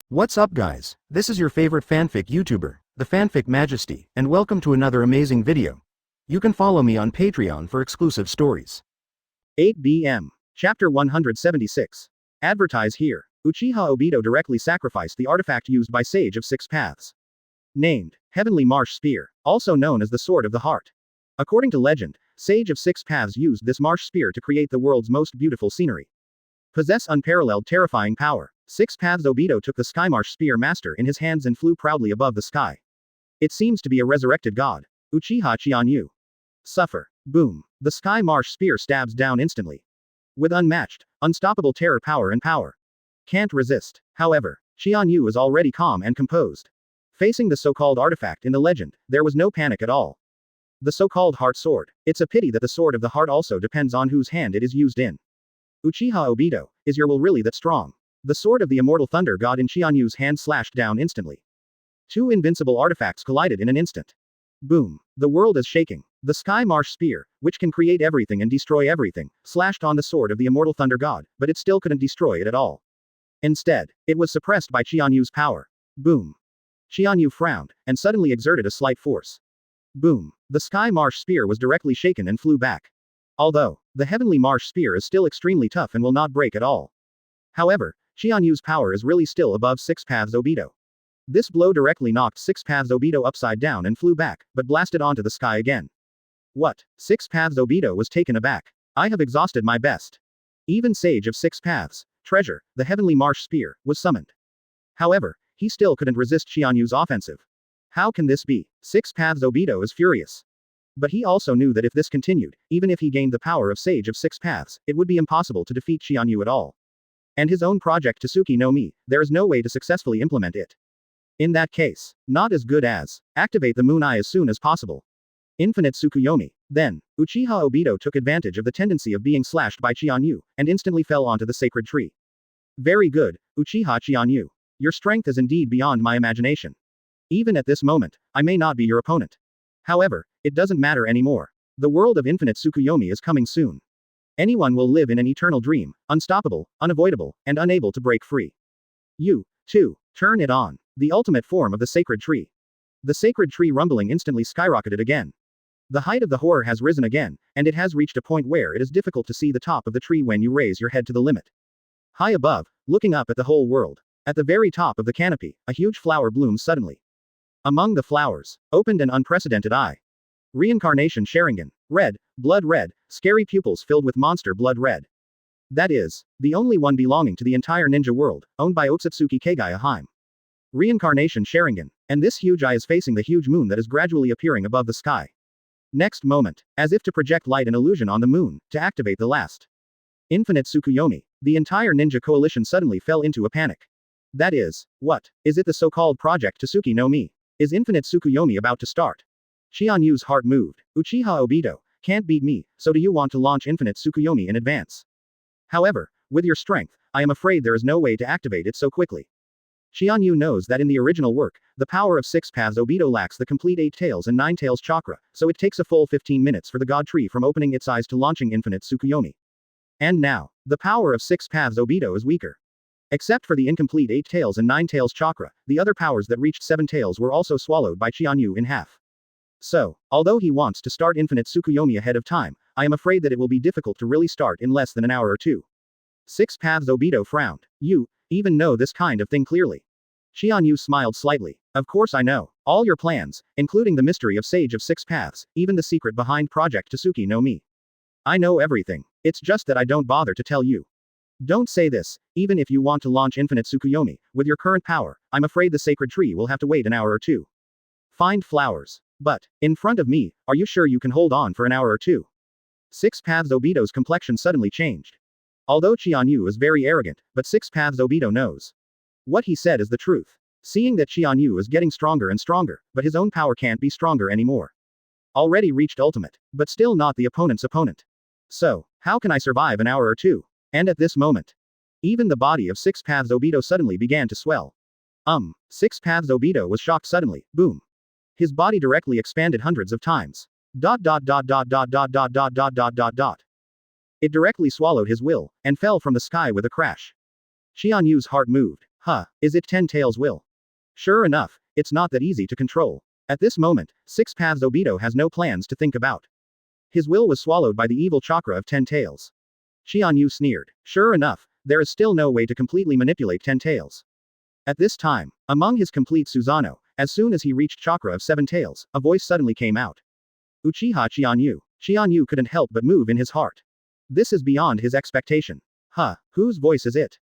What's up guys, this is your favorite fanfic YouTuber, the Fanfic Majesty, and welcome to another amazing video. You can follow me on Patreon for exclusive stories. 8BM. Chapter 176. Advertise here. Uchiha Obito directly sacrificed the artifact used by Sage of Six Paths. Named, Heavenly Marsh Spear, also known as the Sword of the Heart. According to legend, Sage of Six Paths used this marsh spear to create the world's most beautiful scenery. Possess unparalleled terrifying power. Six Paths Obito took the Skymarsh Spear Master in his hands and flew proudly above the sky. It seems to be a resurrected god. Uchiha Qianyu. Suffer. Boom. The Sky Marsh Spear stabs down instantly. With unmatched, unstoppable terror power. Can't resist. However, Qianyu is already calm and composed. Facing the so-called artifact in the legend, there was no panic at all. The so-called Heart Sword. It's a pity that the Sword of the Heart also depends on whose hand it is used in. Uchiha Obito, is your will really that strong? The sword of the immortal thunder god in Qianyu's hand slashed down instantly. Two invincible artifacts collided in an instant. Boom. The world is shaking. The Sky Marsh Spear, which can create everything and destroy everything, slashed on the sword of the immortal thunder god, but it still couldn't destroy it at all. Instead, it was suppressed by Qianyu's power. Boom. Qianyu frowned, and suddenly exerted a slight force. Boom. The Sky Marsh Spear was directly shaken and flew back. Although, the Heavenly Marsh Spear is still extremely tough and will not break at all. However, Qianyu's power is really still above Six Paths Obito. This blow directly knocked Six Paths Obito upside down and flew back, but blasted onto the sky again. What? Six Paths Obito was taken aback. I have exhausted my best. Even Sage of Six Paths, Treasure, the Heavenly Marsh Spear, was summoned. However, he still couldn't resist Qianyu's offensive. How can this be? Six Paths Obito is furious. But he also knew that if this continued, even if he gained the power of Sage of Six Paths, it would be impossible to defeat Qianyu at all. And his own project Tsuki no Mi, there is no way to successfully implement it. In that case, not as good as, activate the Moon Eye as soon as possible. Infinite Tsukuyomi. Then, Uchiha Obito took advantage of the tendency of being slashed by Qianyu, and instantly fell onto the sacred tree. Very good, Uchiha Qianyu. Your strength is indeed beyond my imagination. Even at this moment, I may not be your opponent. However, it doesn't matter anymore. The world of infinite Tsukuyomi is coming soon. Anyone will live in an eternal dream, unstoppable, unavoidable, and unable to break free. You, too, turn it on. The ultimate form of the sacred tree. The sacred tree rumbling instantly skyrocketed again. The height of the horror has risen again, and it has reached a point where it is difficult to see the top of the tree when you raise your head to the limit. High above, looking up at the whole world. At the very top of the canopy, a huge flower blooms suddenly. Among the flowers, opened an unprecedented eye. Reincarnation Sharingan, red, blood red, scary pupils filled with monster blood red. That is, the only one belonging to the entire ninja world, owned by Otsutsuki Kagaya Haim. Reincarnation Sharingan, and this huge eye is facing the huge moon that is gradually appearing above the sky. Next moment, as if to project light and illusion on the moon, to activate the last. Infinite Tsukuyomi, the entire ninja coalition suddenly fell into a panic. That is, what? Is it the so-called project Tsuki no Mi? Is Infinite Tsukuyomi about to start? Qianyu's heart moved. Uchiha Obito, can't beat me, so do you want to launch Infinite Tsukuyomi in advance? However, with your strength, I am afraid there is no way to activate it so quickly. Qianyu knows that in the original work, the power of Six Paths Obito lacks the complete 8 tails and 9 tails chakra, so it takes a full 15 minutes for the god tree from opening its eyes to launching Infinite Tsukuyomi. And now, the power of Six Paths Obito is weaker. Except for the incomplete 8 tails and 9 tails chakra, the other powers that reached 7 tails were also swallowed by Qianyu in half. So, although he wants to start Infinite Tsukuyomi ahead of time, I am afraid that it will be difficult to really start in less than an hour or two. Six Paths Obito frowned. You, even know this kind of thing clearly. Qianyu smiled slightly. Of course I know. All your plans, including the mystery of Sage of Six Paths, even the secret behind Project Tsuki no Mi. I know everything. It's just that I don't bother to tell you. Don't say this, even if you want to launch Infinite Tsukuyomi, with your current power, I'm afraid the sacred tree will have to wait an hour or two. Find flowers. But, in front of me, are you sure you can hold on for an hour or two? Six Paths Obito's complexion suddenly changed. Although Qianyu is very arrogant, but Six Paths Obito knows. What he said is the truth. Seeing that Qianyu is getting stronger and stronger, but his own power can't be stronger anymore. Already reached ultimate, but still not the opponent's opponent. So, how can I survive an hour or two? And at this moment, even the body of Six Paths Obito suddenly began to swell. Six Paths Obito was shocked suddenly, boom. His body directly expanded hundreds of times. It directly swallowed his will, and fell from the sky with a crash. Qianyu's heart moved. Is it Ten Tails' will? Sure enough, it's not that easy to control. At this moment, Six Paths Obito has no plans to think about. His will was swallowed by the evil chakra of Ten Tails. Qianyu sneered. Sure enough, there is still no way to completely manipulate Ten Tails. At this time, among his complete Susanoo, as soon as he reached chakra of Seven Tails, a voice suddenly came out. Uchiha Qianyu. Qianyu couldn't help but move in his heart. This is beyond his expectation. Whose voice is it?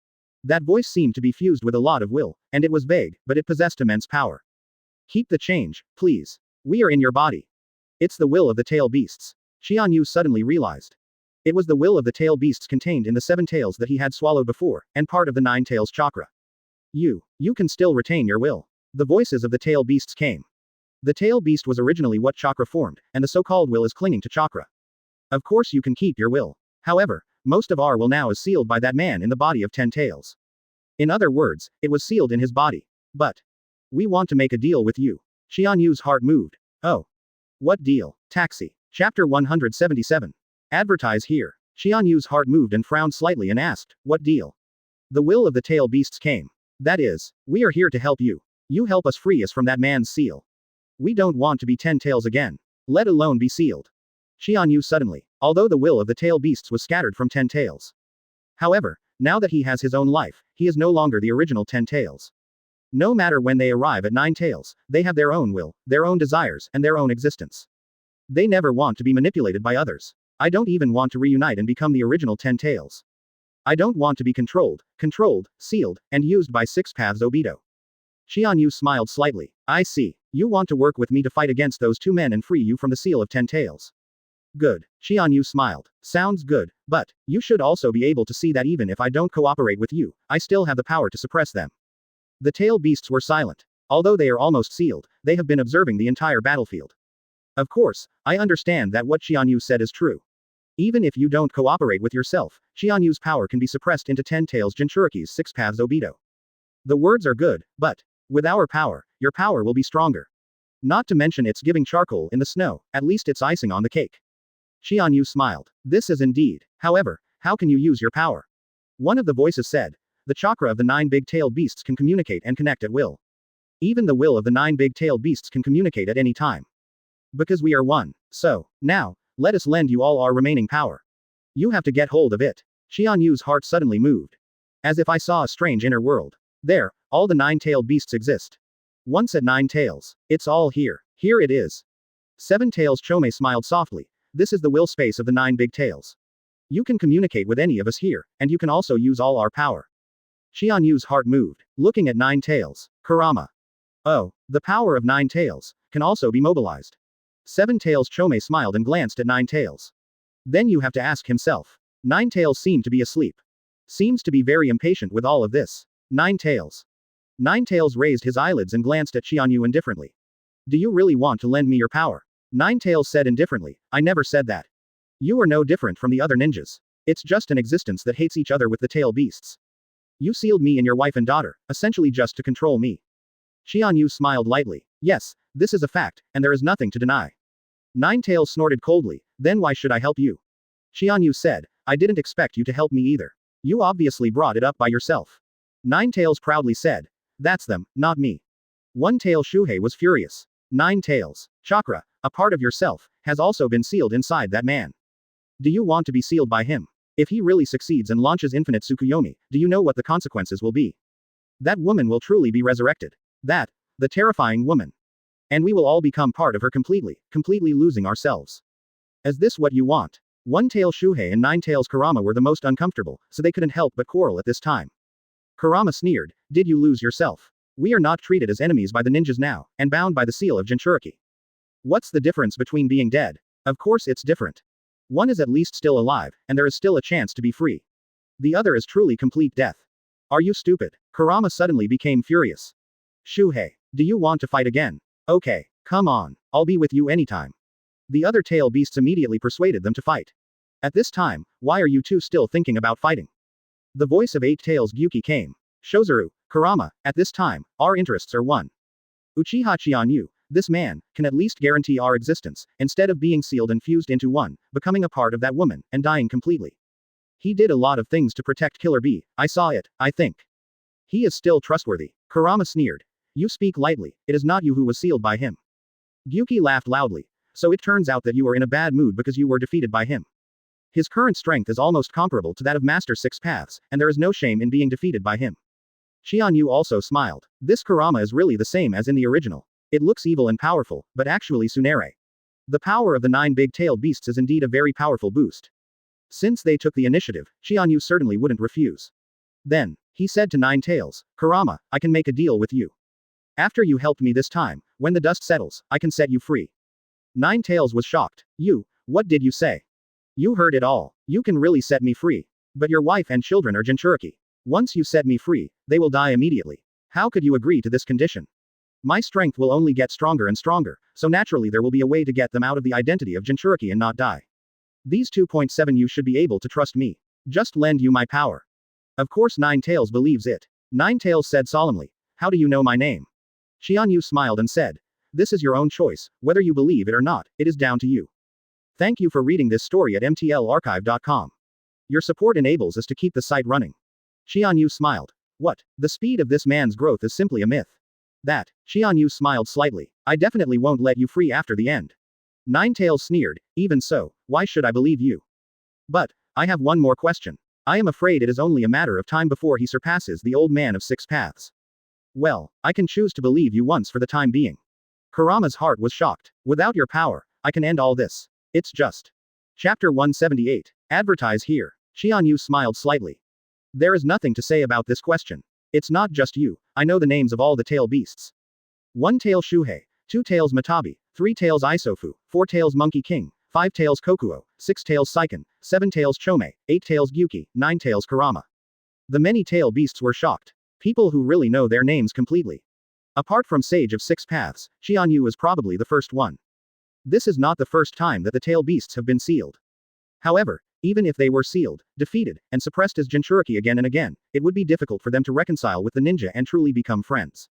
That voice seemed to be fused with a lot of will, and it was vague, but it possessed immense power. Keep the change, please. We are in your body. It's the will of the tail beasts. Qianyu suddenly realized. It was the will of the tail beasts contained in the seven tails that he had swallowed before, and part of the nine tails chakra. You can still retain your will. The voices of the tail beasts came. The tail beast was originally what chakra formed, and the so-called will is clinging to chakra. Of course you can keep your will. However, most of our will now is sealed by that man in the body of Ten Tails. In other words, it was sealed in his body. But we want to make a deal with you. Qianyu's heart moved. Oh. What deal? Taxi. Chapter 177. Advertise here. Qianyu's heart moved and frowned slightly and asked, what deal? The will of the tail beasts came. That is, we are here to help you. You help us free us from that man's seal. We don't want to be Ten Tails again. Let alone be sealed. Qianyu suddenly, although the will of the tail beasts was scattered from Ten Tails. However, now that he has his own life, he is no longer the original Ten Tails. No matter when they arrive at Nine Tails, they have their own will, their own desires, and their own existence. They never want to be manipulated by others. I don't even want to reunite and become the original Ten Tails. I don't want to be controlled, sealed, and used by Six Paths Obito. Qianyu smiled slightly. I see. You want to work with me to fight against those two men and free you from the seal of Ten Tails. Good. Qianyu smiled. Sounds good, but you should also be able to see that even if I don't cooperate with you, I still have the power to suppress them. The tail beasts were silent. Although they are almost sealed, they have been observing the entire battlefield. Of course, I understand that what Qianyu said is true. Even if you don't cooperate with yourself, Qianyu's power can be suppressed into Ten Tails Jinchuriki's Six Paths Obito. The words are good, but with our power, your power will be stronger. Not to mention it's giving charcoal in the snow, at least it's icing on the cake. Qianyu smiled. This is indeed. However, how can you use your power? One of the voices said. The chakra of the nine big-tailed beasts can communicate and connect at will. Even the will of the nine big-tailed beasts can communicate at any time. Because we are one. So, now, let us lend you all our remaining power. You have to get hold of it. Qianyu's heart suddenly moved. As if I saw a strange inner world. There, all the nine-tailed beasts exist. Once at Nine Tails, it's all here. Here it is. Seven Tails Chome smiled softly. This is the will space of the nine big tails. You can communicate with any of us here, and you can also use all our power. Qianyu's heart moved, looking at Nine Tails. Kurama. Oh, the power of Nine Tails can also be mobilized. Seven Tails Chome smiled and glanced at Nine Tails. Then you have to ask himself. Nine Tails seemed to be asleep. Seems to be very impatient with all of this. Nine Tails. Nine Tails raised his eyelids and glanced at Qianyu indifferently. Do you really want to lend me your power? Nine Tails said indifferently. I never said that. You are no different from the other ninjas. It's just an existence that hates each other with the tail beasts. You sealed me and your wife and daughter, essentially just to control me. Qianyu smiled lightly. Yes, this is a fact, and there is nothing to deny. Nine Tails snorted coldly. Then why should I help you? Qianyu said. I didn't expect you to help me either. You obviously brought it up by yourself. Nine Tails proudly said. That's them, not me. One Tail Shuhei was furious. Nine Tails. Chakra, a part of yourself, has also been sealed inside that man. Do you want to be sealed by him? If he really succeeds and launches infinite Tsukuyomi, do you know what the consequences will be? That woman will truly be resurrected. That, the terrifying woman. And we will all become part of her completely losing ourselves. Is this what you want? One Tail Shuhei and Nine Tails Kurama were the most uncomfortable, so they couldn't help but quarrel at this time. Kurama sneered. Did you lose yourself? We are not treated as enemies by the ninjas now, and bound by the seal of Jinchuriki. What's the difference between being dead? Of course it's different. One is at least still alive, and there is still a chance to be free. The other is truly complete death. Are you stupid? Kurama suddenly became furious. Shuhei, do you want to fight again? Okay, come on, I'll be with you anytime. The other tail beasts immediately persuaded them to fight. At this time, why are you two still thinking about fighting? The voice of Eight Tails Gyuki came. Shozuru, Kurama, at this time, our interests are one. Uchiha Qianyu, this man, can at least guarantee our existence, instead of being sealed and fused into one, becoming a part of that woman, and dying completely. He did a lot of things to protect Killer Bee, I saw it, I think. He is still trustworthy. Kurama sneered. You speak lightly, it is not you who was sealed by him. Gyuki laughed loudly. So it turns out that you are in a bad mood because you were defeated by him. His current strength is almost comparable to that of Master Six Paths, and there is no shame in being defeated by him. Qianyu also smiled. This Kurama is really the same as in the original. It looks evil and powerful, but actually Tsunere. The power of the 9 big-tailed beasts is indeed a very powerful boost. Since they took the initiative, Qianyu certainly wouldn't refuse. Then, he said to Nine Tails, Kurama, I can make a deal with you. After you helped me this time, when the dust settles, I can set you free. Nine Tails was shocked. You, what did you say? You heard it all. You can really set me free. But your wife and children are Jinchuriki. Once you set me free, they will die immediately. How could you agree to this condition? My strength will only get stronger and stronger, so naturally there will be a way to get them out of the identity of Jinchuriki and not die. These 2.7 you should be able to trust me. Just lend you my power. Of course Nine Tails believes it. Nine Tails said solemnly. How do you know my name? Qianyu smiled and said. This is your own choice, whether you believe it or not, it is down to you. Thank you for reading this story at mtlarchive.com. Your support enables us to keep the site running. Qianyu smiled. What? The speed of this man's growth is simply a myth. That, Qianyu smiled slightly. I definitely won't let you free after the end. Nine Tails sneered. Even so, why should I believe you? But, I have one more question. I am afraid it is only a matter of time before he surpasses the old man of Six Paths. Well, I can choose to believe you once for the time being. Kurama's heart was shocked. Without your power, I can end all this. It's just. Chapter 178. Advertise here. Qianyu smiled slightly. There is nothing to say about this question. It's not just you, I know the names of all the tail beasts. 1 tail Shuhei, 2 tails Matabi, 3 tails Isofu, 4 tails Monkey King, 5 tails Kokuo, 6 tails Seiken, 7 tails Chome, 8 tails Gyuki, 9 tails Kurama. The many tail beasts were shocked. People who really know their names completely. Apart from Sage of Six Paths, Qianyu is probably the first one. This is not the first time that the tail beasts have been sealed. However, even if they were sealed, defeated, and suppressed as Jinchuriki again and again, it would be difficult for them to reconcile with the ninja and truly become friends.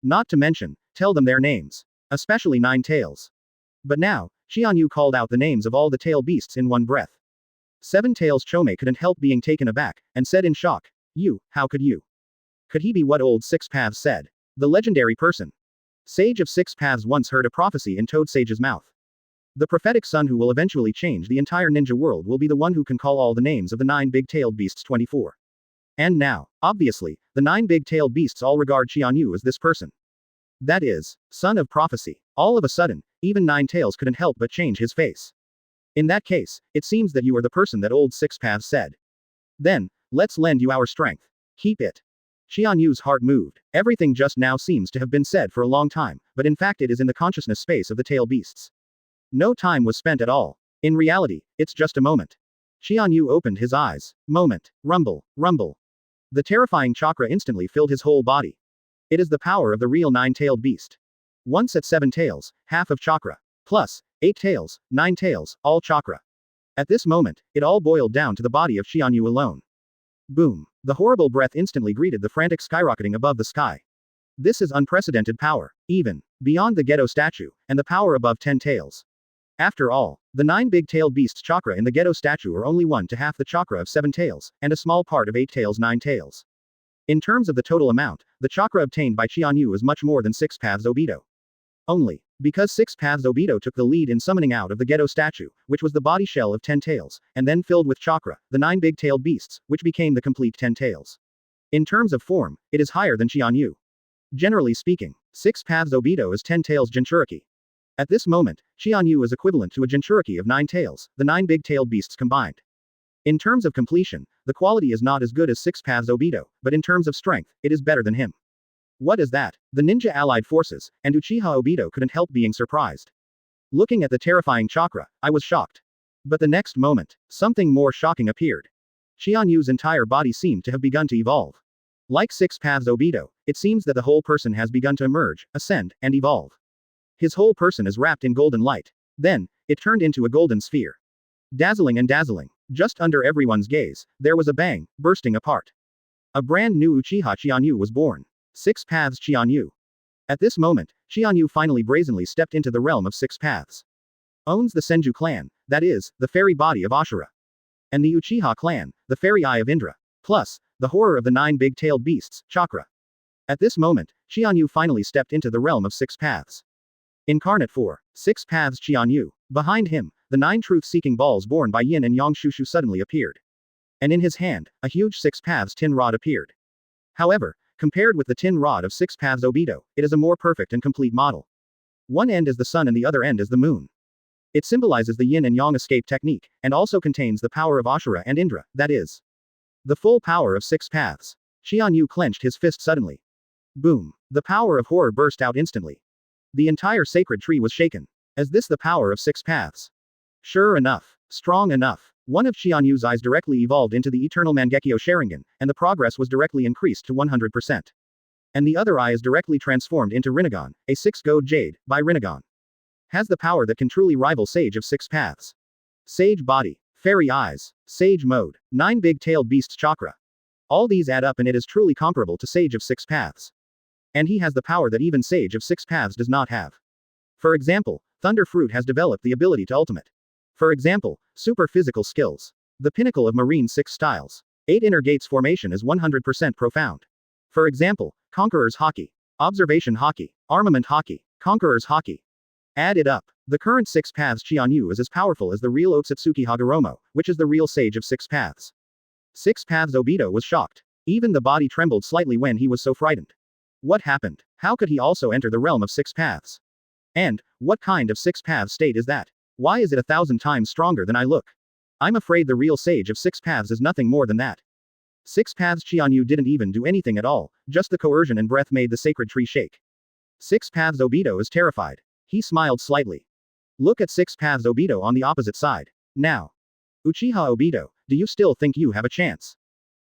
Not to mention, tell them their names. Especially Nine Tails. But now, Qianyu called out the names of all the tail beasts in one breath. 7 tails Chome couldn't help being taken aback, and said in shock, You, how could you? Could he be what old Six Paths said? The legendary person. Sage of Six Paths once heard a prophecy in Toad Sage's mouth. The prophetic son who will eventually change the entire ninja world will be the one who can call all the names of the 9 big-tailed beasts 24. And now, obviously, the 9 big-tailed beasts all regard Qianyu as this person. That is, son of prophecy. All of a sudden, even Nine Tails couldn't help but change his face. In that case, it seems that you are the person that old Six Paths said. Then, let's lend you our strength. Keep it. Qianyu's heart moved. Everything just now seems to have been said for a long time, but in fact it is in the consciousness space of the tail beasts. No time was spent at all. In reality, it's just a moment. Qianyu opened his eyes. Moment. Rumble. Rumble. The terrifying chakra instantly filled his whole body. It is the power of the real 9-tailed beast. Once at 7 tails, half of chakra. Plus, 8 tails, 9 tails, all chakra. At this moment, it all boiled down to the body of Qianyu alone. Boom. The horrible breath instantly greeted the frantic skyrocketing above the sky. This is unprecedented power, even beyond the ghetto statue, and the power above 10 tails. After all, the 9 big-tailed beasts chakra in the ghetto statue are only 1 to half the chakra of 7 tails, and a small part of 8 tails 9 tails. In terms of the total amount, the chakra obtained by Qianyu is much more than Six Paths Obito. Only, because Six Paths Obito took the lead in summoning out of the ghetto statue, which was the body shell of 10 tails, and then filled with chakra, the 9 big-tailed beasts, which became the complete 10 tails. In terms of form, it is higher than Qianyu. Generally speaking, Six Paths Obito is 10 tails Jinchuriki. At this moment, Qianyu is equivalent to a Jinchuriki of 9 tails, the 9 big-tailed beasts combined. In terms of completion, the quality is not as good as Six Paths Obito, but in terms of strength, it is better than him. What is that? The ninja allied forces, and Uchiha Obito couldn't help being surprised. Looking at the terrifying chakra, I was shocked. But the next moment, something more shocking appeared. Qianyu's entire body seemed to have begun to evolve. Like Six Paths Obito, it seems that the whole person has begun to emerge, ascend, and evolve. His whole person is wrapped in golden light. Then, it turned into a golden sphere. Dazzling and dazzling. Just under everyone's gaze, there was a bang, bursting apart. A brand new Uchiha Qianyu was born. Six Paths Qianyu. At this moment, Qianyu finally brazenly stepped into the realm of Six Paths. Owns the Senju clan, that is, the fairy body of Ashura. And the Uchiha clan, the fairy eye of Indra. Plus, the horror of the 9 big-tailed beasts, chakra. At this moment, Qianyu finally stepped into the realm of 6 paths. Incarnate 4, 6 paths Qianyu. Behind him, the 9 truth-seeking balls borne by Yin and Yang Shushu suddenly appeared. And in his hand, a huge 6 paths tin rod appeared. However, compared with the tin rod of 6 paths Obito, it is a more perfect and complete model. One end is the sun and the other end is the moon. It symbolizes the yin and yang escape technique, and also contains the power of Ashura and Indra, that is, the full power of 6 paths. Qianyu clenched his fist suddenly. Boom. The power of horror burst out instantly. The entire sacred tree was shaken. Is this the power of 6 paths? Sure enough. Strong enough. One of Qianyu's eyes directly evolved into the eternal Mangekyo Sharingan, and the progress was directly increased to 100%. And the other eye is directly transformed into Rinnegan, a 6-gold jade, by Rinnegan. Has the power that can truly rival Sage of 6 paths. Sage body. Fairy eyes. Sage mode. 9 big-tailed beasts chakra. All these add up and it is truly comparable to Sage of 6 paths. And he has the power that even Sage of 6 paths does not have. For example, Thunder Fruit has developed the ability to ultimate. For example, super physical skills. The pinnacle of Marine 6 styles. 8 inner gates formation is 100% profound. For example, Conqueror's Haki. Observation Haki. Armament Haki. Conqueror's Haki. Add it up. The current 6 paths Qianyu is as powerful as the real Otsutsuki Hagoromo, which is the real Sage of 6 paths. 6 paths Obito was shocked. Even the body trembled slightly when he was so frightened. What happened? How could he also enter the realm of 6 paths? And, what kind of 6 paths state is that? Why is it 1,000 times stronger than I look? I'm afraid the real Sage of 6 paths is nothing more than that. 6 paths Qianyu didn't even do anything at all, just the coercion and breath made the sacred tree shake. 6 paths Obito is terrified. He smiled slightly. Look at 6 paths Obito on the opposite side. Now. Uchiha Obito, do you still think you have a chance?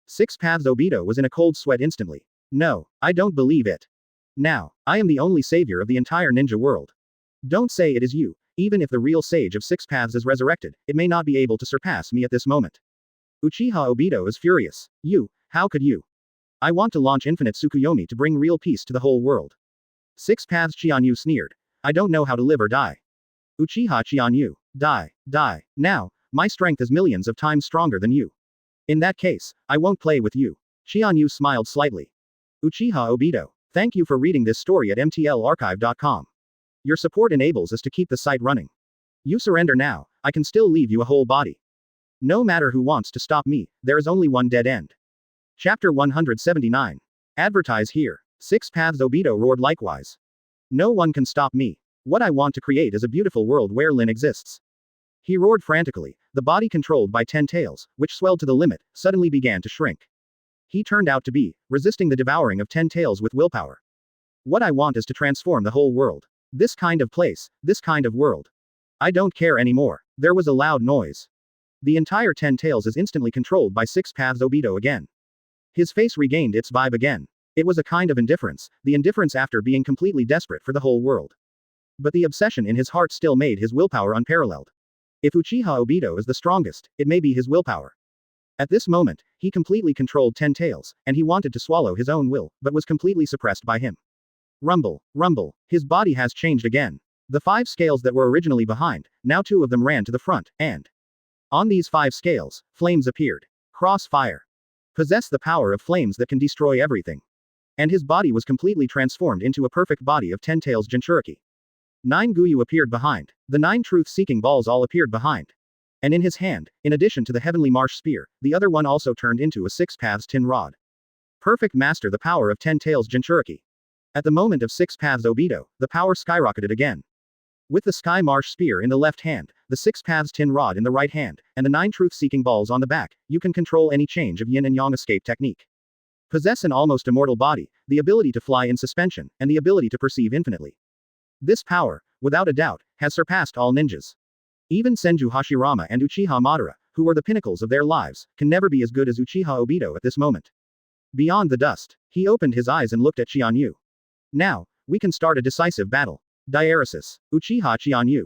6 paths Obito was in a cold sweat instantly. No, I don't believe it. Now, I am the only savior of the entire ninja world. Don't say it is you, even if the real Sage of 6 paths is resurrected, it may not be able to surpass me at this moment. Uchiha Obito is furious. You, how could you? I want to launch infinite Tsukuyomi to bring real peace to the whole world. 6 paths Qianyu sneered. I don't know how to live or die. Uchiha Qianyu. Die. Now, my strength is millions of times stronger than you. In that case, I won't play with you. Qianyu smiled slightly. Uchiha Obito. Thank you for reading this story at mtlarchive.com. Your support enables us to keep the site running. You surrender now, I can still leave you a whole body. No matter who wants to stop me, there is only one dead end. Chapter 179. Advertise here. 6 paths Obito roared likewise. No one can stop me. What I want to create is a beautiful world where Lin exists. He roared frantically, the body controlled by 10 tails, which swelled to the limit, suddenly began to shrink. He turned out to be, resisting the devouring of 10 tails with willpower. What I want is to transform the whole world. This kind of place, this kind of world. I don't care anymore. There was a loud noise. The entire 10 tails is instantly controlled by 6 paths Obito again. His face regained its vibe again. It was a kind of indifference, the indifference after being completely desperate for the whole world. But the obsession in his heart still made his willpower unparalleled. If Uchiha Obito is the strongest, it may be his willpower. At this moment, he completely controlled 10 tails, and he wanted to swallow his own will, but was completely suppressed by him. Rumble, rumble, his body has changed again. The 5 scales that were originally behind, now 2 of them ran to the front, and on these 5 scales, flames appeared. Crossfire. Possess the power of flames that can destroy everything. And his body was completely transformed into a perfect body of 10 tails Jinchuriki. 9 Guyu appeared behind. The 9 truth-seeking balls all appeared behind. And in his hand, in addition to the heavenly marsh spear, the other one also turned into a 6 paths tin rod. Perfect master the power of 10 tails Jinchuriki. At the moment of 6 paths Obito, the power skyrocketed again. With the sky marsh spear in the left hand, the 6 paths tin rod in the right hand, and the 9 truth-seeking balls on the back, you can control any change of yin and yang escape technique. Possess an almost immortal body, the ability to fly in suspension, and the ability to perceive infinitely. This power, without a doubt, has surpassed all ninjas. Even Senju Hashirama and Uchiha Madara, who were the pinnacles of their lives, can never be as good as Uchiha Obito at this moment. Beyond the dust, he opened his eyes and looked at Qianyu. Now, we can start a decisive battle. Diaresis. Uchiha Qianyu.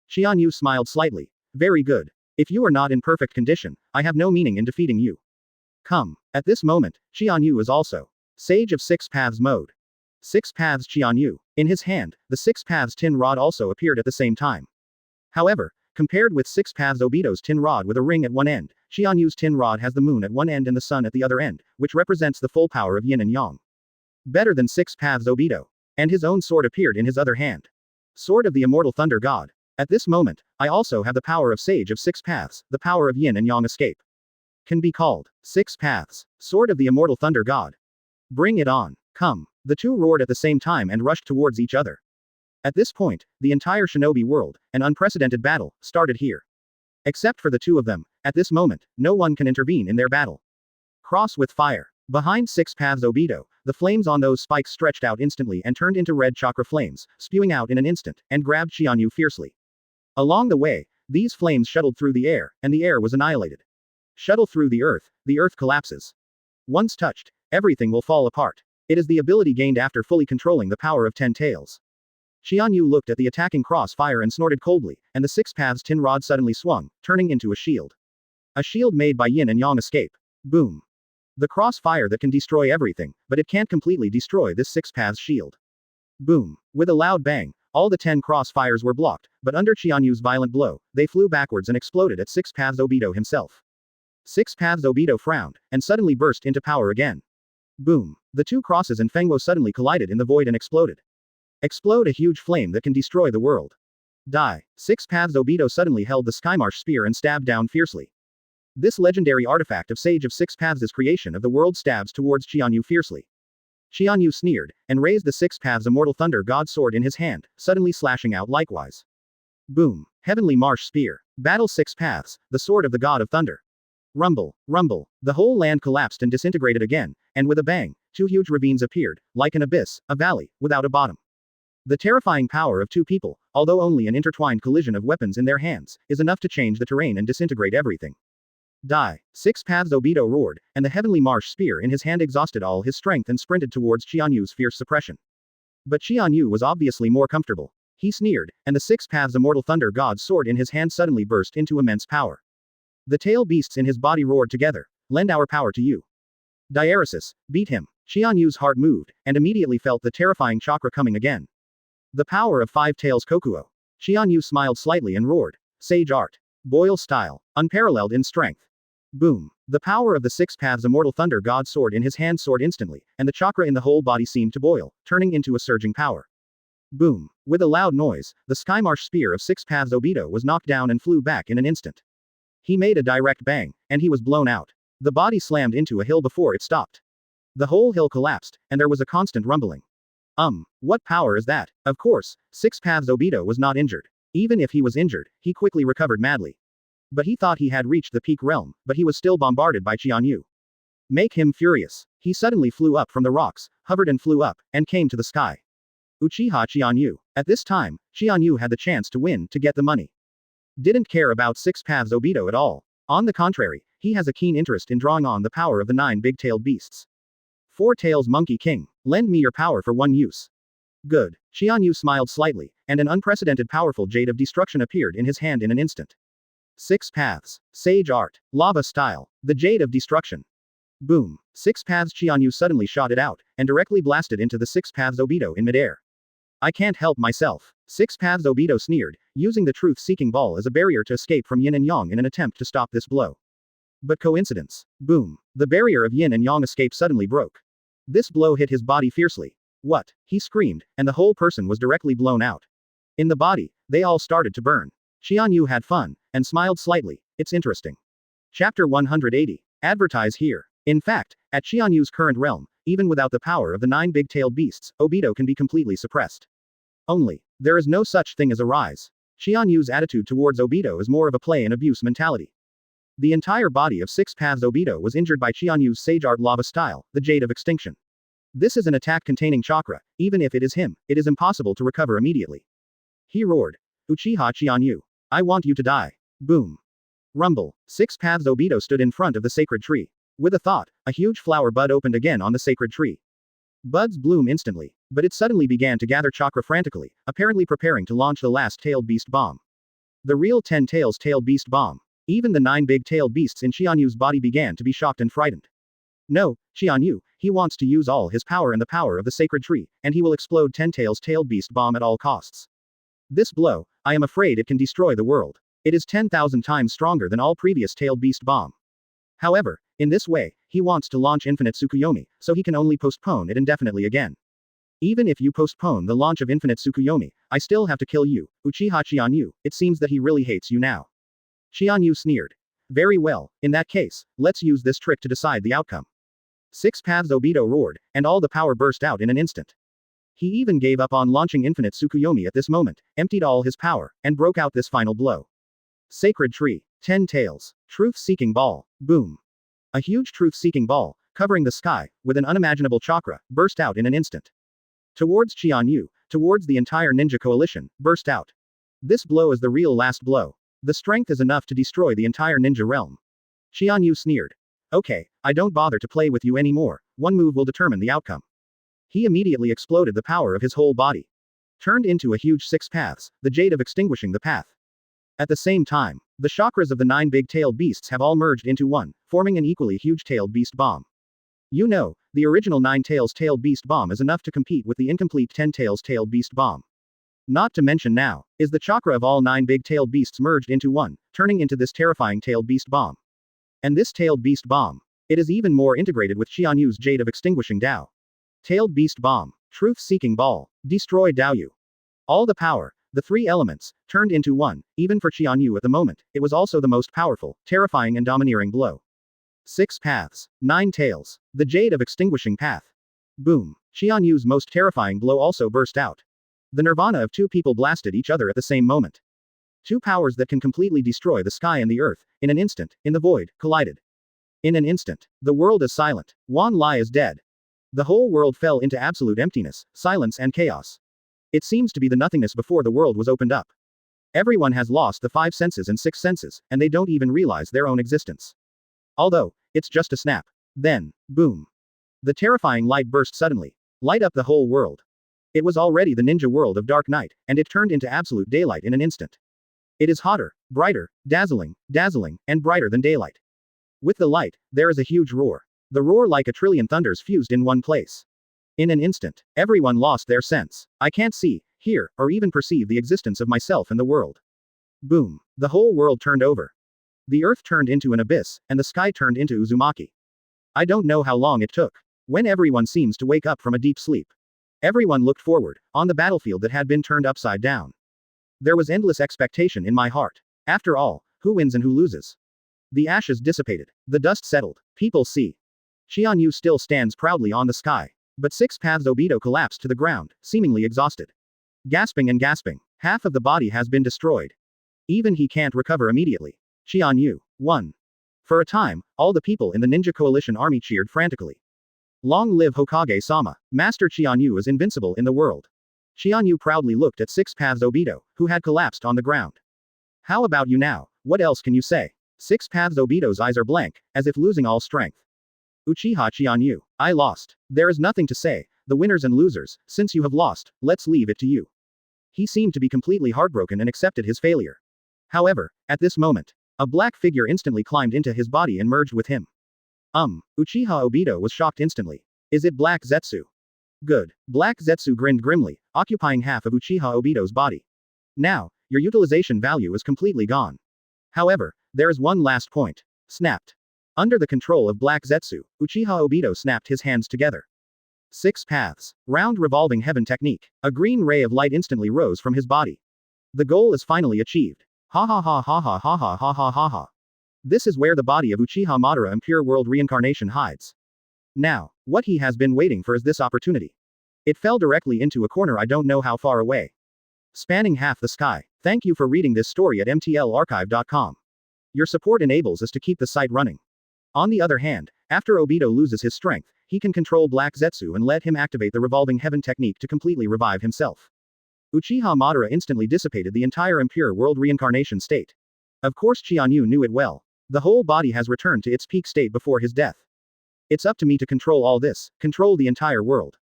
Qianyu smiled slightly. Very good. If you are not in perfect condition, I have no meaning in defeating you. Come. At this moment, Qianyu is also Sage of 6 paths mode. 6 paths Qianyu. In his hand, the 6 paths tin rod also appeared at the same time. However, Compared with Six Paths Obito's tin rod with a ring at one end, Qianyu's tin rod has the moon at one end and the sun at the other end, which represents the full power of yin and yang. Better than Six Paths Obito. And his own sword appeared in his other hand. Sword of the Immortal Thunder God. At this moment, I also have the power of Sage of Six Paths, the power of yin and yang escape. Can be called Six Paths, Sword of the Immortal Thunder God. Bring it on. Come. The two roared at the same time and rushed towards each other. At this point, the entire shinobi world, an unprecedented battle, started here. Except for the two of them, at this moment, no one can intervene in their battle. Cross with fire. Behind Six Paths Obito, the flames on those spikes stretched out instantly and turned into red chakra flames, spewing out in an instant, and grabbed Qianyu fiercely. Along the way, these flames shuttled through the air, and the air was annihilated. Shuttle through the earth collapses. Once touched, everything will fall apart. It is the ability gained after fully controlling the power of 10 tails. Qianyu looked at the attacking crossfire and snorted coldly, and the Six Paths tin rod suddenly swung, turning into a shield. A shield made by yin and yang escape. Boom. The crossfire that can destroy everything, but it can't completely destroy this Six Paths shield. Boom. With a loud bang, all the 10 crossfires were blocked, but under Qianyu's violent blow, they flew backwards and exploded at Six Paths Obito himself. Six Paths Obito frowned, and suddenly burst into power again. Boom. The two crosses and Fengwo suddenly collided in the void and exploded. Explode a huge flame that can destroy the world. Die. Six Paths Obito suddenly held the Skymarsh spear and stabbed down fiercely. This legendary artifact of Sage of Six Paths' creation of the world stabs towards Qianyu fiercely. Qianyu sneered, and raised the Six Paths Immortal Thunder God sword in his hand, suddenly slashing out likewise. Boom. Heavenly Marsh Spear. Battle Six Paths, the sword of the God of Thunder. Rumble, rumble. The whole land collapsed and disintegrated again, and with a bang, two huge ravines appeared, like an abyss, a valley, without a bottom. The terrifying power of two people, although only an intertwined collision of weapons in their hands, is enough to change the terrain and disintegrate everything. Die. Six Paths Obito roared, and the Heavenly Marsh Spear in his hand exhausted all his strength and sprinted towards Qianyu's fierce suppression. But Qianyu was obviously more comfortable. He sneered, and the Six Paths Immortal Thunder God's sword in his hand suddenly burst into immense power. The tail beasts in his body roared together. Lend our power to you. Diaresis, beat him. Qianyu's heart moved, and immediately felt the terrifying chakra coming again. The power of Five Tails Kokuo. Qianyu smiled slightly and roared. Sage art. Boil style. Unparalleled in strength. Boom. The power of the Six Paths Immortal Thunder God sword in his hand soared instantly, and the chakra in the whole body seemed to boil, turning into a surging power. Boom. With a loud noise, the Skymarsh spear of Six Paths Obito was knocked down and flew back in an instant. He made a direct bang, and he was blown out. The body slammed into a hill before it stopped. The whole hill collapsed, and there was a constant rumbling. What power is that? Of course, Six Paths Obito was not injured. Even if he was injured, he quickly recovered madly. But he thought he had reached the peak realm, but he was still bombarded by Qianyu. Make him furious. He suddenly flew up from the rocks, hovered and flew up, and came to the sky. Uchiha Qianyu. At this time, Qianyu had the chance to win, to get the money. Didn't care about Six Paths Obito at all. On the contrary, he has a keen interest in drawing on the power of the 9 big-tailed beasts. Four Tails Monkey King, lend me your power for one use. Good. Qianyu smiled slightly, and an unprecedented powerful Jade of Destruction appeared in his hand in an instant. Six Paths. Sage Art. Lava Style. The Jade of Destruction. Boom. Six Paths Qianyu suddenly shot it out, and directly blasted into the Six Paths Obito in midair. I can't help myself. Six Paths Obito sneered, using the truth-seeking ball as a barrier to escape from yin and yang in an attempt to stop this blow. But coincidence. Boom. The barrier of yin and yang escape suddenly broke. This blow hit his body fiercely. What? He screamed, and the whole person was directly blown out. In the body, they all started to burn. Qianyu had fun, and smiled slightly. It's interesting. Chapter 180. Advertise here. In fact, at Qianyu's current realm, even without the power of the 9 big-tailed beasts, Obito can be completely suppressed. Only, there is no such thing as a rise. Qianyu's attitude towards Obito is more of a play and abuse mentality. The entire body of Six Paths Obito was injured by Qianyu's Sage Art Lava Style, the Jade of Extinction. This is an attack containing chakra. Even if it is him, it is impossible to recover immediately. He roared. Uchiha Qianyu. I want you to die. Boom. Rumble. Six Paths Obito stood in front of the sacred tree. With a thought, a huge flower bud opened again on the sacred tree. Buds bloom instantly, but it suddenly began to gather chakra frantically, apparently preparing to launch the last tailed beast bomb. The real 10 tails tailed beast bomb. Even the 9 big-tailed beasts in Qianyu's body began to be shocked and frightened. No, Qianyu, he wants to use all his power and the power of the sacred tree, and he will explode 10 tails tailed beast bomb at all costs. This blow, I am afraid it can destroy the world. It is 10,000 times stronger than all previous tailed beast bomb. However, in this way, he wants to launch infinite Tsukuyomi, so he can only postpone it indefinitely again. Even if you postpone the launch of infinite Tsukuyomi, I still have to kill you, Uchiha Qianyu. It seems that he really hates you now. Qianyu sneered. Very well, in that case, let's use this trick to decide the outcome. Six Paths Obito roared, and all the power burst out in an instant. He even gave up on launching infinite Tsukuyomi at this moment, emptied all his power, and broke out this final blow. Sacred Tree. 10 Tails. Truth-Seeking Ball. Boom. A huge truth-seeking ball, covering the sky, with an unimaginable chakra, burst out in an instant. Towards Qianyu, towards the entire ninja coalition, burst out. This blow is the real last blow. The strength is enough to destroy the entire ninja realm. Qianyu sneered. Okay, I don't bother to play with you anymore, one move will determine the outcome. He immediately exploded the power of his whole body. Turned into a huge 6 paths, the jade of extinguishing the path. At the same time, the chakras of the 9 big-tailed beasts have all merged into one, forming an equally huge-tailed beast bomb. You know, the original 9 tails tailed beast bomb is enough to compete with the incomplete 10 tails tailed beast bomb. Not to mention now, is the chakra of all 9 big-tailed beasts merged into one, turning into this terrifying tailed beast bomb. And this tailed beast bomb, it is even more integrated with Qianyu's jade of extinguishing Dao. Tailed beast bomb, truth-seeking ball, destroy Daoyu. All the power, the 3 elements, turned into one, even for Qianyu at the moment, it was also the most powerful, terrifying and domineering blow. 6 paths, 9 tails, the jade of extinguishing path. Boom. Qianyu's most terrifying blow also burst out. The nirvana of 2 people blasted each other at the same moment. 2 powers that can completely destroy the sky and the earth, in an instant, in the void, collided. In an instant, the world is silent. Wan Lai is dead. The whole world fell into absolute emptiness, silence and chaos. It seems to be the nothingness before the world was opened up. Everyone has lost the 5 senses and 6 senses, and they don't even realize their own existence. Although, it's just a snap. Then, boom. The terrifying light burst suddenly. Light up the whole world. It was already the ninja world of dark night, and it turned into absolute daylight in an instant. It is hotter, brighter, dazzling, and brighter than daylight. With the light, there is a huge roar. The roar like a trillion thunders fused in one place. In an instant, everyone lost their sense. I can't see, hear, or even perceive the existence of myself and the world. Boom. The whole world turned over. The earth turned into an abyss, and the sky turned into Uzumaki. I don't know how long it took. When everyone seems to wake up from a deep sleep. Everyone looked forward, on the battlefield that had been turned upside down. There was endless expectation in my heart. After all, who wins and who loses? The ashes dissipated. The dust settled. People see. Qianyu still stands proudly on the sky. But 6 paths Obito collapsed to the ground, seemingly exhausted. Gasping and gasping. Half of the body has been destroyed. Even he can't recover immediately. Qianyu won. For a time, all the people in the Ninja Coalition army cheered frantically. Long live Hokage-sama. Master Qianyu is invincible in the world. Qianyu proudly looked at 6 paths Obito, who had collapsed on the ground. How about you now? What else can you say? 6 paths Obito's eyes are blank, as if losing all strength. Uchiha Qianyu, I lost. There is nothing to say, the winners and losers, since you have lost, let's leave it to you. He seemed to be completely heartbroken and accepted his failure. However, at this moment, a black figure instantly climbed into his body and merged with him. Uchiha Obito was shocked instantly. Is it Black Zetsu? Good. Black Zetsu grinned grimly, occupying half of Uchiha Obito's body. Now, your utilization value is completely gone. However, there is one last point. Snapped. Under the control of Black Zetsu, Uchiha Obito snapped his hands together. 6 paths. Round revolving heaven technique. A green ray of light instantly rose from his body. The goal is finally achieved. Ha ha ha ha ha ha ha ha ha ha ha. This is where the body of Uchiha Madara and Pure World Reincarnation hides. Now, what he has been waiting for is this opportunity. It fell directly into a corner I don't know how far away. Spanning half the sky. Thank you for reading this story at mtlarchive.com. Your support enables us to keep the site running. On the other hand, after Obito loses his strength, he can control Black Zetsu and let him activate the revolving heaven technique to completely revive himself. Uchiha Madara instantly dissipated the entire impure world reincarnation state. Of course Qianyu knew it well. The whole body has returned to its peak state before his death. It's up to me to control all this, control the entire world.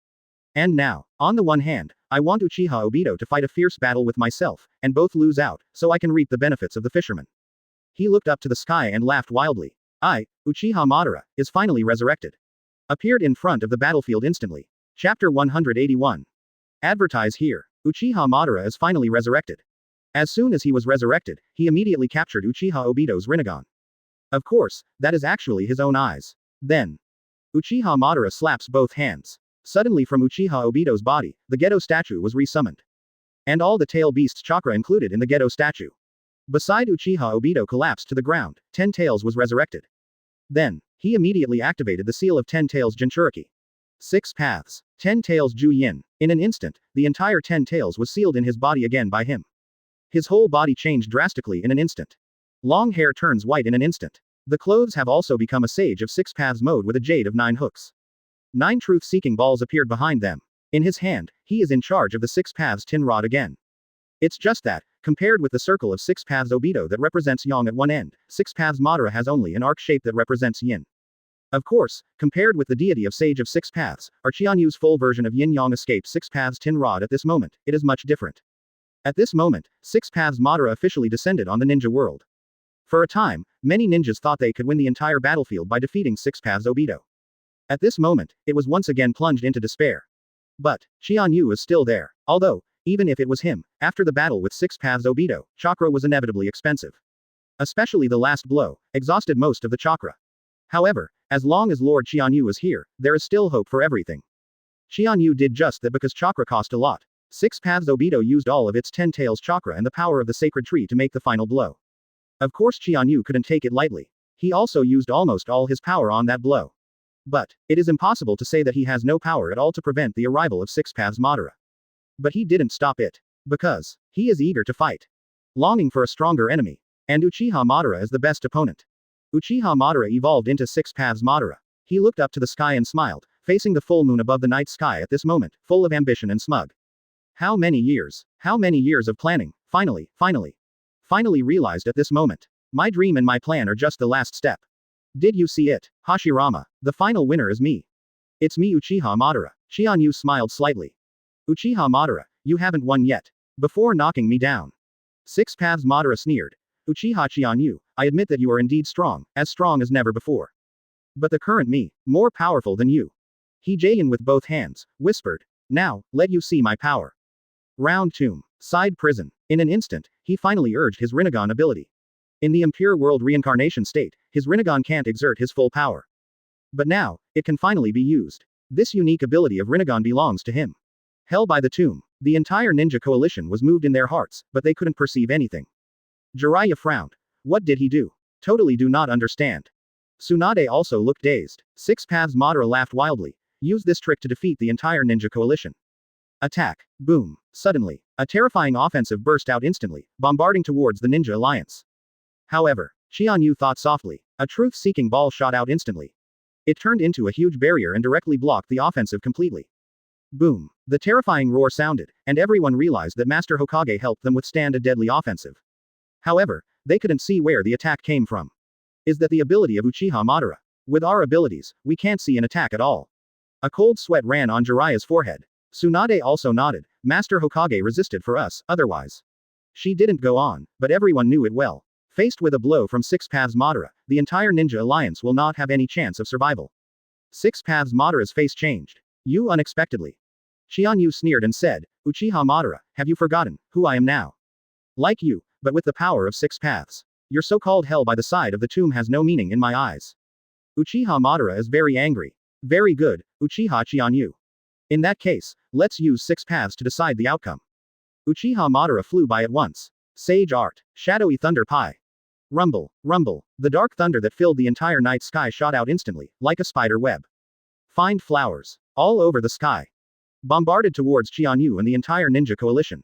And now, on the one hand, I want Uchiha Obito to fight a fierce battle with myself, and both lose out, so I can reap the benefits of the fisherman. He looked up to the sky and laughed wildly. Uchiha Madara, is finally resurrected. Appeared in front of the battlefield instantly. Chapter 181. Advertise here. Uchiha Madara is finally resurrected. As soon as he was resurrected, he immediately captured Uchiha Obito's Rinnegan. Of course, that is actually his own eyes. Then, Uchiha Madara slaps both hands. Suddenly from Uchiha Obito's body, the Gedo statue was resummoned. And all the tail beast's chakra included in the Gedo statue. Beside Uchiha Obito collapsed to the ground, 10 Tails was resurrected. Then, he immediately activated the seal of 10 Tails Jinchuriki. 6 paths. 10 Tails Ju Yin. In an instant, the entire 10 Tails was sealed in his body again by him. His whole body changed drastically in an instant. Long hair turns white in an instant. The clothes have also become a Sage of 6 Paths mode with a jade of 9 hooks. 9 truth-seeking balls appeared behind them. In his hand, he is in charge of the 6 Paths Tin Rod again. It's just that, compared with the circle of 6 Paths Obito that represents Yang at one end, 6 Paths Madara has only an arc shape that represents Yin. Of course, compared with the deity of Sage of 6 Paths, our Qianyu's full version of Yin-Yang escaped 6 Paths Tin Rod at this moment, it is much different. At this moment, 6 Paths Madara officially descended on the ninja world. For a time, many ninjas thought they could win the entire battlefield by defeating 6 Paths Obito. At this moment, it was once again plunged into despair. But, Qianyu is still there. Although, even if it was him, after the battle with 6 Paths Obito, chakra was inevitably expensive. Especially the last blow, exhausted most of the chakra. However, as long as Lord Qianyu is here, there is still hope for everything. Qianyu did just that because chakra cost a lot. 6 Paths Obito used all of its 10 Tails chakra and the power of the sacred tree to make the final blow. Of course Qianyu couldn't take it lightly. He also used almost all his power on that blow. But, it is impossible to say that he has no power at all to prevent the arrival of 6 Paths Madara. But he didn't stop it. Because, he is eager to fight. Longing for a stronger enemy. And Uchiha Madara is the best opponent. Uchiha Madara evolved into 6 Paths Madara. He looked up to the sky and smiled, facing the full moon above the night sky at this moment, full of ambition and smug. How many years of planning, finally realized at this moment. My dream and my plan are just the last step. Did you see it, Hashirama? The final winner is me. It's me Uchiha Madara. Qianyu smiled slightly. Uchiha Madara, you haven't won yet. Before knocking me down. 6 Paths Madara sneered. Uchiha Qianyu, I admit that you are indeed strong as never before. But the current me, more powerful than you. He Jayan with both hands, whispered. Now, let you see my power. Round tomb. Side prison. In an instant, he finally urged his Rinnegan ability. In the impure world reincarnation state, his Rinnegan can't exert his full power. But now, it can finally be used. This unique ability of Rinnegan belongs to him. Held by the tomb, the entire ninja coalition was moved in their hearts, but they couldn't perceive anything. Jiraiya frowned. What did he do? Totally do not understand. Tsunade also looked dazed. 6 Paths Madara laughed wildly. Use this trick to defeat the entire ninja coalition. Attack. Boom. Suddenly, a terrifying offensive burst out instantly, bombarding towards the ninja alliance. However, Qianyu thought softly. A truth-seeking ball shot out instantly. It turned into a huge barrier and directly blocked the offensive completely. Boom. The terrifying roar sounded, and everyone realized that Master Hokage helped them withstand a deadly offensive. However, they couldn't see where the attack came from. Is that the ability of Uchiha Madara? With our abilities, we can't see an attack at all. A cold sweat ran on Jiraiya's forehead. Tsunade also nodded. Master Hokage resisted for us, otherwise. She didn't go on, but everyone knew it well. Faced with a blow from 6 Paths Madara, the entire ninja alliance will not have any chance of survival. 6 Paths Madara's face changed. You unexpectedly. Qianyu sneered and said, Uchiha Madara, have you forgotten who I am now? Like you, but with the power of 6 Paths. Your so-called hell by the side of the tomb has no meaning in my eyes. Uchiha Madara is very angry. Very good, Uchiha Qianyu. In that case, let's use 6 Paths to decide the outcome. Uchiha Madara flew by at once. Sage Art. Shadowy Thunder Pie. Rumble, rumble. The dark thunder that filled the entire night sky shot out instantly, like a spider web. Find flowers. All over the sky. Bombarded towards Qianyu and the entire ninja coalition.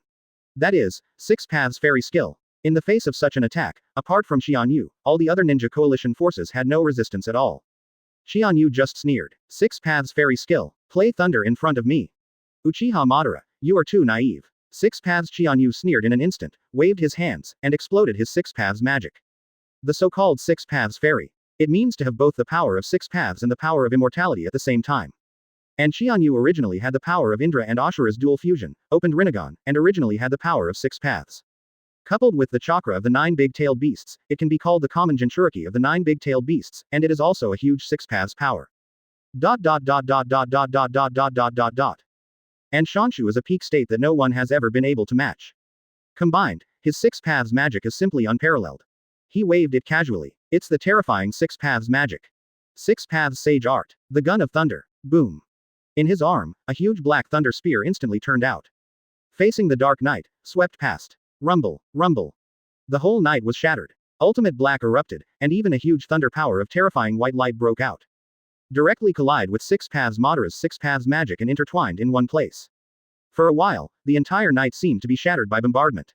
That is, 6 Paths fairy skill. In the face of such an attack, apart from Qianyu, all the other ninja coalition forces had no resistance at all. Qianyu just sneered. 6 Paths fairy skill. Play thunder in front of me. Uchiha Madara, you are too naive. 6 Paths Qianyu sneered in an instant, waved his hands, and exploded his 6 Paths magic. The so-called 6 Paths fairy. It means to have both the power of 6 Paths and the power of immortality at the same time. And Qianyu originally had the power of Indra and Ashura's dual fusion, opened Rinnegan, and originally had the power of 6 Paths. Coupled with the chakra of the 9 big-tailed beasts, it can be called the common Jinchuriki of the 9 big-tailed beasts, and it is also a huge 6 Paths power. And Shanshu is a peak state that no one has ever been able to match. Combined, His six paths magic is simply unparalleled. He waved it casually. It's the terrifying six paths magic. Six paths sage art. The gun of thunder. Boom. In his arm, a huge black thunder spear instantly turned out. Facing the dark night, swept past. Rumble, rumble. The whole night was shattered. Ultimate black erupted, and even a huge thunder power of terrifying white light broke out. Directly collide with six paths Madara's six paths magic and intertwined in one place. For a while, the entire night seemed to be shattered by bombardment.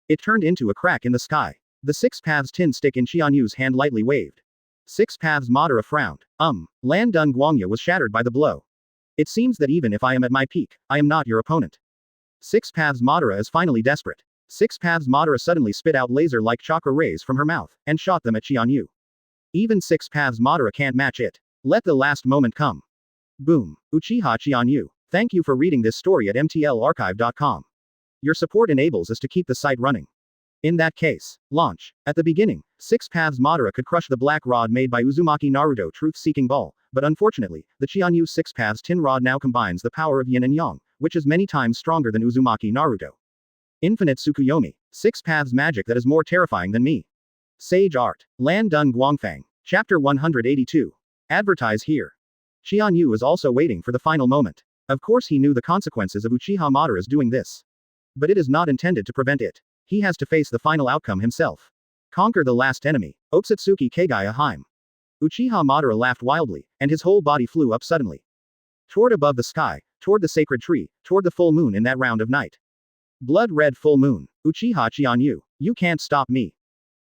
It turned into a crack in the sky. The six paths tin stick in Qianyu's hand lightly waved. Six paths Madara frowned. Lan Dun Guangya was shattered by the blow. It seems that even if I am at my peak, I am not your opponent. Six paths Madara is finally desperate. Six paths Madara suddenly spit out laser-like chakra rays from her mouth, and shot them at Qianyu. Even six paths Madara can't match it. Let the last moment come. Boom. Uchiha Qianyu. Thank you for reading this story at mtlarchive.com. Your support enables us to keep the site running. In that case, launch. At the beginning, six paths Madara could crush the black rod made by Uzumaki Naruto truth-seeking ball, but unfortunately, the Qianyu six paths tin rod now combines the power of yin and yang, which is many times stronger than Uzumaki Naruto. Infinite Tsukuyomi. Six paths magic that is more terrifying than me. Sage art. Lan Dun Guangfang. Chapter 182. Advertise here. Qianyu is also waiting for the final moment. Of course he knew the consequences of Uchiha Madara's doing this. But it is not intended to prevent it. He has to face the final outcome himself. Conquer the last enemy. Otsutsuki Kagaya Heim. Uchiha Madara laughed wildly, and his whole body flew up suddenly. Toward above the sky, toward the sacred tree, toward the full moon in that round of night. Blood-red full moon. Uchiha Qianyu, you can't stop me.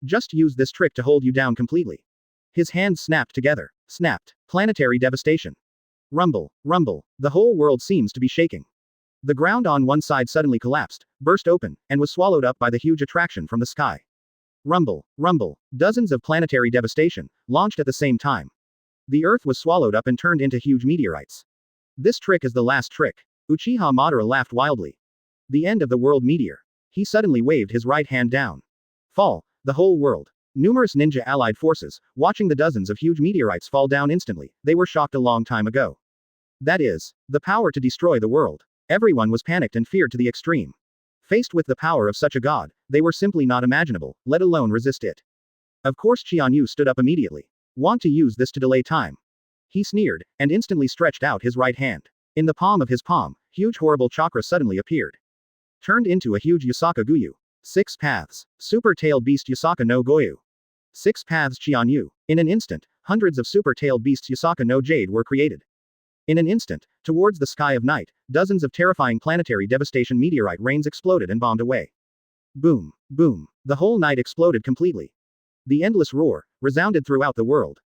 Just use this trick to hold you down completely. His hands snapped together. Snapped. Planetary devastation. Rumble, rumble. The whole world seems to be shaking. The ground on one side suddenly collapsed, burst open, and was swallowed up by the huge attraction from the sky. Rumble, rumble. Dozens of planetary devastation, launched at the same time. The earth was swallowed up and turned into huge meteorites. This trick is the last trick. Uchiha Madara laughed wildly. The end of the world meteor. He suddenly waved his right hand down. Fall. The whole world. Numerous ninja allied forces, watching the dozens of huge meteorites fall down instantly, they were shocked a long time ago. That is, the power to destroy the world. Everyone was panicked and feared to the extreme. Faced with the power of such a god, they were simply not imaginable, let alone resist it. Of course Qianyu stood up immediately. Want to use this to delay time. He sneered, and instantly stretched out his right hand. In the palm of his palm, huge horrible chakra suddenly appeared. Turned into a huge Yusaka Guyu. Six paths. Super-tailed beast Yusaka no Goyu. Six paths Qianyu. In an instant, hundreds of super-tailed beasts Yusaka no Jade were created. In an instant, towards the sky of night, dozens of terrifying planetary devastation meteorite rains exploded and bombed away. Boom, boom. The whole night exploded completely. The endless roar resounded throughout the world.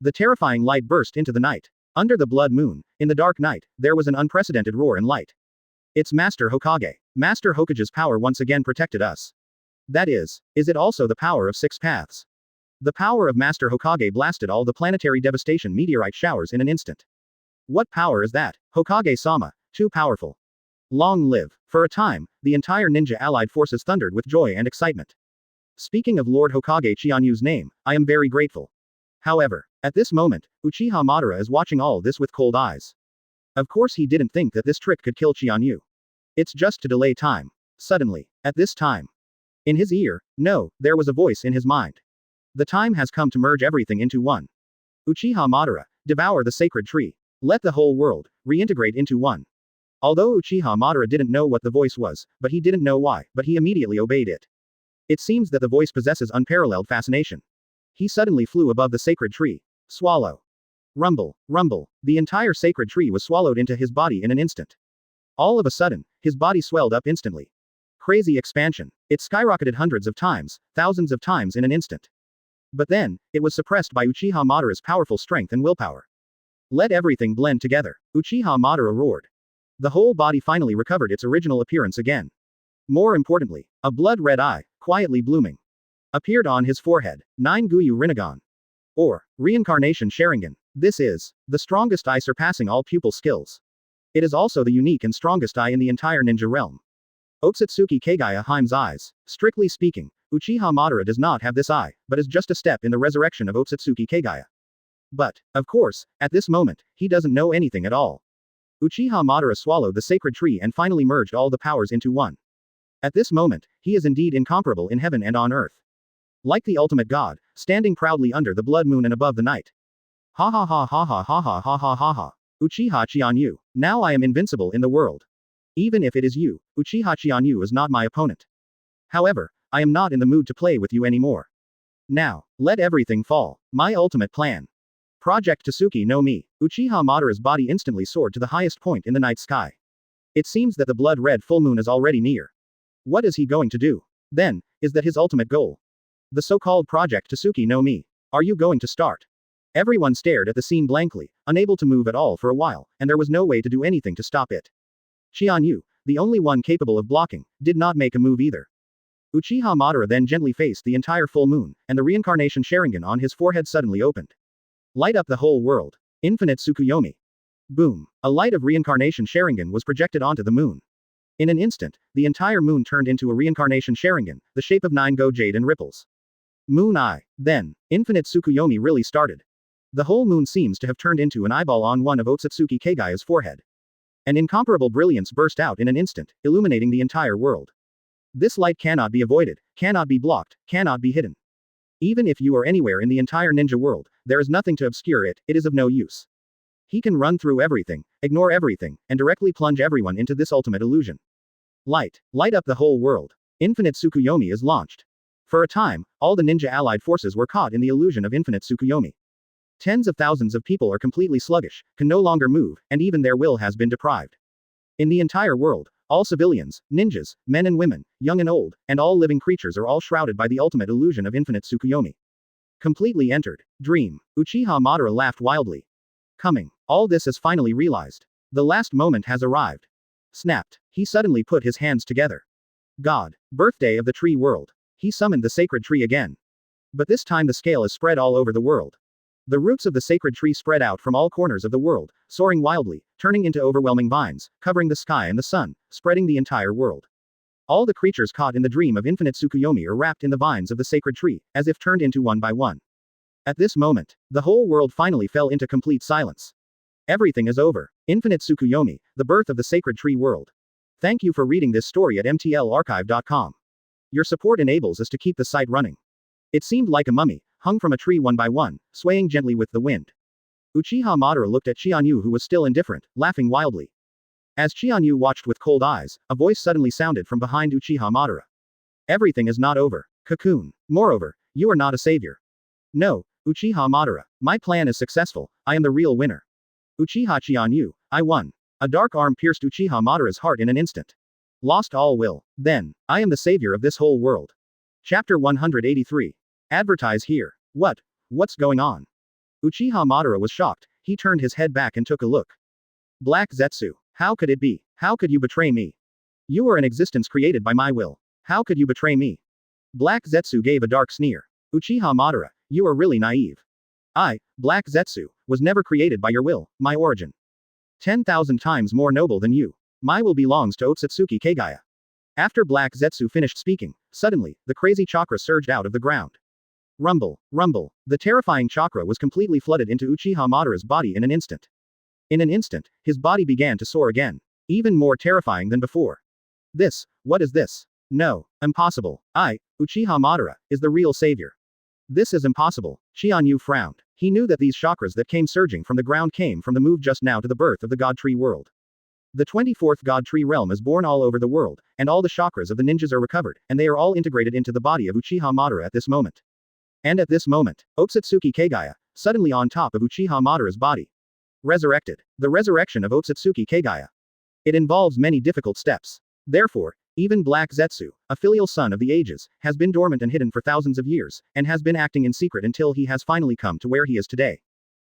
The terrifying light burst into the night. Under the blood moon, in the dark night, there was an unprecedented roar and light. It's Master Hokage. Master Hokage's power once again protected us. That is it also the power of six paths? The power of Master Hokage blasted all the planetary devastation meteorite showers in an instant. What power is that? Hokage-sama, too powerful. Long live. For a time, the entire ninja allied forces thundered with joy and excitement. Speaking of Lord Hokage Qianyu's name, I am very grateful. However, at this moment, Uchiha Madara is watching all this with cold eyes. Of course he didn't think that this trick could kill Qianyu. It's just to delay time. Suddenly, at this time. In his ear, no, there was a voice in his mind. The time has come to merge everything into one. Uchiha Madara, devour the sacred tree. Let the whole world reintegrate into one. Although Uchiha Madara didn't know what the voice was, but he didn't know why, but he immediately obeyed it. It seems that the voice possesses unparalleled fascination. He suddenly flew above the sacred tree. Swallow. Rumble, rumble. The entire sacred tree was swallowed into his body in an instant. All of a sudden, his body swelled up instantly. Crazy expansion. It skyrocketed hundreds of times, thousands of times in an instant. But then, it was suppressed by Uchiha Madara's powerful strength and willpower. Let everything blend together. Uchiha Madara roared. The whole body finally recovered its original appearance again. More importantly, a blood-red eye, quietly blooming, appeared on his forehead. 9 Guyu Rinnegan. Or, Reincarnation Sharingan. This is the strongest eye surpassing all pupil skills. It is also the unique and strongest eye in the entire ninja realm. Otsutsuki Kagaya Heim's eyes. Strictly speaking, Uchiha Madara does not have this eye, but is just a step in the resurrection of Otsutsuki Kagaya. But, of course, at this moment, he doesn't know anything at all. Uchiha Madara swallowed the sacred tree and finally merged all the powers into one. At this moment, he is indeed incomparable in heaven and on earth. Like the ultimate god, standing proudly under the blood moon and above the night. Ha ha ha ha ha ha ha ha ha ha ha. Uchiha Qianyu. Now I am invincible in the world. Even if it is you, Uchiha Qianyu is not my opponent. However, I am not in the mood to play with you anymore. Now, let everything fall. My ultimate plan. Project Tsuki no Mi. Uchiha Madara's body instantly soared to the highest point in the night sky. It seems that the blood-red full moon is already near. What is he going to do? Then, is that his ultimate goal? The so-called Project Tsuki no Mi. Are you going to start? Everyone stared at the scene blankly, unable to move at all for a while, and there was no way to do anything to stop it. Qianyu, the only one capable of blocking, did not make a move either. Uchiha Madara then gently faced the entire full moon, and the reincarnation Sharingan on his forehead suddenly opened. Light up the whole world. Infinite Tsukuyomi. Boom. A light of reincarnation Sharingan was projected onto the moon. In an instant, the entire moon turned into a reincarnation Sharingan, the shape of 9 go jade and ripples. Moon Eye. Then, Infinite Tsukuyomi really started. The whole moon seems to have turned into an eyeball on one of Otsutsuki Kagaya's forehead. An incomparable brilliance burst out in an instant, illuminating the entire world. This light cannot be avoided, cannot be blocked, cannot be hidden. Even if you are anywhere in the entire ninja world, there is nothing to obscure it, it is of no use. He can run through everything, ignore everything, and directly plunge everyone into this ultimate illusion. Light. Light up the whole world. Infinite Tsukuyomi is launched. For a time, all the ninja allied forces were caught in the illusion of Infinite Tsukuyomi. Tens of thousands of people are completely sluggish, can no longer move, and even their will has been deprived. In the entire world, all civilians, ninjas, men and women, young and old, and all living creatures are all shrouded by the ultimate illusion of Infinite Tsukuyomi. Completely entered. Dream. Uchiha Madara laughed wildly. Coming. All this is finally realized. The last moment has arrived. Snapped. He suddenly put his hands together. God. Birthday of the tree world. He summoned the sacred tree again. But this time the scale is spread all over the world. The roots of the sacred tree spread out from all corners of the world, soaring wildly, turning into overwhelming vines, covering the sky and the sun, spreading the entire world. All the creatures caught in the dream of Infinite Tsukuyomi are wrapped in the vines of the sacred tree, as if turned into one by one. At this moment, the whole world finally fell into complete silence. Everything is over. Infinite Tsukuyomi, the birth of the sacred tree world. Thank you for reading this story at mtlarchive.com. Your support enables us to keep the site running. It seemed like a mummy, hung from a tree one by one, swaying gently with the wind. Uchiha Madara looked at Qianyu, who was still indifferent, laughing wildly. As Qianyu watched with cold eyes, a voice suddenly sounded from behind Uchiha Madara. Everything is not over. Cocoon. Moreover, you are not a savior. No, Uchiha Madara. My plan is successful, I am the real winner. Uchiha Qianyu, I won. A dark arm pierced Uchiha Madara's heart in an instant. Lost all will. Then, I am the savior of this whole world. Chapter 183. Advertise here. What's going on? Uchiha Madara was shocked, he turned his head back and took a look. Black Zetsu. How could it be? How could you betray me? You are an existence created by my will. How could you betray me? Black Zetsu gave a dark sneer. Uchiha Madara, you are really naive. I, Black Zetsu, was never created by your will, my origin. 10,000 times more noble than you. My will belongs to Otsutsuki Kagaya. After Black Zetsu finished speaking, suddenly, the crazy chakra surged out of the ground. Rumble, rumble. The terrifying chakra was completely flooded into Uchiha Madara's body in an instant. In an instant, his body began to soar again. Even more terrifying than before. What is this? No, impossible. I, Uchiha Madara, is the real savior. This is impossible. Qianyu frowned. He knew that these chakras that came surging from the ground came from the move just now to the birth of the God Tree world. The 24th God Tree realm is born all over the world, and all the chakras of the ninjas are recovered, and they are all integrated into the body of Uchiha Madara at this moment. And at this moment, Otsutsuki Kagaya, suddenly on top of Uchiha Madara's body. Resurrected. The resurrection of Otsutsuki Kagaya. It involves many difficult steps. Therefore, even Black Zetsu, a filial son of the ages, has been dormant and hidden for thousands of years, and has been acting in secret until he has finally come to where he is today.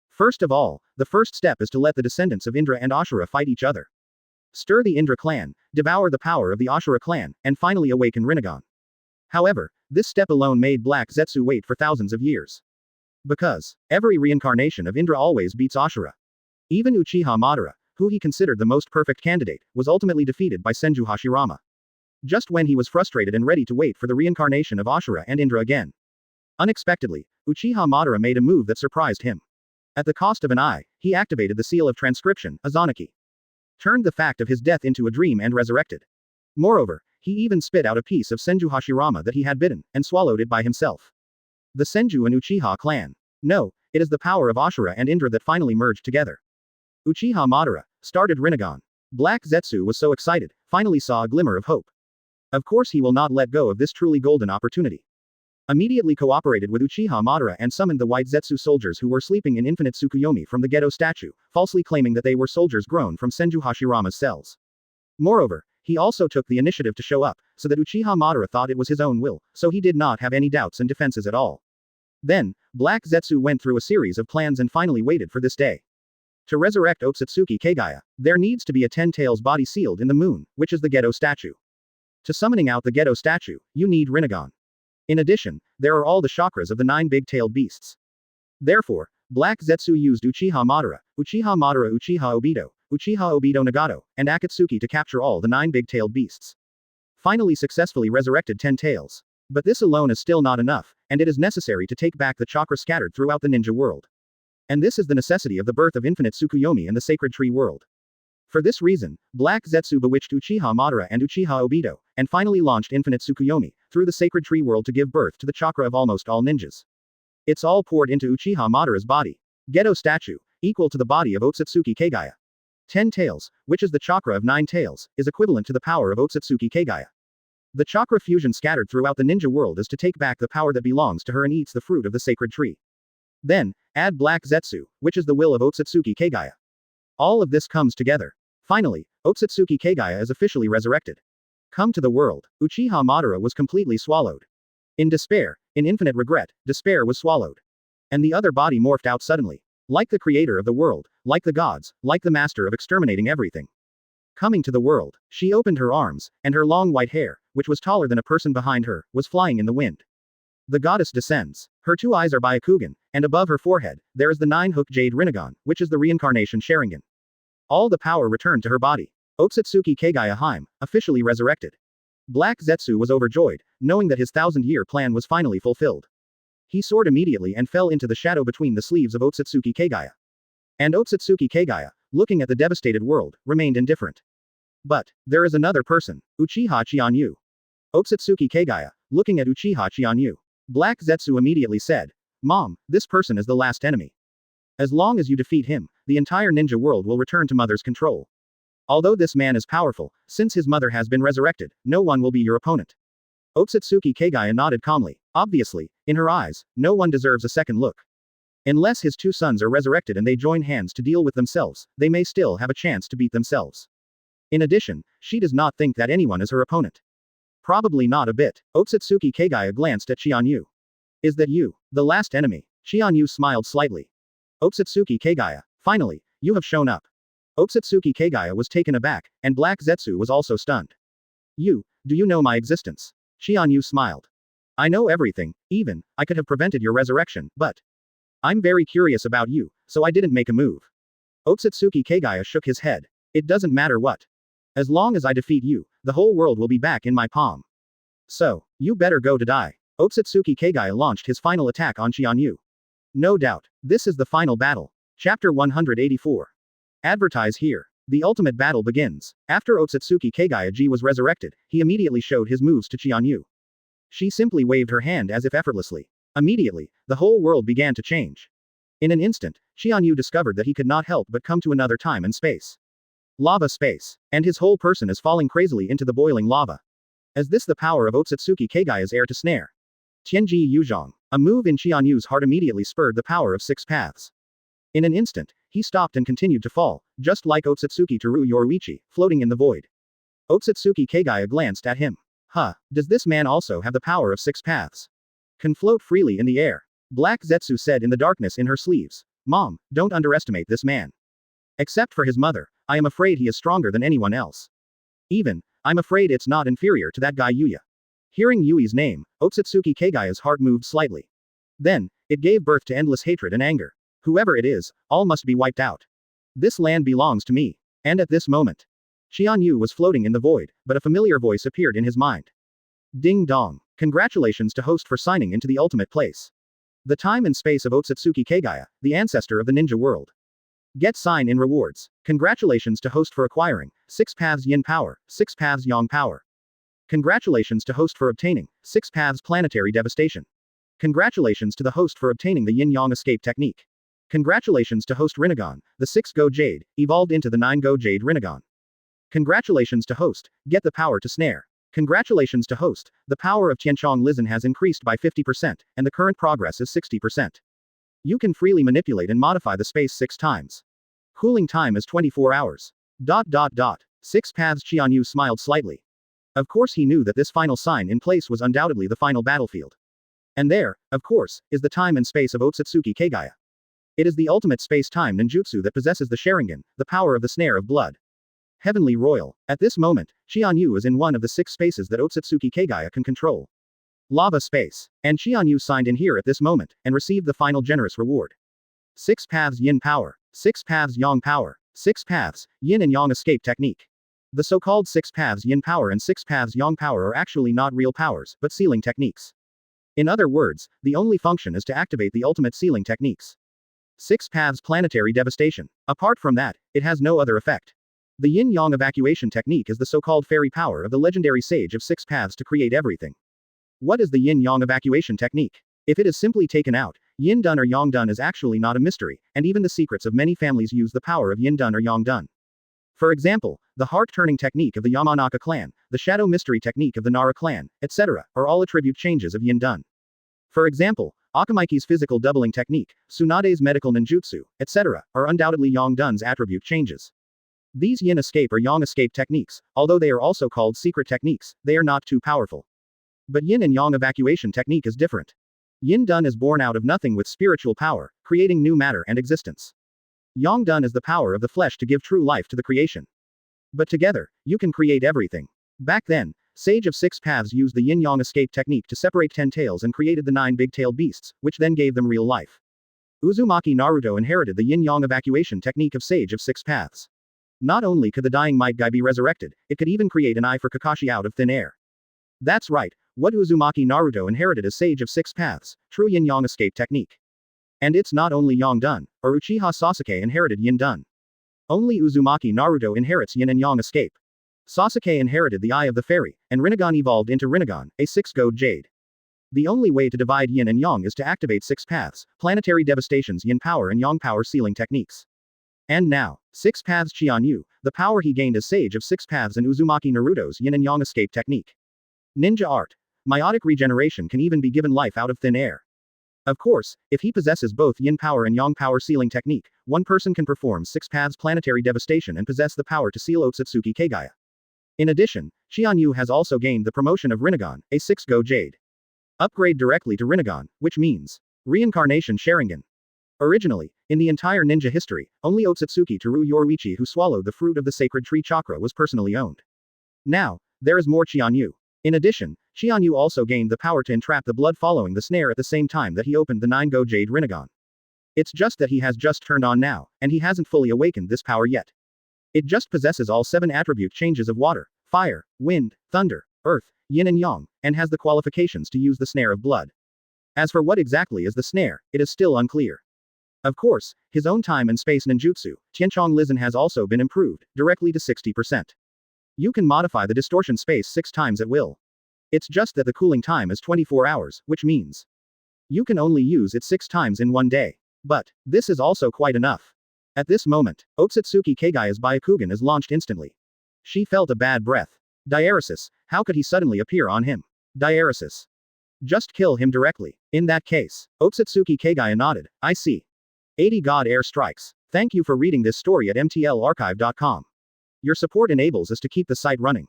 First of all, the first step is to let the descendants of Indra and Ashura fight each other. Stir the Indra clan, devour the power of the Ashura clan, and finally awaken Rinnegan. However, this step alone made Black Zetsu wait for thousands of years. Because, every reincarnation of Indra always beats Ashura. Even Uchiha Madara, who he considered the most perfect candidate, was ultimately defeated by Senju Hashirama. Just when he was frustrated and ready to wait for the reincarnation of Ashura and Indra again. Unexpectedly, Uchiha Madara made a move that surprised him. At the cost of an eye, he activated the seal of transcription, Izanagi. Turned the fact of his death into a dream and resurrected. Moreover, he even spit out a piece of Senju Hashirama that he had bitten, and swallowed it by himself. The Senju and Uchiha clan. No, it is the power of Ashura and Indra that finally merged together. Uchiha Madara started Rinnegan. Black Zetsu was so excited, finally saw a glimmer of hope. Of course he will not let go of this truly golden opportunity. Immediately cooperated with Uchiha Madara and summoned the white Zetsu soldiers who were sleeping in infinite Tsukuyomi from the ghetto statue, falsely claiming that they were soldiers grown from Senju Hashirama's cells. Moreover, he also took the initiative to show up, so that Uchiha Madara thought it was his own will, so he did not have any doubts and defenses at all. Then, Black Zetsu went through a series of plans and finally waited for this day. To resurrect Otsutsuki Kagaya, there needs to be a 10-tails body sealed in the moon, which is the ghetto statue. To summoning out the ghetto statue, you need Rinnegan. In addition, there are all the chakras of the 9 big-tailed beasts. Therefore, Black Zetsu used Uchiha Madara, Uchiha Obito, Uchiha Obito Nagato, and Akatsuki to capture all the 9 big-tailed beasts. Finally successfully resurrected 10 tails. But this alone is still not enough, and it is necessary to take back the chakra scattered throughout the ninja world. And this is the necessity of the birth of infinite Tsukuyomi and the sacred tree world. For this reason, Black Zetsu bewitched Uchiha Madara and Uchiha Obito, and finally launched infinite Tsukuyomi, through the sacred tree world to give birth to the chakra of almost all ninjas. It's all poured into Uchiha Madara's body. Ghetto statue, equal to the body of Otsutsuki Kagaya. 10 tails, which is the chakra of 9 tails, is equivalent to the power of Otsutsuki Kagaya. The chakra fusion scattered throughout the ninja world is to take back the power that belongs to her and eats the fruit of the sacred tree. Then, add Black Zetsu, which is the will of Otsutsuki Kagaya. All of this comes together. Finally, Otsutsuki Kagaya is officially resurrected. Come to the world, Uchiha Madara was completely swallowed. In despair, in infinite regret, despair was swallowed. And the other body morphed out suddenly. Like the creator of the world, like the gods, like the master of exterminating everything. Coming to the world, she opened her arms, and her long white hair, which was taller than a person behind her, was flying in the wind. The goddess descends. Her 2 eyes are Byakugan, and above her forehead, there is the 9-hook jade Rinnegan, which is the reincarnation Sharingan. All the power returned to her body. Otsutsuki Kagaya Haim, officially resurrected. Black Zetsu was overjoyed, knowing that his 1,000-year plan was finally fulfilled. He soared immediately and fell into the shadow between the sleeves of Otsutsuki Kagaya. And Otsutsuki Kagaya, looking at the devastated world, remained indifferent. But, there is another person, Uchiha Qianyu. Otsutsuki Kagaya, looking at Uchiha Qianyu. Black Zetsu immediately said, "Mom, this person is the last enemy. As long as you defeat him, the entire ninja world will return to Mother's control. Although this man is powerful, since his mother has been resurrected, no one will be your opponent." Otsutsuki Kagaya nodded calmly. Obviously, in her eyes, no one deserves a second look. Unless his 2 sons are resurrected and they join hands to deal with themselves, they may still have a chance to beat themselves. In addition, she does not think that anyone is her opponent. Probably not a bit. Otsutsuki Kagaya glanced at Qianyu. "Is that you, the last enemy?" Qianyu smiled slightly. Otsutsuki Kagaya, finally, you have shown up. Otsutsuki Kagaya was taken aback, and Black Zetsu was also stunned. Do you know my existence? Qianyu smiled. "I know everything, even, I could have prevented your resurrection, but I'm very curious about you, so I didn't make a move." Otsutsuki Kagaya shook his head. "It doesn't matter what. As long as I defeat you, the whole world will be back in my palm. So, you better go to die." Otsutsuki Kagaya launched his final attack on Qianyu. No doubt, this is the final battle. Chapter 184. Advertise here. The ultimate battle begins. After Otsutsuki Kagaya was resurrected, he immediately showed his moves to Qianyu. She simply waved her hand as if effortlessly. Immediately, the whole world began to change. In an instant, Qianyu discovered that he could not help but come to another time and space. Lava space. And his whole person is falling crazily into the boiling lava. Is this the power of Otsutsuki Kagaya's heir to snare? Tianji Yuzhong. A move in Qianyu's heart immediately spurred the power of 6 paths. In an instant, he stopped and continued to fall, just like Otsutsuki Teru Yoruichi, floating in the void. Otsutsuki Kagaya glanced at him. Does this man also have the power of 6 paths? Can float freely in the air? Black Zetsu said in the darkness in her sleeves. "Mom, don't underestimate this man. Except for his mother, I am afraid he is stronger than anyone else. Even, I'm afraid it's not inferior to that guy Yuya." Hearing Yui's name, Otsutsuki Kagaya's heart moved slightly. Then, it gave birth to endless hatred and anger. Whoever it is, all must be wiped out. This land belongs to me. And at this moment, Qianyu was floating in the void, but a familiar voice appeared in his mind. Ding dong. Congratulations to host for signing into the ultimate place. The time and space of Otsutsuki Kagaya, the ancestor of the ninja world. Get sign in rewards. Congratulations to host for acquiring 6 paths yin power, 6 paths yang power. Congratulations to host for obtaining 6 paths planetary devastation. Congratulations to the host for obtaining the yin-yang escape technique. Congratulations to host Rinnegan, the 6-go jade, evolved into the 9-go jade Rinnegan. Congratulations to host, get the power to snare. Congratulations to host, the power of Tianchong Lizhen has increased by 50%, and the current progress is 60%. You can freely manipulate and modify the space 6 times. Cooling time is 24 hours. 6 paths Qianyu smiled slightly. Of course he knew that this final sign in place was undoubtedly the final battlefield. And there, of course, is the time and space of Otsutsuki Kagaya. It is the ultimate space-time ninjutsu that possesses the Sharingan, the power of the snare of blood. Heavenly Royal. At this moment, Qianyu is in one of the 6 spaces that Otsutsuki Kagaya can control. Lava space. And Qianyu signed in here at this moment, and received the final generous reward. 6 paths yin power. 6 paths yang power. 6 paths, yin and yang escape technique. The so-called 6 paths yin power and 6 paths yang power are actually not real powers, but sealing techniques. In other words, the only function is to activate the ultimate sealing techniques. 6 paths planetary devastation. Apart from that, it has no other effect. The yin-yang evacuation technique is the so-called fairy power of the legendary sage of 6 paths to create everything. What is the yin-yang evacuation technique? If it is simply taken out, yin dun or yang dun is actually not a mystery, and even the secrets of many families use the power of yin dun or yang dun. For example, the heart-turning technique of the Yamanaka clan, the shadow mystery technique of the Nara clan, etc., are all attribute changes of yin dun. For example, Akamaiki's physical doubling technique, Tsunade's medical ninjutsu, etc., are undoubtedly yang dun's attribute changes. These yin escape or yang escape techniques, although they are also called secret techniques, they are not too powerful. But yin and yang evacuation technique is different. Yin dun is born out of nothing with spiritual power, creating new matter and existence. Yang dun is the power of the flesh to give true life to the creation. But together, you can create everything. Back then, Sage of 6 Paths used the yin-yang escape technique to separate 10 tails and created the 9 big-tailed beasts, which then gave them real life. Uzumaki Naruto inherited the yin-yang evacuation technique of Sage of 6 Paths. Not only could the dying Might Guy be resurrected, it could even create an eye for Kakashi out of thin air. That's right, what Uzumaki Naruto inherited is Sage of 6 Paths, true yin-yang escape technique. And it's not only yang dun, or Uchiha Sasuke inherited yin dun. Only Uzumaki Naruto inherits yin and yang escape. Sasuke inherited the Eye of the Fairy, and Rinnegan evolved into Rinnegan, a 6-go jade. The only way to divide yin and yang is to activate 6 paths, planetary devastations yin power and yang power sealing techniques. And now, 6 paths Qianyu, the power he gained as Sage of 6 Paths and Uzumaki Naruto's yin and yang escape technique. Ninja art. Meiotic regeneration can even be given life out of thin air. Of course, if he possesses both yin power and yang power sealing technique, one person can perform 6 paths planetary devastation and possess the power to seal Otsutsuki Kagaya. In addition, Qianyu has also gained the promotion of Rinnegan, a 6-go jade. Upgrade directly to Rinnegan, which means reincarnation Sharingan. Originally, in the entire ninja history, only Otsutsuki Teru Yoruichi who swallowed the fruit of the sacred tree chakra was personally owned. Now, there is more Qianyu. In addition, Qianyu also gained the power to entrap the blood following the snare at the same time that he opened the 9-go jade Rinnegan. It's just that he has just turned on now, and he hasn't fully awakened this power yet. It just possesses all 7 attribute changes of water, fire, wind, thunder, earth, yin and yang, and has the qualifications to use the snare of blood. As for what exactly is the snare, it is still unclear. Of course, his own time and space ninjutsu, Tianchong Lizhen has also been improved, directly to 60%. You can modify the distortion space 6 times at will. It's just that the cooling time is 24 hours, which means you can only use it 6 times in one day. But this is also quite enough. At this moment, Otsutsuki Kagaya's Byakugan is launched instantly. She felt a bad breath. Diaresis, how could he suddenly appear on him? Diaresis. Just kill him directly. In that case, Otsutsuki Kagaya nodded, I see. 80 God Air Strikes. Thank you for reading this story at mtlarchive.com. Your support enables us to keep the site running.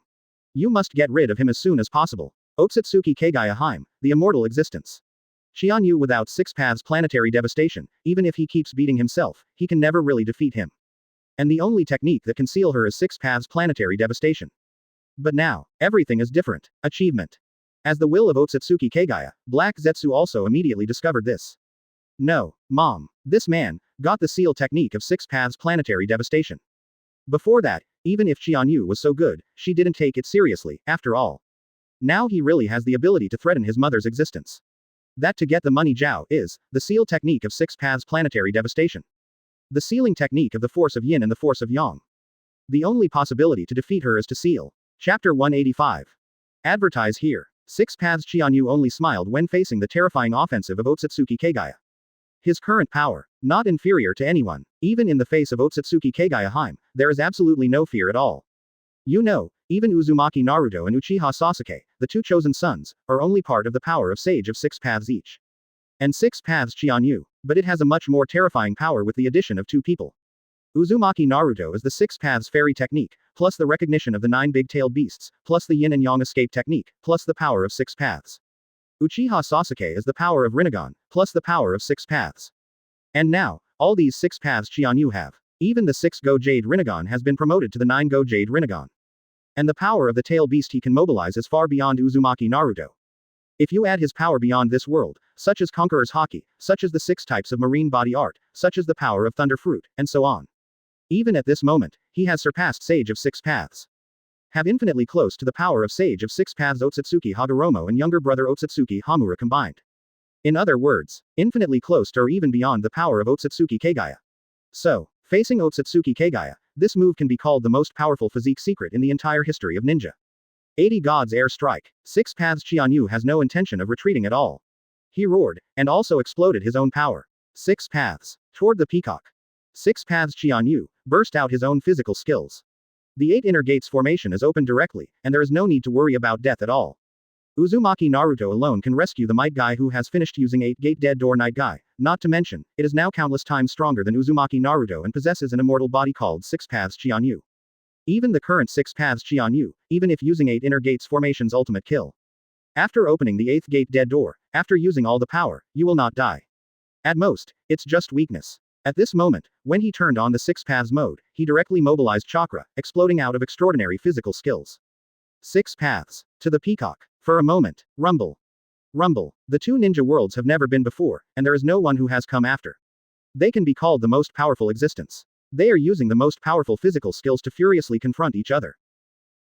You must get rid of him as soon as possible. Otsutsuki Kagaya Heim, the immortal existence. Qianyu without 6 paths planetary devastation, even if he keeps beating himself, he can never really defeat him. And the only technique that can seal her is 6 paths planetary devastation. But now, everything is different. Achievement. As the will of Otsutsuki Kagaya, Black Zetsu also immediately discovered this. No, Mom. This man got the seal technique of 6 paths planetary devastation. Before that, even if Qianyu was so good, she didn't take it seriously, after all. Now he really has the ability to threaten his mother's existence. That to get the money Zhao is the seal technique of 6 paths planetary devastation. The sealing technique of the force of yin and the force of yang. The only possibility to defeat her is to seal. Chapter 185. Advertise here. Six Paths Qianyu only smiled when facing the terrifying offensive of Otsutsuki Kagaya. His current power, not inferior to anyone, even in the face of Otsutsuki Kagaya Heim, there is absolutely no fear at all. You know, even Uzumaki Naruto and Uchiha Sasuke, the two chosen sons, are only part of the power of Sage of Six Paths each. And Six Paths Qianyu, but it has a much more terrifying power with the addition of two people. Uzumaki Naruto is the Six Paths Fairy technique, plus the recognition of the 9 big-tailed beasts, plus the Yin and Yang escape technique, plus the power of Six Paths. Uchiha Sasuke is the power of Rinnegan, plus the power of Six Paths. And now, all these Six Paths Qianyu have. Even the 6 Go Jade Rinnegan has been promoted to the 9 Go Jade Rinnegan. And the power of the tail beast he can mobilize is far beyond Uzumaki Naruto. If you add his power beyond this world, such as Conqueror's Haki, such as the 6 types of marine body art, such as the power of Thunder Fruit, and so on. Even at this moment, he has surpassed Sage of Six Paths. Have infinitely close to the power of Sage of Six Paths Otsutsuki Hagoromo and younger brother Otsutsuki Hamura combined. In other words, infinitely close to or even beyond the power of Otsutsuki Kagaya. So, facing Otsutsuki Kagaya, this move can be called the most powerful physique secret in the entire history of ninja. 80 Gods Air Strike. Six Paths Qianyu has no intention of retreating at all. He roared, and also exploded his own power. Six Paths. Toward the peacock. Six Paths Qianyu burst out his own physical skills. The 8 inner gates formation is open directly, and there is no need to worry about death at all. Uzumaki Naruto alone can rescue the Might Guy who has finished using 8 Gate Dead Door Night Guy, not to mention, it is now countless times stronger than Uzumaki Naruto and possesses an immortal body called Six Paths Qianyu. Even the current Six Paths Qianyu, even if using 8 inner gates formation's ultimate kill. After opening the 8th Gate Dead Door, after using all the power, you will not die. At most, it's just weakness. At this moment, when he turned on the Six Paths mode, he directly mobilized chakra, exploding out of extraordinary physical skills. Six Paths. To the peacock. For a moment, rumble. Rumble. The two ninja worlds have never been before, and there is no one who has come after. They can be called the most powerful existence. They are using the most powerful physical skills to furiously confront each other.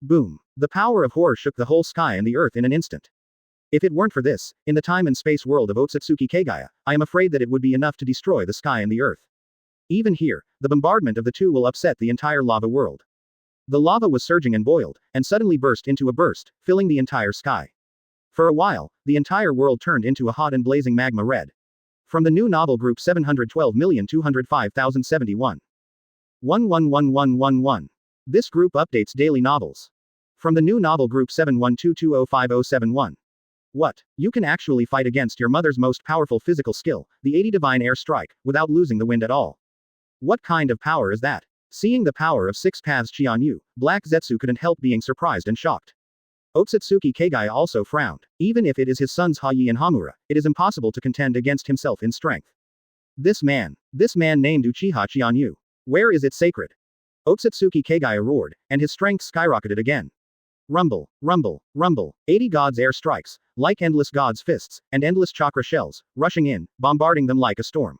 Boom. The power of horror shook the whole sky and the earth in an instant. If it weren't for this, in the time and space world of Otsutsuki Kagaya, I am afraid that it would be enough to destroy the sky and the earth. Even here, the bombardment of the two will upset the entire lava world. The lava was surging and boiled, and suddenly burst into a burst, filling the entire sky. For a while, the entire world turned into a hot and blazing magma red. From the new novel group 712,205,071. 111111. This group updates daily novels. From the new novel group 712205071. What? You can actually fight against your mother's most powerful physical skill, the 80 Divine Air Strike, without losing the wind at all. What kind of power is that? Seeing the power of Six Paths Qianyu, Black Zetsu couldn't help being surprised and shocked. Otsutsuki Kagaya also frowned. Even if it is his sons Hayi and Hamura, it is impossible to contend against himself in strength. This man named Uchiha Qianyu. Where is it sacred? Otsutsuki Kagaya roared, and his strength skyrocketed again. Rumble, rumble, rumble, 80 gods' air strikes, like endless gods' fists, and endless chakra shells, rushing in, bombarding them like a storm.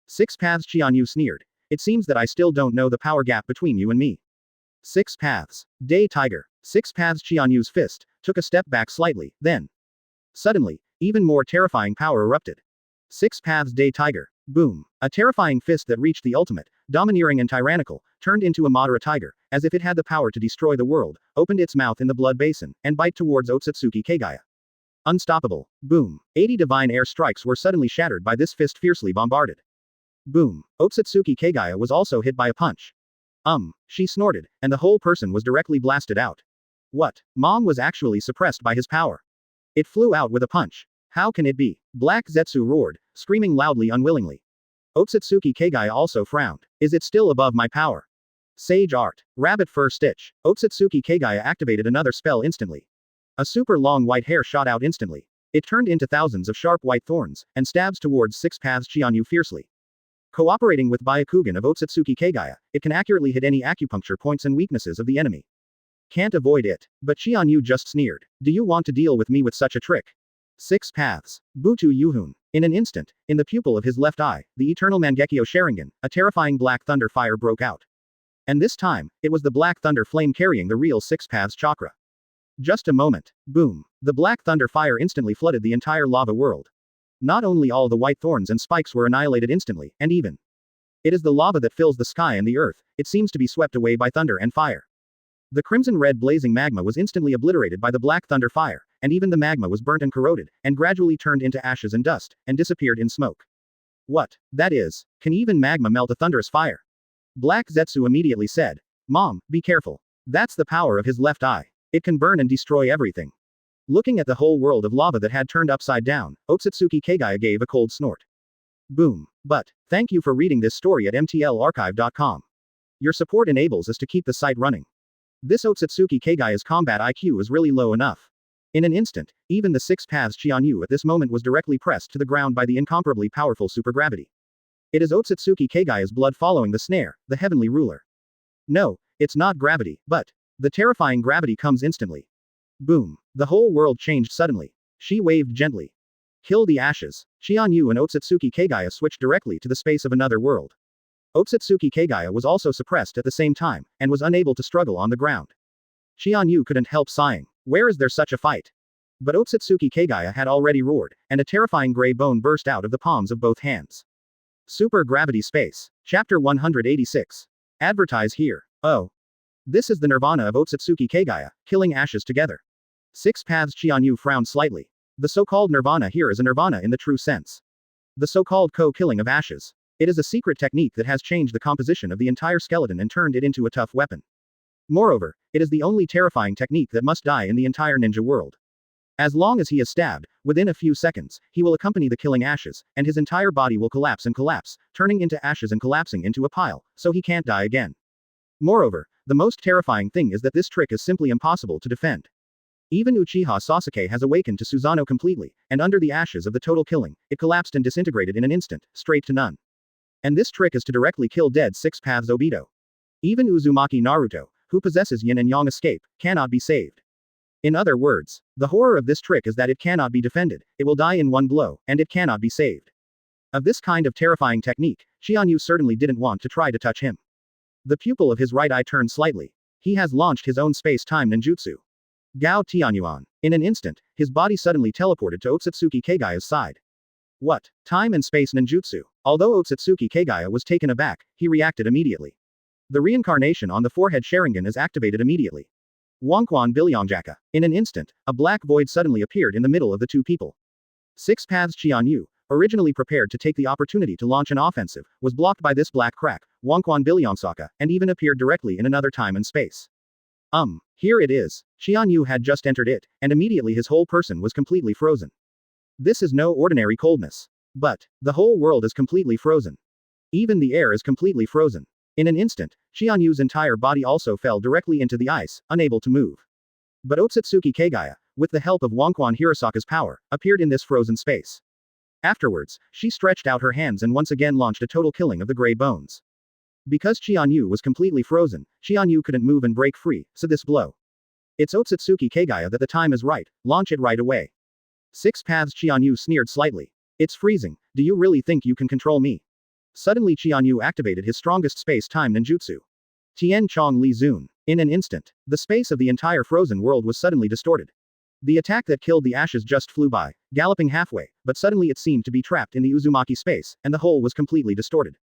Six Paths Qianyu sneered. It seems that I still don't know the power gap between you and me. Six Paths. Day Tiger. Six Paths Qianyu's fist took a step back slightly, then. Suddenly, even more terrifying power erupted. Six Paths Day Tiger. Boom. A terrifying fist that reached the ultimate, domineering and tyrannical, turned into a Madara tiger, as if it had the power to destroy the world, opened its mouth in the blood basin, and bite towards Otsutsuki Kagaya. Unstoppable. Boom. 80 divine air strikes were suddenly shattered by this fist fiercely bombarded. Boom. Otsutsuki Kagaya was also hit by a punch. She snorted, and the whole person was directly blasted out. What? Mom was actually suppressed by his power. It flew out with a punch. How can it be? Black Zetsu roared, screaming loudly unwillingly. Otsutsuki Kagaya also frowned. Is it still above my power? Sage Art. Rabbit Fur Stitch. Otsutsuki Kagaya activated another spell instantly. A super long white hair shot out instantly. It turned into thousands of sharp white thorns, and stabs towards Six Paths Qianyu fiercely. Cooperating with Byakugan of Otsutsuki Kagaya, it can accurately hit any acupuncture points and weaknesses of the enemy. Can't avoid it. But Qianyu just sneered. Do you want to deal with me with such a trick? Six Paths. Butu Yuhun. In an instant, in the pupil of his left eye, the eternal Mangekyo Sharingan, a terrifying black thunder fire broke out. And this time, it was the black thunder flame carrying the real Six Paths chakra. Just a moment. Boom. The black thunder fire instantly flooded the entire lava world. Not only all the white thorns and spikes were annihilated instantly, and even. It is the lava that fills the sky and the earth, it seems to be swept away by thunder and fire. The crimson-red blazing magma was instantly obliterated by the black thunder fire, and even the magma was burnt and corroded, and gradually turned into ashes and dust, and disappeared in smoke. What? That is, can even magma melt a thunderous fire? Black Zetsu immediately said. Mom, be careful. That's the power of his left eye. It can burn and destroy everything. Looking at the whole world of lava that had turned upside down, Otsutsuki Kagaya gave a cold snort. Boom. But, thank you for reading this story at mtlarchive.com. Your support enables us to keep the site running. This Otsutsuki Kagaya's combat IQ is really low enough. In an instant, even the six paths Qianyu at this moment was directly pressed to the ground by the incomparably powerful supergravity. It is Otsutsuki Kagaya's blood following the snare, the heavenly ruler. No, it's not gravity, but the terrifying gravity comes instantly. Boom. The whole world changed suddenly. She waved gently. Kill the ashes. Qianyu and Otsutsuki Kagaya switched directly to the space of another world. Otsutsuki Kagaya was also suppressed at the same time, and was unable to struggle on the ground. Qianyu couldn't help sighing. Where is there such a fight? But Otsutsuki Kagaya had already roared, and a terrifying gray bone burst out of the palms of both hands. Super Gravity Space. Chapter 186. Advertise here. Oh. This is the nirvana of Otsutsuki Kagaya, killing ashes together. Six Paths Qianyu frowned slightly. The so-called nirvana here is a nirvana in the true sense. The so-called co-killing of ashes. It is a secret technique that has changed the composition of the entire skeleton and turned it into a tough weapon. Moreover, it is the only terrifying technique that must die in the entire ninja world. As long as he is stabbed, within a few seconds, he will accompany the killing ashes, and his entire body will collapse and collapse, turning into ashes and collapsing into a pile, so he can't die again. Moreover, the most terrifying thing is that this trick is simply impossible to defend. Even Uchiha Sasuke has awakened to Susanoo completely, and under the ashes of the total killing, it collapsed and disintegrated in an instant, straight to none. And this trick is to directly kill dead Six Paths Obito. Even Uzumaki Naruto, who possesses yin and yang escape, cannot be saved. In other words, the horror of this trick is that it cannot be defended, it will die in one blow, and it cannot be saved. Of this kind of terrifying technique, Qianyu certainly didn't want to try to touch him. The pupil of his right eye turned slightly. He has launched his own space-time ninjutsu. Gao Tianyuan. In an instant, his body suddenly teleported to Otsutsuki Kagaya's side. What? Time and space ninjutsu. Although Otsutsuki Kagaya was taken aback, he reacted immediately. The reincarnation on the forehead Sharingan is activated immediately. Wangquan Bilyongjaka. In an instant, a black void suddenly appeared in the middle of the two people. Six Paths Qianyu, originally prepared to take the opportunity to launch an offensive, was blocked by this black crack, Wangquan Bilyongsaka, and even appeared directly in another time and space. Here it is. Qianyu had just entered it, and immediately his whole person was completely frozen. This is no ordinary coldness. But, the whole world is completely frozen. Even the air is completely frozen. In an instant, Qianyu's entire body also fell directly into the ice, unable to move. But Otsutsuki Kagaya, with the help of Wangquan Hirasaka's power, appeared in this frozen space. Afterwards, she stretched out her hands and once again launched a total killing of the gray bones. Because Qianyu was completely frozen, Qianyu couldn't move and break free, so this blow. It's Otsutsuki Kagaya that the time is right, launch it right away. Six Paths Qianyu sneered slightly. It's freezing, do you really think you can control me? Suddenly Qianyu activated his strongest space-time ninjutsu. Tian Chong Li Zun. In an instant, the space of the entire frozen world was suddenly distorted. The attack that killed the ashes just flew by, galloping halfway, but suddenly it seemed to be trapped in the Uzumaki space, and the whole was completely distorted.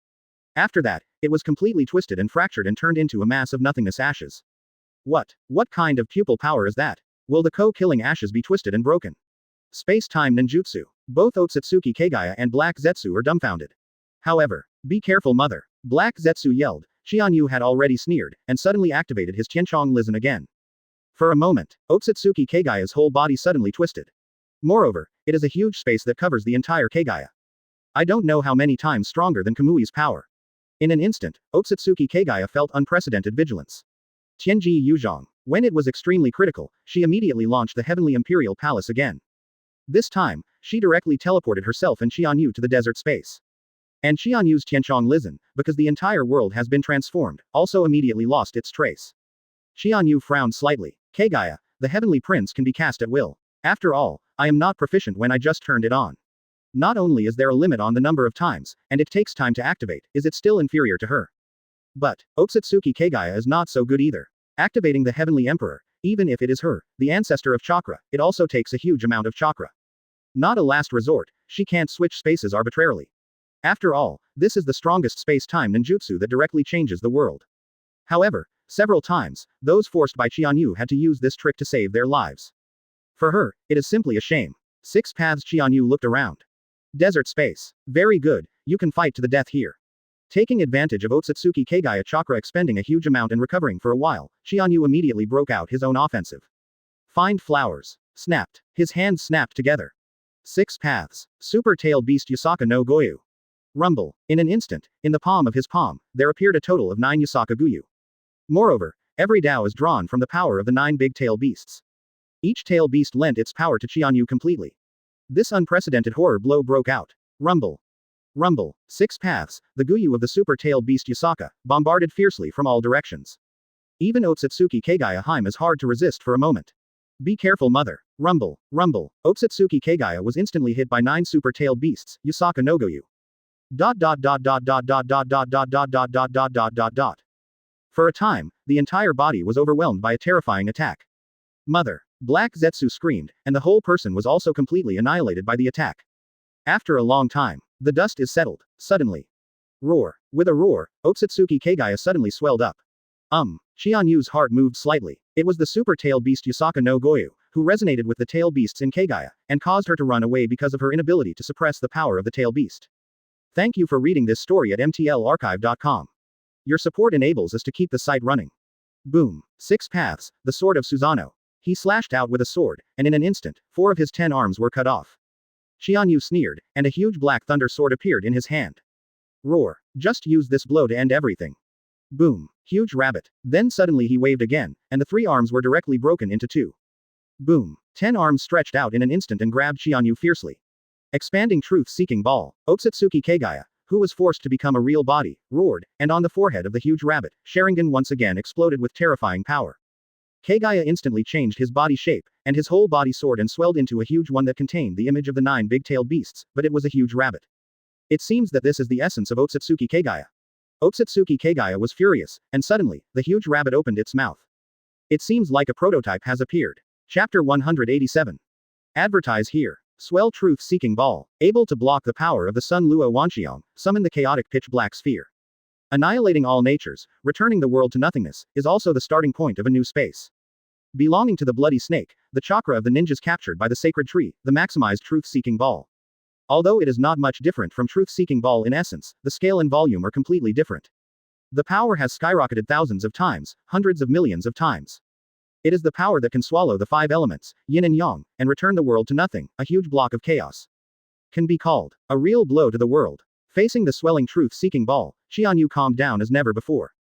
After that, it was completely twisted and fractured and turned into a mass of nothingness ashes. What kind of pupil power is that? Will the co-killing ashes be twisted and broken? Space-time ninjutsu. Both Otsutsuki Kagaya and Black Zetsu are dumbfounded. However, be careful mother. Black Zetsu yelled. Qianyu had already sneered, and suddenly activated his Tianchong Lizhen again. For a moment, Otsutsuki Kagaya's whole body suddenly twisted. Moreover, it is a huge space that covers the entire Kagaya. I don't know how many times stronger than Kamui's power. In an instant, Otsutsuki Kagaya felt unprecedented vigilance. Tianji Yuzhong. When it was extremely critical, she immediately launched the Heavenly Imperial Palace again. This time, she directly teleported herself and Qianyu to the desert space. And Qianyu's Tianchong Lizhen, because the entire world has been transformed, also immediately lost its trace. Qianyu frowned slightly. Kagaya, the Heavenly Prince can be cast at will. After all, I am not proficient when I just turned it on. Not only is there a limit on the number of times, and it takes time to activate, is it still inferior to her? But, Otsutsuki Kagaya is not so good either. Activating the Heavenly Emperor, even if it is her, the ancestor of chakra, it also takes a huge amount of chakra. Not a last resort, she can't switch spaces arbitrarily. After all, this is the strongest space-time ninjutsu that directly changes the world. However, Several times, those forced by Qianyu had to use this trick to save their lives. For her, it is simply a shame. 6 paths. Qianyu looked around. Desert space. Very good, you can fight to the death here. Taking advantage of Otsutsuki Kagaya chakra expending a huge amount and recovering for a while, Qianyu immediately broke out his own offensive. Find flowers. Snapped. His hands snapped together. 6 paths. Super tailed beast Yusaka no Goyu. Rumble. In an instant, in the palm of his palm, there appeared a total of 9 Yusaka Guyu. Moreover, every Dao is drawn from the power of the 9 big tail beasts. Each tail beast lent its power to Qianyu completely. This unprecedented horror blow broke out. Rumble. Rumble. 6 paths, the Guyu of the super-tailed beast Yusaka, bombarded fiercely from all directions. Even Otsutsuki Kagaya Haim is hard to resist for a moment. Be careful, mother. Rumble. Rumble. Otsutsuki Kagaya was instantly hit by 9 super-tailed beasts, Yusaka no Goyu. For a time, the entire body was overwhelmed by a terrifying attack. Mother. Black Zetsu screamed, and the whole person was also completely annihilated by the attack. After a long time, the dust is settled, suddenly. Roar. With a roar, Otsutsuki Kagaya suddenly swelled up. Qianyu's heart moved slightly. It was the super-tailed beast Yusaka no Goyu, who resonated with the tail beasts in Kagaya, and caused her to run away because of her inability to suppress the power of the tail beast. Thank you for reading this story at mtlarchive.com. Your support enables us to keep the site running. Boom. 6 paths, the sword of Susanoo. He slashed out with a sword, and in an instant, 4 of his 10 arms were cut off. Qianyu sneered, and a huge black thunder sword appeared in his hand. Roar. Just use this blow to end everything. Boom. Huge rabbit. Then suddenly he waved again, and the 3 arms were directly broken into 2. Boom. 10 arms stretched out in an instant and grabbed Qianyu fiercely. Expanding truth-seeking ball, Otsutsuki Kagaya, who was forced to become a real body, roared, and on the forehead of the huge rabbit, Sharingan once again exploded with terrifying power. Kagaya instantly changed his body shape, and his whole body soared and swelled into a huge one that contained the image of the 9 big-tailed beasts, but it was a huge rabbit. It seems that this is the essence of Otsutsuki Kagaya. Otsutsuki Kagaya was furious, and suddenly, the huge rabbit opened its mouth. It seems like a prototype has appeared. Chapter 187. Advertise here. Swell truth-seeking ball, able to block the power of the Sun Luo Wanxiang, summon the chaotic pitch-black sphere. Annihilating all natures, returning the world to nothingness, is also the starting point of a new space. Belonging to the bloody snake, the chakra of the ninjas captured by the sacred tree, the maximized truth-seeking ball. Although it is not much different from truth-seeking ball in essence, the scale and volume are completely different. The power has skyrocketed thousands of times, hundreds of millions of times. It is the power that can swallow the 5 elements, yin and yang, and return the world to nothing, a huge block of chaos. Can be called a real blow to the world. Facing the swelling truth-seeking ball, Qianyu calmed down as never before.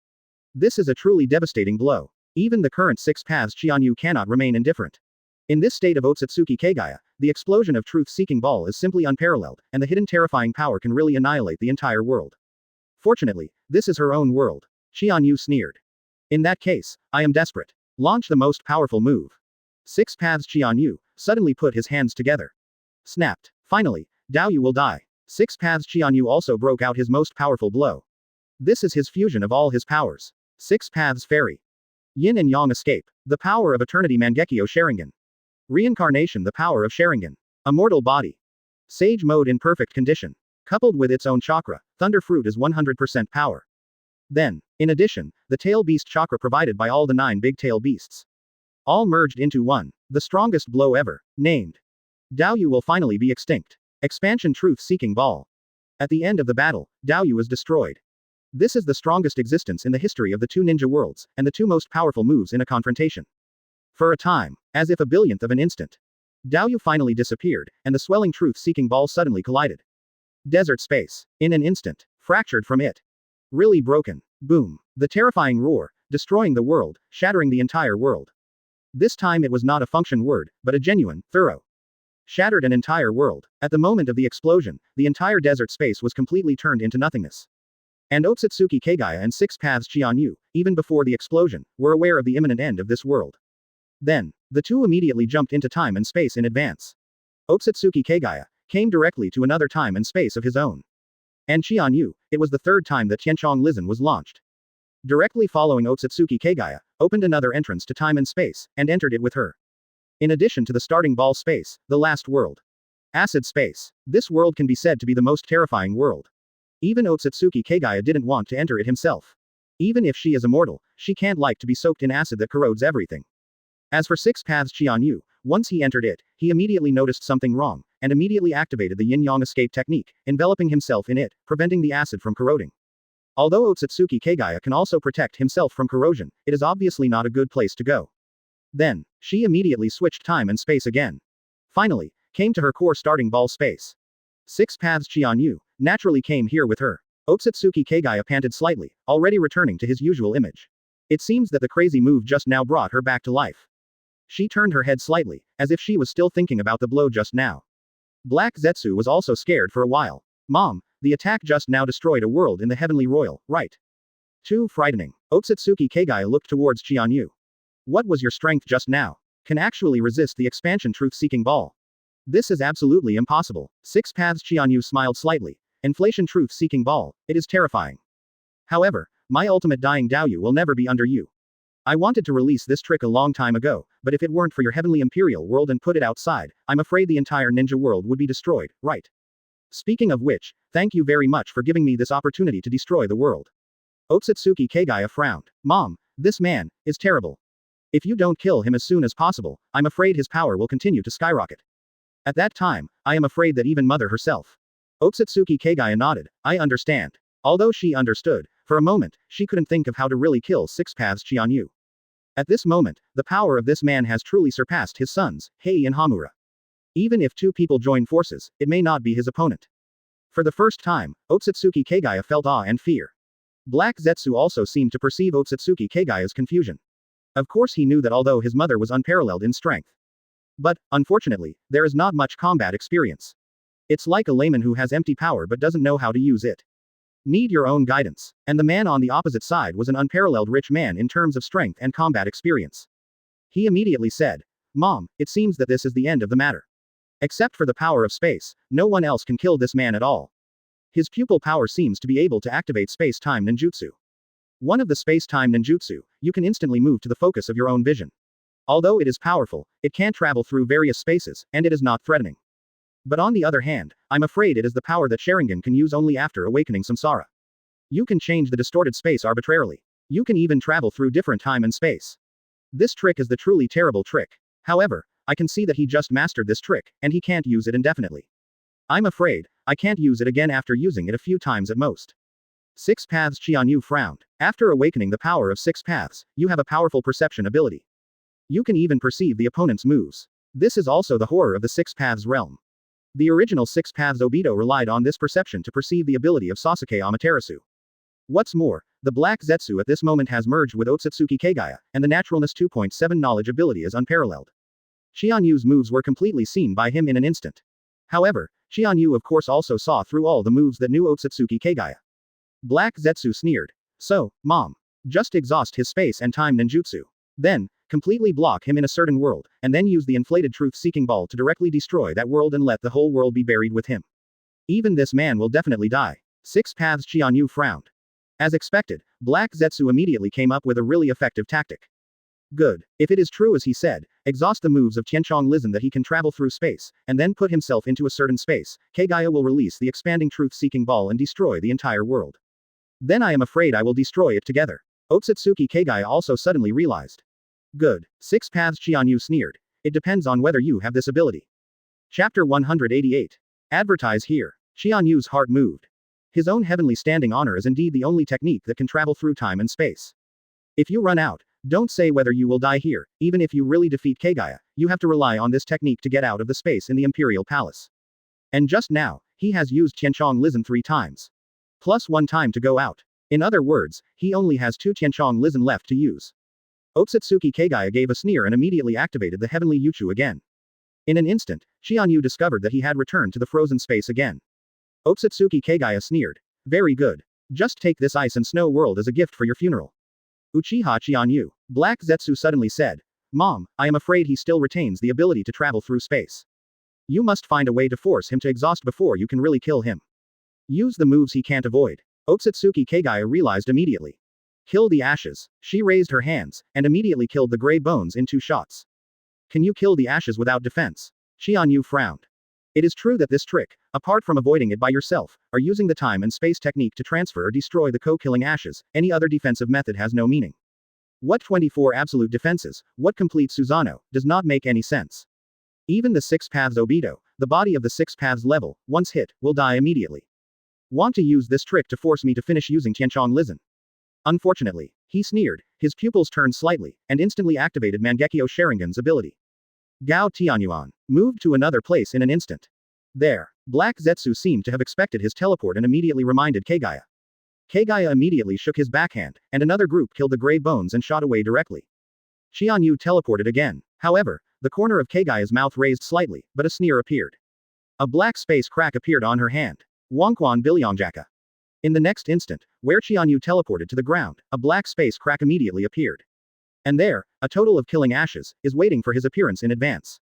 This is a truly devastating blow. Even the current 6 paths Qianyu cannot remain indifferent. In this state of Otsutsuki Kagaya, the explosion of truth-seeking ball is simply unparalleled, and the hidden terrifying power can really annihilate the entire world. Fortunately, this is her own world. Qianyu sneered. In that case, I am desperate. Launch the most powerful move. 6 paths Qianyu suddenly put his hands together. Snapped. Finally, Daoyu will die. 6 paths Qianyu also broke out his most powerful blow. This is his fusion of all his powers. 6 paths fairy. Yin and Yang escape. The power of eternity Mangekyo Sharingan. Reincarnation the power of Sharingan. Immortal body. Sage mode in perfect condition. Coupled with its own chakra, Thunder Fruit is 100% power. Then, in addition, the Tail Beast chakra provided by all the 9 big tail beasts. All merged into one. The strongest blow ever. Named. Daoyu will finally be extinct. Expansion truth-seeking ball. At the end of the battle, Daoyu is destroyed. This is the strongest existence in the history of the 2 ninja worlds, and the 2 most powerful moves in a confrontation. For a time, as if a billionth of an instant, Daoyu finally disappeared, and the swelling truth-seeking ball suddenly collided. Desert space. In an instant. Fractured from it. Really broken. Boom. The terrifying roar, destroying the world, shattering the entire world. This time it was not a function word, but a genuine, thorough. Shattered an entire world. At the moment of the explosion, the entire desert space was completely turned into nothingness. And Otsutsuki Kagaya and 6 paths Qianyu, even before the explosion, were aware of the imminent end of this world. Then, the 2 immediately jumped into time and space in advance. Otsutsuki Kagaya came directly to another time and space of his own. And Qianyu, it was the 3rd time that Tianchong Lizhen was launched. Directly following Otsutsuki Kagaya, opened another entrance to time and space, and entered it with her. In addition to the starting ball space, the last world. Acid space. This world can be said to be the most terrifying world. Even Otsutsuki Kagaya didn't want to enter it himself. Even if she is immortal, she can't like to be soaked in acid that corrodes everything. As for Six Paths Qianyu, once he entered it, he immediately noticed something wrong, and immediately activated the yin-yang escape technique, enveloping himself in it, preventing the acid from corroding. Although Otsutsuki Kagaya can also protect himself from corrosion, it is obviously not a good place to go. Then, she immediately switched time and space again. Finally, came to her core starting ball space. Six Paths Qianyu naturally came here with her. Otsutsuki Kagaya panted slightly, already returning to his usual image. It seems that the crazy move just now brought her back to life. She turned her head slightly, as if she was still thinking about the blow just now. Black Zetsu was also scared for a while. Mom, the attack just now destroyed a world in the Heavenly Royal, right? Too frightening. Otsutsuki Kagaya looked towards Qianyu. What was your strength just now? Can actually resist the expansion truth-seeking ball. This is absolutely impossible. Six Paths Qianyu smiled slightly. Inflation truth-seeking ball, it is terrifying. However, my ultimate dying Daoyu will never be under you. I wanted to release this trick a long time ago, but if it weren't for your heavenly imperial world and put it outside, I'm afraid the entire ninja world would be destroyed, right? Speaking of which, thank you very much for giving me this opportunity to destroy the world. Otsutsuki Kagaya frowned. Mom, this man is terrible. If you don't kill him as soon as possible, I'm afraid his power will continue to skyrocket. At that time, I am afraid that even mother herself. Otsutsuki Kagaya nodded. I understand. Although she understood, for a moment, she couldn't think of how to really kill Six Paths Qianyu. At this moment, the power of this man has truly surpassed his sons, Hei and Hamura. Even if two people join forces, it may not be his opponent. For the first time, Otsutsuki Kagaya felt awe and fear. Black Zetsu also seemed to perceive Otsutsuki Kagaya's confusion. Of course he knew that although his mother was unparalleled in strength. But, unfortunately, there is not much combat experience. It's like a layman who has empty power but doesn't know how to use it. Need your own guidance. And the man on the opposite side was an unparalleled rich man in terms of strength and combat experience. He immediately said, Mom, it seems that this is the end of the matter. Except for the power of space, no one else can kill this man at all. His pupil power seems to be able to activate space-time ninjutsu. One of the space-time ninjutsu, you can instantly move to the focus of your own vision. Although it is powerful, it can't travel through various spaces, and it is not threatening. But on the other hand, I'm afraid it is the power that Sharingan can use only after awakening samsara. You can change the distorted space arbitrarily. You can even travel through different time and space. This trick is the truly terrible trick. However, I can see that he just mastered this trick, and he can't use it indefinitely. I'm afraid, I can't use it again after using it a few times at most. Six Paths Qianyu frowned. After awakening the power of Six Paths, you have a powerful perception ability. You can even perceive the opponent's moves. This is also the horror of the Six Paths realm. The original Six Paths Obito relied on this perception to perceive the ability of Sasuke Amaterasu. What's more, the Black Zetsu at this moment has merged with Otsutsuki Kagaya, and the Naturalness 2.7 knowledge ability is unparalleled. Qianyu's moves were completely seen by him in an instant. However, Qianyu of course also saw through all the moves that knew Otsutsuki Kagaya. Black Zetsu sneered. So, Mom. Just exhaust his space and time ninjutsu. Then, completely block him in a certain world, and then use the inflated truth-seeking ball to directly destroy that world and let the whole world be buried with him. Even this man will definitely die. Six Paths Qianyu frowned. As expected, Black Zetsu immediately came up with a really effective tactic. Good. If it is true as he said, exhaust the moves of Tianchong Listen that he can travel through space, and then put himself into a certain space, Kagaya will release the expanding truth-seeking ball and destroy the entire world. Then I am afraid I will destroy it together. Otsutsuki Kagaya also suddenly realized. Good. Six Paths Qianyu sneered. It depends on whether you have this ability. Chapter 188. Advertise here. Qianyu's heart moved. His own heavenly standing honor is indeed the only technique that can travel through time and space. If you run out, don't say whether you will die here. Even if you really defeat Kagaya, you have to rely on this technique to get out of the space in the Imperial Palace. And just now, he has used Tianchong Listen 3 times. Plus 1 time to go out. In other words, he only has 2 Tianchong Listen left to use. Otsutsuki Kagaya gave a sneer and immediately activated the heavenly Yuchu again. In an instant, Qianyu discovered that he had returned to the frozen space again. Otsutsuki Kagaya sneered. Very good. Just take this ice and snow world as a gift for your funeral. Uchiha Qianyu. Black Zetsu suddenly said. Mom, I am afraid he still retains the ability to travel through space. You must find a way to force him to exhaust before you can really kill him. Use the moves he can't avoid. Otsutsuki Kagaya realized immediately. Kill the ashes. She raised her hands, and immediately killed the gray bones in 2 shots. Can you kill the ashes without defense? Qianyu frowned. It is true that this trick, Apart from avoiding it by yourself, or using the time and space technique to transfer or destroy the co-killing ashes, any other defensive method has no meaning. What 24 absolute defenses, what complete Susanoo, does not make any sense. Even the 6 paths Obito, the body of the 6 paths level, once hit, will die immediately. Want to use this trick to force me to finish using Tianchong Listen? Unfortunately, he sneered, his pupils turned slightly, and instantly activated Mangekyo Sharingan's ability. Gao Tianyuan moved to another place in an instant. There, Black Zetsu seemed to have expected his teleport and immediately reminded Kagaya. Kagaya immediately shook his backhand, and another group killed the gray bones and shot away directly. Qianyu teleported again. However, the corner of Kagaya's mouth raised slightly, but a sneer appeared. A black space crack appeared on her hand. Wangquan Bilyongjaka. In the next instant, where Qianyu teleported to the ground, a black space crack immediately appeared. And there, a total of killing ashes, is waiting for his appearance in advance.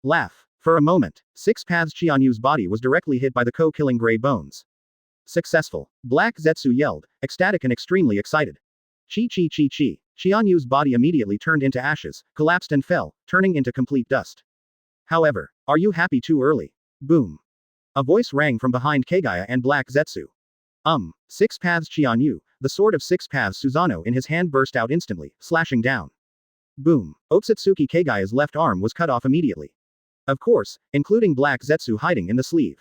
Laugh. For a moment, 6 paths Qianyu's body was directly hit by the co-killing gray bones. Successful. Black Zetsu yelled, ecstatic and extremely excited. Chi chi chi chi. Qianyu's body immediately turned into ashes, collapsed and fell, turning into complete dust. However, are you happy too early? Boom. A voice rang from behind Kagaya and Black Zetsu. 6 paths Qianyu, the sword of 6 paths Susanoo in his hand burst out instantly, slashing down. Boom. Otsutsuki Kagaya's left arm was cut off immediately. Of course, including Black Zetsu hiding in the sleeve.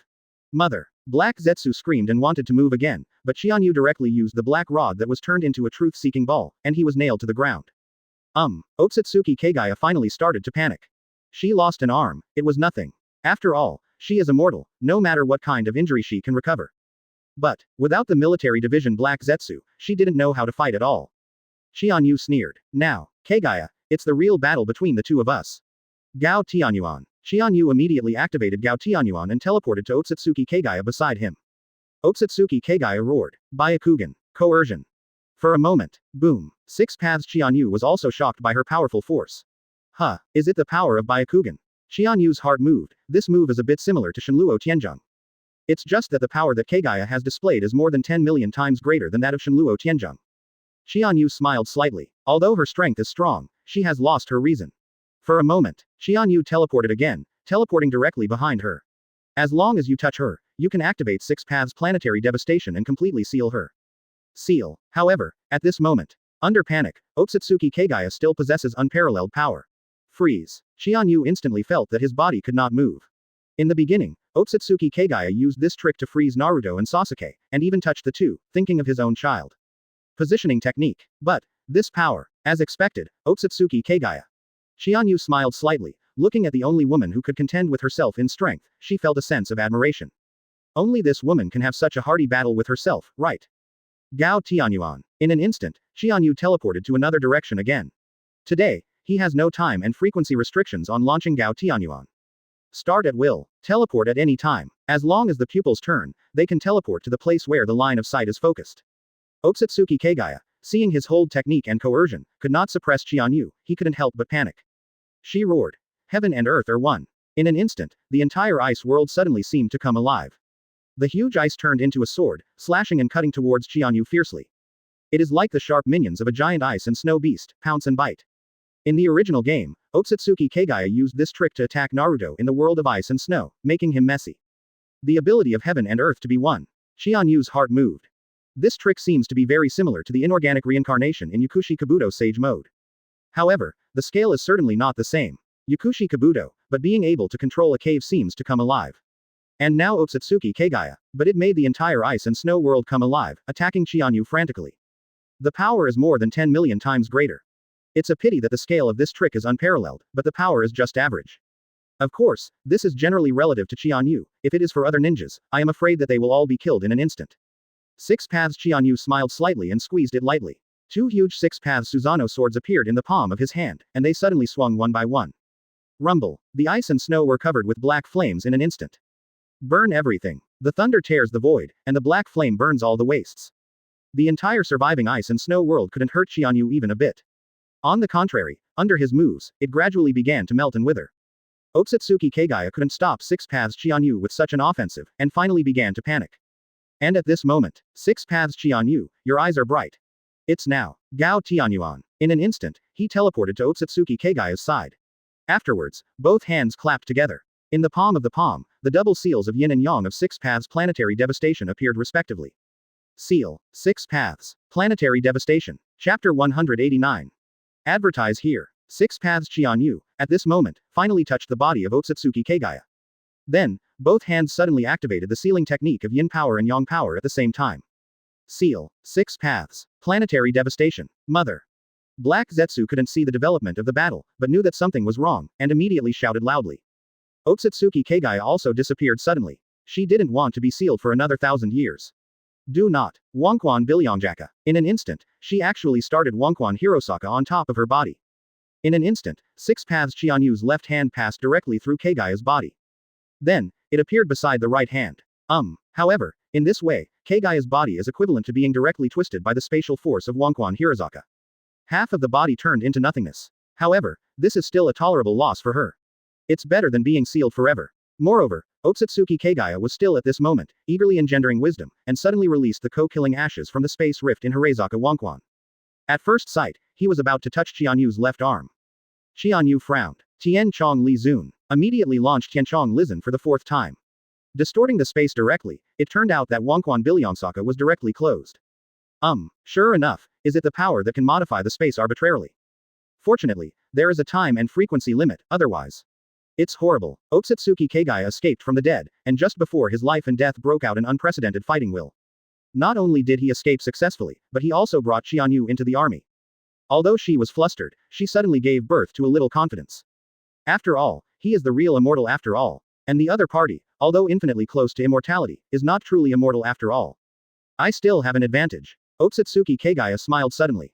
Mother. Black Zetsu screamed and wanted to move again, but Qianyu directly used the black rod that was turned into a truth-seeking ball, and he was nailed to the ground. Otsutsuki Kagaya finally started to panic. She lost an arm, it was nothing. After all, she is immortal, no matter what kind of injury she can recover. But, without the military division Black Zetsu, she didn't know how to fight at all. Qianyu sneered. Now, Kagaya, it's the real battle between the two of us. Gao Tianyuan. Qianyu immediately activated Gao Tianyuan and teleported to Otsutsuki Kagaya beside him. Otsutsuki Kagaya roared. Byakugan. Coercion. For a moment, boom. 6 paths Qianyu was also shocked by her powerful force. Huh, is it the power of Byakugan? Qianyu's heart moved. This move is a bit similar to Shenluo Tianzhong. It's just that the power that Kagaya has displayed is more than 10 million times greater than that of Shenluo Tianzhong. Qianyu smiled slightly. Although her strength is strong, she has lost her reason. For a moment, Qianyu teleported again, teleporting directly behind her. As long as you touch her, you can activate 6 paths planetary devastation and completely seal her. Seal. However, at this moment, under panic, Otsutsuki Kagaya still possesses unparalleled power. Freeze. Qianyu instantly felt that his body could not move. In the beginning, Otsutsuki Kagaya used this trick to freeze Naruto and Sasuke, and even touched the two, thinking of his own child. Positioning technique. But, this power, as expected, Otsutsuki Kagaya. Qianyu smiled slightly, looking at the only woman who could contend with herself in strength, she felt a sense of admiration. Only this woman can have such a hardy battle with herself, right? Gao Tianyuan. In an instant, Qianyu teleported to another direction again. Today, he has no time and frequency restrictions on launching Gao Tianyuan. Start at will. Teleport at any time. As long as the pupils turn, they can teleport to the place where the line of sight is focused. Otsutsuki Kagaya, seeing his hold technique and coercion, could not suppress Qianyu, he couldn't help but panic. She roared. Heaven and earth are one. In an instant, the entire ice world suddenly seemed to come alive. The huge ice turned into a sword, slashing and cutting towards Qianyu fiercely. It is like the sharp minions of a giant ice and snow beast, pounce and bite. In the original game, Otsutsuki Kagaya used this trick to attack Naruto in the world of ice and snow, making him messy. The ability of heaven and earth to be one. Qianyu's heart moved. This trick seems to be very similar to the inorganic reincarnation in Yukushi Kabuto Sage mode. However, the scale is certainly not the same. Yukushi Kabuto, but being able to control a cave seems to come alive. And now Otsutsuki Kagaya, but it made the entire ice and snow world come alive, attacking Qianyu frantically. The power is more than 10 million times greater. It's a pity that the scale of this trick is unparalleled, but the power is just average. Of course, this is generally relative to Qianyu. If it is for other ninjas, I am afraid that they will all be killed in an instant. 6 paths Qianyu smiled slightly and squeezed it lightly. 2 huge 6 paths Susanoo swords appeared in the palm of his hand, and they suddenly swung one by one. Rumble. The ice and snow were covered with black flames in an instant. Burn everything. The thunder tears the void, and the black flame burns all the wastes. The entire surviving ice and snow world couldn't hurt Qianyu even a bit. On the contrary, under his moves, it gradually began to melt and wither. Otsutsuki Kagaya couldn't stop 6 paths Qianyu with such an offensive, and finally began to panic. And at this moment, 6 paths Qianyu, your eyes are bright. It's now. Gao Tianyuan. In an instant, he teleported to Otsutsuki Kagaya's side. Afterwards, both hands clapped together. In the palm, the double seals of yin and yang of 6 paths planetary devastation appeared respectively. Seal, 6 paths, planetary devastation. Chapter 189. Advertise here. 6 paths Qianyu, at this moment, finally touched the body of Otsutsuki Kagaya. Then, both hands suddenly activated the sealing technique of yin power and yang power at the same time. Seal, 6 paths, planetary devastation. Mother. Black Zetsu couldn't see the development of the battle, but knew that something was wrong, and immediately shouted loudly. Otsutsuki Kagaya also disappeared suddenly. She didn't want to be sealed for another 1,000 years. Do not. Wonquan Bilyongjaka. In an instant, she actually started Wonquan Hirosaka on top of her body. In an instant, 6 paths Qianyu's left hand passed directly through Kagaya's body. Then, it appeared beside the right hand. However, in this way, Kagaya's body is equivalent to being directly twisted by the spatial force of Wonquan Hirosaka. Half of the body turned into nothingness. However, this is still a tolerable loss for her. It's better than being sealed forever. Moreover, Otsutsuki Kagaya was still at this moment, eagerly engendering wisdom, and suddenly released the co-killing ashes from the space rift in Hirosaka Wonquan. At first sight, he was about to touch Qianyu's left arm. Qianyu frowned. Tian Chong Li Zun immediately launched Tianchong Lizun for the 4th time. Distorting the space directly, it turned out that Wonquan Bilyonsaka was directly closed. Sure enough, is it the power that can modify the space arbitrarily? Fortunately, there is a time and frequency limit, otherwise. It's horrible. Otsutsuki Kagaya escaped from the dead, and just before his life and death broke out an unprecedented fighting will. Not only did he escape successfully, but he also brought Qianyu into the army. Although she was flustered, she suddenly gave birth to a little confidence. After all, he is the real immortal after all. And the other party, although infinitely close to immortality, is not truly immortal after all. I still have an advantage. Otsutsuki Kagaya smiled suddenly.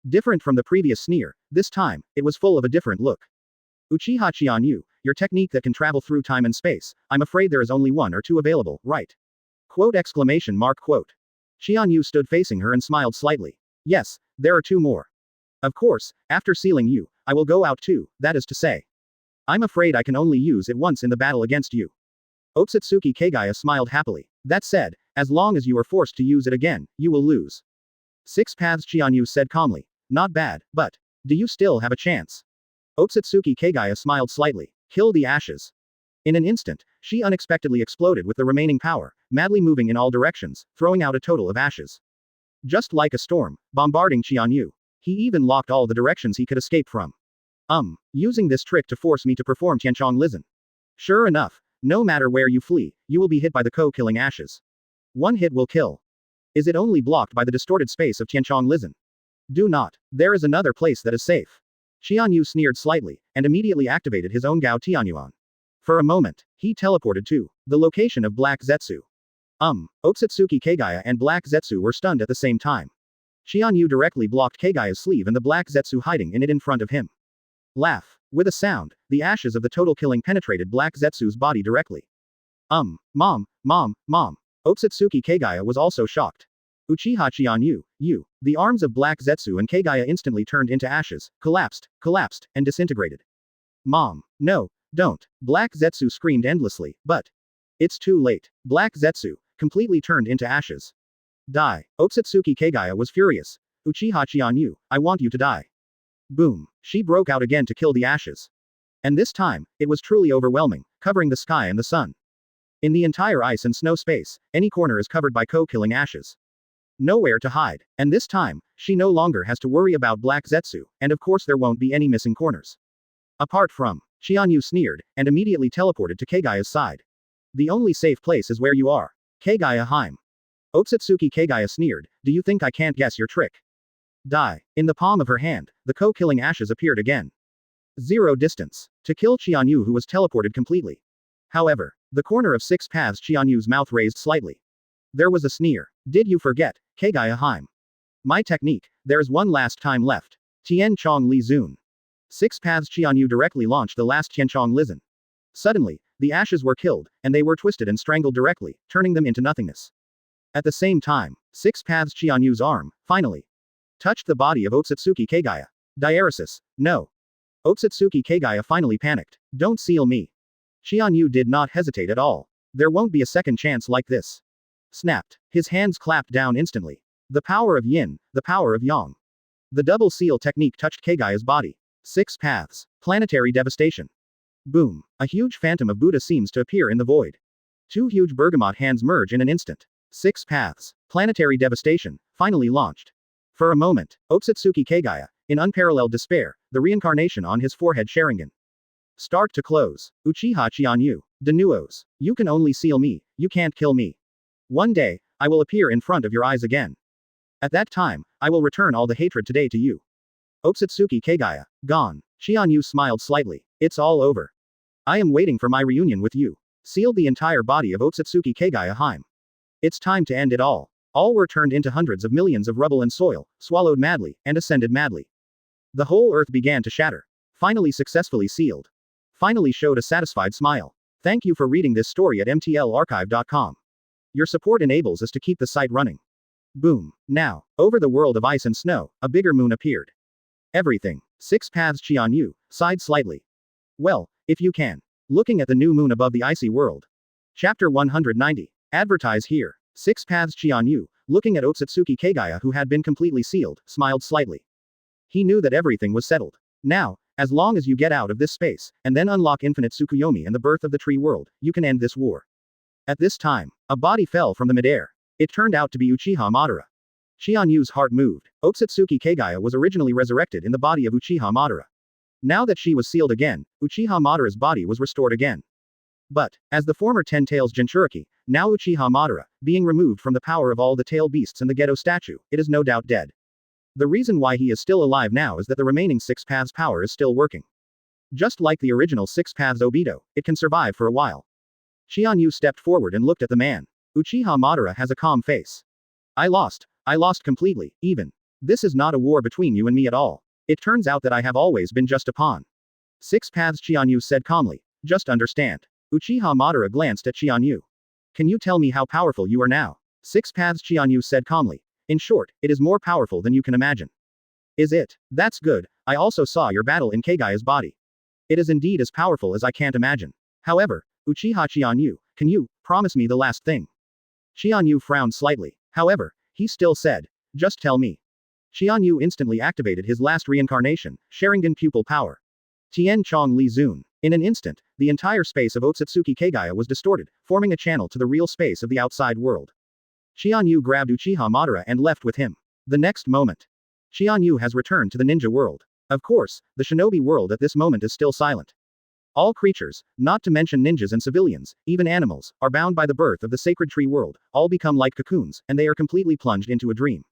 Different from the previous sneer, this time, it was full of a different look. Uchiha Qianyu, your technique that can travel through time and space, I'm afraid there is only 1 or 2 available, right? Quote exclamation mark quote. Qianyu stood facing her and smiled slightly. Yes, there are 2 more. Of course, after sealing you, I will go out too, that is to say. I'm afraid I can only use it once in the battle against you. Otsutsuki Kagaya smiled happily. That said, as long as you are forced to use it again, you will lose. 6 paths Qianyu said calmly. Not bad, but do you still have a chance? Otsutsuki Kagaya smiled slightly. Kill the ashes. In an instant, she unexpectedly exploded with the remaining power, madly moving in all directions, throwing out a total of ashes. Just like a storm, bombarding Qianyu. He even locked all the directions he could escape from. Using this trick to force me to perform Tianchong Lizun. Sure enough, no matter where you flee, you will be hit by the co-killing ashes. 1 hit will kill. Is it only blocked by the distorted space of Tianchong Lizun? Do not. There is another place that is safe. Qianyu sneered slightly, and immediately activated his own Gao Tianyuan. For a moment, he teleported to the location of Black Zetsu. Otsutsuki Kagaya and Black Zetsu were stunned at the same time. Qianyu directly blocked Kagaya's sleeve and the Black Zetsu hiding in it in front of him. Laugh. With a sound, the ashes of the total killing penetrated Black Zetsu's body directly. Mom. Otsutsuki Kagaya was also shocked. Uchiha Qianyu, you. The arms of Black Zetsu and Kagaya instantly turned into ashes, collapsed, and disintegrated. Mom. No, don't. Black Zetsu screamed endlessly, but it's too late. Black Zetsu, completely turned into ashes. Die. Otsutsuki Kagaya was furious. Uchiha Qianyu, I want you to die. Boom. She broke out again to kill the ashes. And this time, it was truly overwhelming, covering the sky and the sun. In the entire ice and snow space, any corner is covered by co-killing ashes. Nowhere to hide. And this time, she no longer has to worry about Black Zetsu, and of course there won't be any missing corners. Apart from, Qianyu sneered, and immediately teleported to Kagaya's side. The only safe place is where you are. Kagaya Heim. Otsutsuki Kagaya sneered, do you think I can't guess your trick? Die. In the palm of her hand, the co-killing ashes appeared again. 0 distance. To kill Qianyu who was teleported completely. However, the corner of 6 paths Qianyu's mouth raised slightly. There was a sneer. Did you forget, Kagaya Heim? My technique, there's one last time left. Tian Chong Li Zun. 6 paths Qianyu directly launched the last Tianchong Lizun. Suddenly, the ashes were killed, and they were twisted and strangled directly, turning them into nothingness. At the same time, 6 paths Qianyu's arm, finally, touched the body of Otsutsuki Kagaya. Diaresis, no. Otsutsuki Kagaya finally panicked. Don't seal me. Qianyu did not hesitate at all. There won't be a second chance like this. Snapped. His hands clapped down instantly. The power of yin, the power of yang. The double seal technique touched Kagaya's body. 6 paths. Planetary devastation. Boom. A huge phantom of Buddha seems to appear in the void. Two huge bergamot hands merge in an instant. 6 paths. Planetary devastation, finally launched. For a moment, Otsutsuki Kagaya, in unparalleled despair, the reincarnation on his forehead Sharingan. Start to close. Uchiha Qianyu. Denuos. You can only seal me, you can't kill me. One day, I will appear in front of your eyes again. At that time, I will return all the hatred today to you. Otsutsuki Kagaya. Gone. Qianyu smiled slightly. It's all over. I am waiting for my reunion with you. Sealed the entire body of Otsutsuki Kagaya Heim. It's time to end it all. All were turned into hundreds of millions of rubble and soil, swallowed madly, and ascended madly. The whole earth began to shatter. Finally successfully sealed. Finally showed a satisfied smile. Thank you for reading this story at mtlarchive.com. Your support enables us to keep the site running. Boom. Now, over the world of ice and snow, a bigger moon appeared. Everything. 6 paths Qianyu, sighed slightly. Well, if you can. Looking at the new moon above the icy world. Chapter 190. Advertise here. 6 paths Qianyu, looking at Otsutsuki Kagaya who had been completely sealed, smiled slightly. He knew that everything was settled. Now, as long as you get out of this space, and then unlock infinite Tsukuyomi and the birth of the tree world, you can end this war. At this time, a body fell from the midair. It turned out to be Uchiha Madara. Qianyu's heart moved. Otsutsuki Kagaya was originally resurrected in the body of Uchiha Madara. Now that she was sealed again, Uchiha Madara's body was restored again. But, as the former Ten Tails Jinchuriki, now Uchiha Madara, being removed from the power of all the tail beasts and the Gedo statue, it is no doubt dead. The reason why he is still alive now is that the remaining 6 paths power is still working. Just like the original 6 paths Obito, it can survive for a while. Qianyu stepped forward and looked at the man. Uchiha Madara has a calm face. I lost completely, even. This is not a war between you and me at all. It turns out that I have always been just a pawn. 6 paths Qianyu said calmly. Just understand. Uchiha Madara glanced at Qianyu. Can you tell me how powerful you are now? 6 paths Qianyu said calmly. In short, it is more powerful than you can imagine. Is it? That's good. I also saw your battle in Kagaya's body. It is indeed as powerful as I can't imagine. However, Uchiha Qianyu, can you promise me the last thing? Qianyu frowned slightly. However, he still said, just tell me. Qianyu instantly activated his last reincarnation, Sharingan pupil power. Tian Chong Li Zun. In an instant, the entire space of Otsutsuki Kagaya was distorted, forming a channel to the real space of the outside world. Qianyu grabbed Uchiha Madara and left with him. The next moment, Qianyu has returned to the ninja world. Of course, the shinobi world at this moment is still silent. All creatures, not to mention ninjas and civilians, even animals, are bound by the birth of the sacred tree world, all become like cocoons, and they are completely plunged into a dream.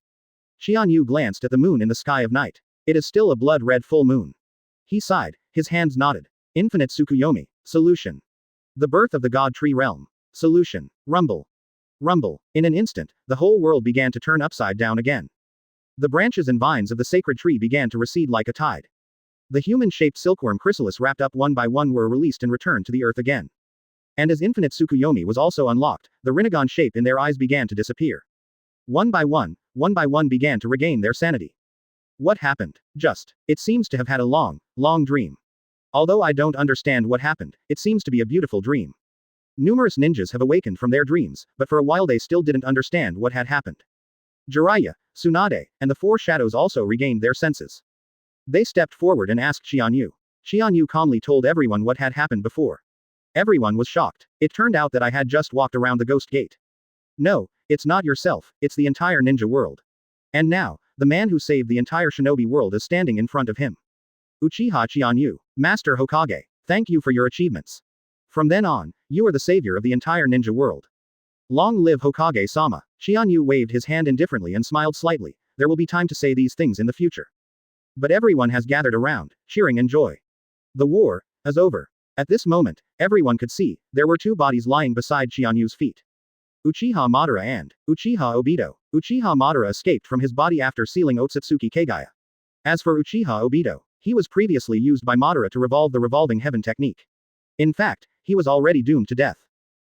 Qianyu glanced at the moon in the sky of night. It is still a blood-red full moon. He sighed, his hands nodded. Infinite Tsukuyomi. Solution. The birth of the God Tree Realm. Solution. Rumble. Rumble. In an instant, the whole world began to turn upside down again. The branches and vines of the sacred tree began to recede like a tide. The human-shaped silkworm chrysalis wrapped up one by one were released and returned to the earth again. And as infinite Tsukuyomi was also unlocked, the Rinnegan shape in their eyes began to disappear. One by one began to regain their sanity. What happened? It seems to have had a long dream. Although I don't understand what happened, it seems to be a beautiful dream. Numerous ninjas have awakened from their dreams, but for a while they still didn't understand what had happened. Jiraiya, Tsunade, and the 4 shadows also regained their senses. They stepped forward and asked Qianyu. Qianyu calmly told everyone what had happened before. Everyone was shocked. It turned out that I had just walked around the ghost gate. No, it's not yourself, it's the entire ninja world. And now, the man who saved the entire shinobi world is standing in front of him. Uchiha Qianyu, Master Hokage, thank you for your achievements. From then on, you are the savior of the entire ninja world. Long live Hokage-sama. Qianyu waved his hand indifferently and smiled slightly. There will be time to say these things in the future. But everyone has gathered around, cheering in joy. The war is over. At this moment, everyone could see, there were 2 bodies lying beside Qianyu's feet. Uchiha Madara and Uchiha Obito. Uchiha Madara escaped from his body after sealing Otsutsuki Kagaya. As for Uchiha Obito, he was previously used by Madara to revolve the revolving heaven technique. In fact, he was already doomed to death.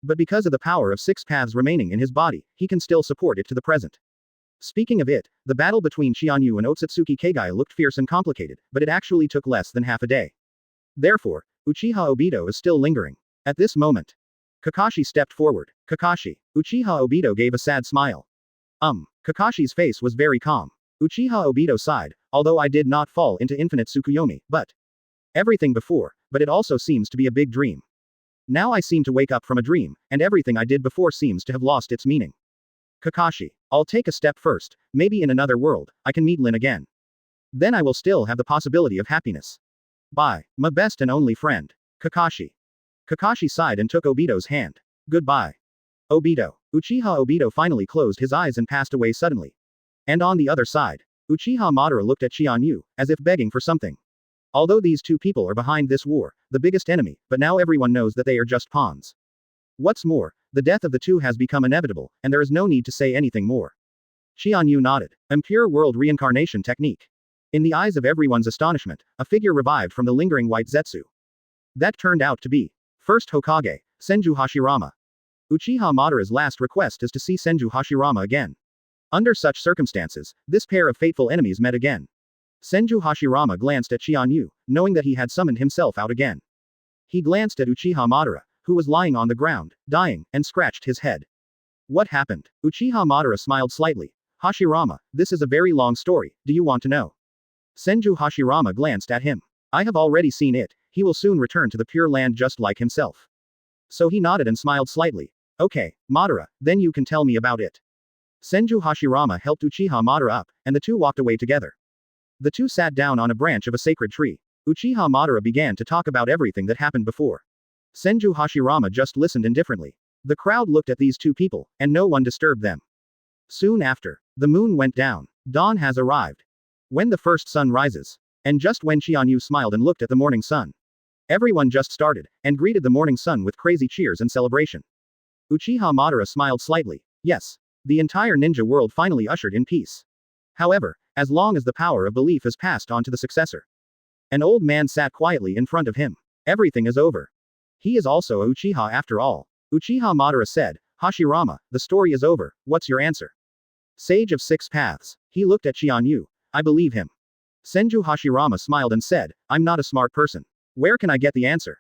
But because of the power of 6 paths remaining in his body, he can still support it to the present. Speaking of it, the battle between Qianyu and Otsutsuki Kagaya looked fierce and complicated, but it actually took less than half a day. Therefore, Uchiha Obito is still lingering. At this moment, Kakashi stepped forward. Kakashi. Uchiha Obito gave a sad smile. Kakashi's face was very calm. Uchiha Obito sighed, although I did not fall into infinite Tsukuyomi, but everything before, but it also seems to be a big dream. Now I seem to wake up from a dream, and everything I did before seems to have lost its meaning. Kakashi. I'll take a step first, maybe in another world, I can meet Lin again. Then I will still have the possibility of happiness. Bye, my best and only friend. Kakashi. Kakashi sighed and took Obito's hand. Goodbye. Obito. Uchiha Obito finally closed his eyes and passed away suddenly. And on the other side, Uchiha Madara looked at Qianyu, as if begging for something. Although these two people are behind this war, the biggest enemy, but now everyone knows that they are just pawns. What's more, the death of the two has become inevitable, and there is no need to say anything more. Qianyu nodded. Impure world reincarnation technique. In the eyes of everyone's astonishment, a figure revived from the lingering white Zetsu. That turned out to be first Hokage, Senju Hashirama. Uchiha Madara's last request is to see Senju Hashirama again. Under such circumstances, this pair of fateful enemies met again. Senju Hashirama glanced at Qianyu, knowing that he had summoned himself out again. He glanced at Uchiha Madara, who was lying on the ground, dying, and scratched his head. What happened? Uchiha Madara smiled slightly. Hashirama, this is a very long story, do you want to know? Senju Hashirama glanced at him. I have already seen it, he will soon return to the Pure Land just like himself. So he nodded and smiled slightly. Okay, Madara, then you can tell me about it. Senju Hashirama helped Uchiha Madara up, and the two walked away together. The two sat down on a branch of a sacred tree. Uchiha Madara began to talk about everything that happened before. Senju Hashirama just listened indifferently. The crowd looked at these two people, and no one disturbed them. Soon after, the moon went down. Dawn has arrived. When the first sun rises. And just when Qianyu smiled and looked at the morning sun. Everyone just started, and greeted the morning sun with crazy cheers and celebration. Uchiha Madara smiled slightly. Yes. The entire ninja world finally ushered in peace. However, as long as the power of belief is passed on to the successor. An old man sat quietly in front of him. Everything is over. He is also a Uchiha after all. Uchiha Madara said, Hashirama, the story is over, what's your answer? Sage of Six Paths. He looked at Qianyu. I believe him. Senju Hashirama smiled and said, I'm not a smart person. Where can I get the answer?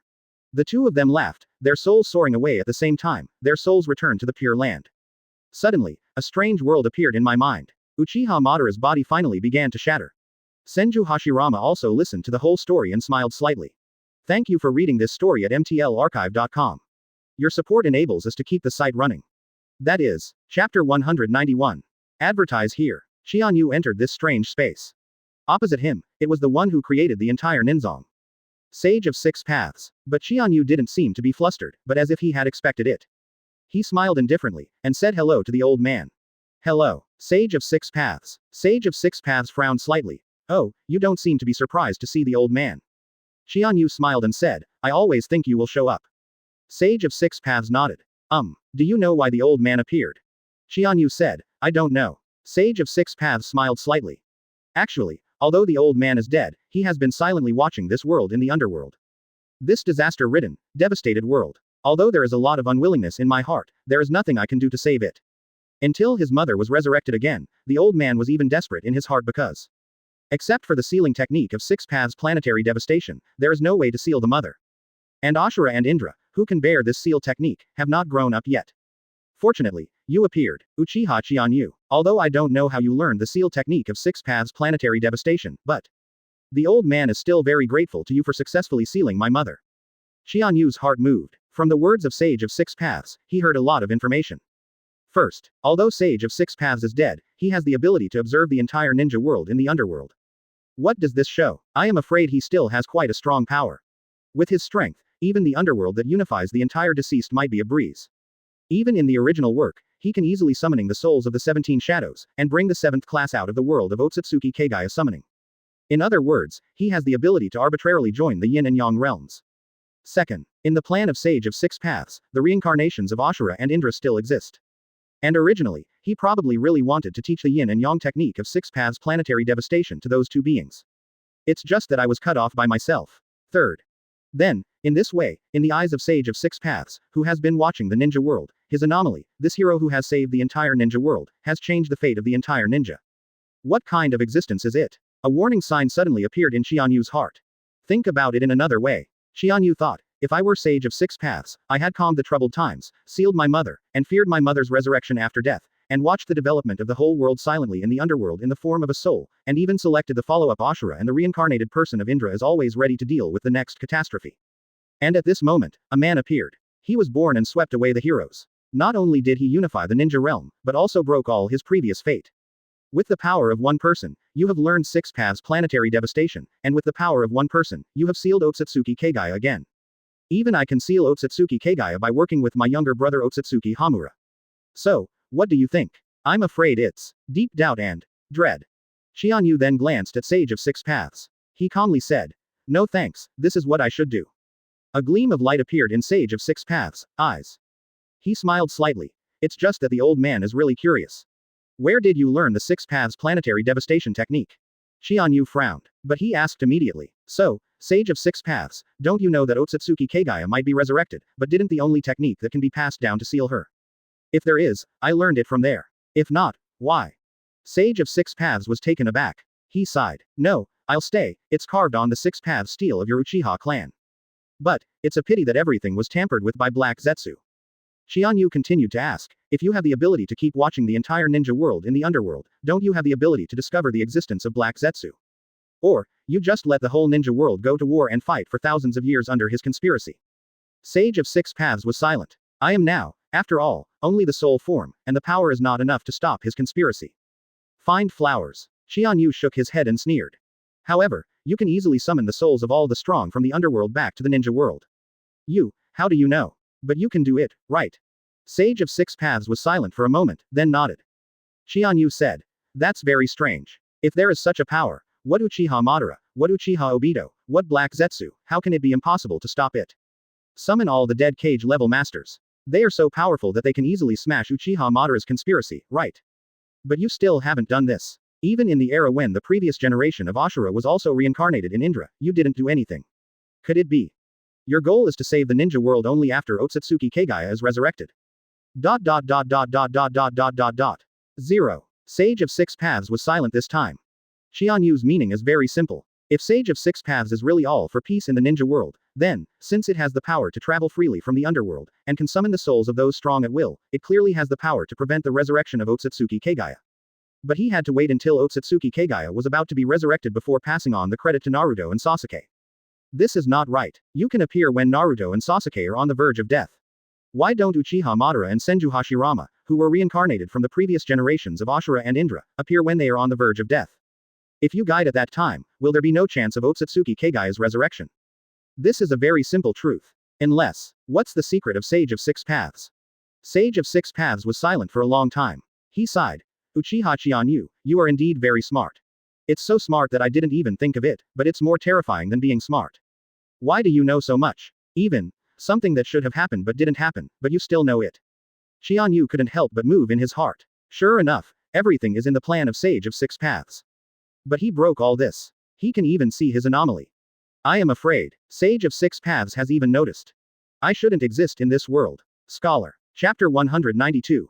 The two of them laughed, their souls soaring away at the same time, their souls returned to the Pure Land. Suddenly, a strange world appeared in my mind. Uchiha Madara's body finally began to shatter. Senju Hashirama also listened to the whole story and smiled slightly. Thank you for reading this story at mtlarchive.com. Your support enables us to keep the site running. That is, Chapter 191. Advertise here. Qianyu entered this strange space. Opposite him, it was the one who created the entire Ninzong. Sage of Six Paths. But Qianyu didn't seem to be flustered, but as if he had expected it. He smiled indifferently, and said hello to the old man. Hello, Sage of Six Paths. Sage of Six Paths frowned slightly. Oh, you don't seem to be surprised to see the old man. Qianyu smiled and said, I always think you will show up. Sage of Six Paths nodded. Do you know why the old man appeared? Qianyu said, I don't know. Sage of Six Paths smiled slightly. Actually, although the old man is dead, he has been silently watching this world in the underworld. This disaster-ridden, devastated world. Although there is a lot of unwillingness in my heart, there is nothing I can do to save it. Until his mother was resurrected again, the old man was even desperate in his heart because. Except for the sealing technique of Six Paths planetary devastation, there is no way to seal the mother. And Ashura and Indra, who can bear this seal technique, have not grown up yet. Fortunately, you appeared, Uchiha Qianyu. Although I don't know how you learned the seal technique of Six Paths planetary devastation, but. The old man is still very grateful to you for successfully sealing my mother. Qianyu's heart moved. From the words of Sage of Six Paths, he heard a lot of information. First, although Sage of Six Paths is dead, he has the ability to observe the entire ninja world in the underworld. What does this show? I am afraid he still has quite a strong power. With his strength, even the underworld that unifies the entire deceased might be a breeze. Even in the original work, he can easily summoning the souls of the 17 shadows, and bring the 7th class out of the world of Otsutsuki Kagaya summoning. In other words, he has the ability to arbitrarily join the yin and yang realms. Second, in the plan of Sage of Six Paths, the reincarnations of Ashura and Indra still exist. And originally, he probably really wanted to teach the yin and yang technique of Six Paths planetary devastation to those two beings. It's just that I was cut off by myself. Third. Then, in this way, in the eyes of Sage of Six Paths, who has been watching the ninja world, his anomaly, this hero who has saved the entire ninja world, has changed the fate of the entire ninja. What kind of existence is it? A warning sign suddenly appeared in Qianyu's heart. Think about it in another way. Qianyu thought, if I were Sage of Six Paths, I had calmed the troubled times, sealed my mother, and feared my mother's resurrection after death, and watched the development of the whole world silently in the underworld in the form of a soul, and even selected the follow-up Ashura and the reincarnated person of Indra as always ready to deal with the next catastrophe. And at this moment, a man appeared. He was born and swept away the heroes. Not only did he unify the ninja realm, but also broke all his previous fate. With the power of one person, you have learned 6 paths planetary devastation, and with the power of one person, you have sealed Otsutsuki Kagaya again. Even I can seal Otsutsuki Kagaya by working with my younger brother Otsutsuki Hamura. So, what do you think? I'm afraid it's deep doubt and dread. Qianyu then glanced at Sage of 6 Paths. He calmly said, "No thanks, this is what I should do." A gleam of light appeared in Sage of 6 Paths' eyes. He smiled slightly. It's just that the old man is really curious. Where did you learn the 6 Paths planetary devastation technique? Qianyu frowned. But he asked immediately, "So, Sage of 6 Paths, don't you know that Otsutsuki Kagaya might be resurrected, but didn't the only technique that can be passed down to seal her? If there is, I learned it from there. If not, why?" Sage of 6 Paths was taken aback. He sighed. "No, I'll stay, it's carved on the 6 Paths steel of your Uchiha clan. But, it's a pity that everything was tampered with by Black Zetsu." Qianyu continued to ask, "If you have the ability to keep watching the entire ninja world in the underworld, don't you have the ability to discover the existence of Black Zetsu? Or, you just let the whole ninja world go to war and fight for thousands of years under his conspiracy?" Sage of 6 Paths was silent. "I am now, after all, only the soul form, and the power is not enough to stop his conspiracy." "Find flowers." Qianyu shook his head and sneered. "However, you can easily summon the souls of all the strong from the underworld back to the ninja world." How do you know? But you can do it, right?" Sage of 6 Paths was silent for a moment, then nodded. Qianyu said, "That's very strange. If there is such a power, what Uchiha Madara, what Uchiha Obito, what Black Zetsu, how can it be impossible to stop it? Summon all the dead cage level masters. They are so powerful that they can easily smash Uchiha Madara's conspiracy, right? But you still haven't done this. Even in the era when the previous generation of Ashura was also reincarnated in Indra, you didn't do anything. Could it be? Your goal is to save the ninja world only after Otsutsuki Kagaya is resurrected. 0. Sage of 6 Paths was silent this time. Qianyu's meaning is very simple. If Sage of 6 Paths is really all for peace in the ninja world, then, since it has the power to travel freely from the underworld, and can summon the souls of those strong at will, it clearly has the power to prevent the resurrection of Otsutsuki Kagaya. But he had to wait until Otsutsuki Kagaya was about to be resurrected before passing on the credit to Naruto and Sasuke. This is not right. You can appear when Naruto and Sasuke are on the verge of death. Why don't Uchiha Madara and Senju Hashirama, who were reincarnated from the previous generations of Ashura and Indra, appear when they are on the verge of death? If you guide at that time, will there be no chance of Otsutsuki Kagaya's resurrection? This is a very simple truth. Unless, what's the secret of Sage of 6 Paths? Sage of 6 Paths was silent for a long time. He sighed. Uchiha Qianyu, you are indeed very smart. It's so smart that I didn't even think of it, but it's more terrifying than being smart. Why do you know so much? Even something that should have happened but didn't happen, but you still know it. Qianyu couldn't help but move in his heart. Sure enough, everything is in the plan of Sage of 6 Paths. But he broke all this. He can even see his anomaly. I am afraid, Sage of 6 Paths has even noticed. I shouldn't exist in this world. Scholar. Chapter 192.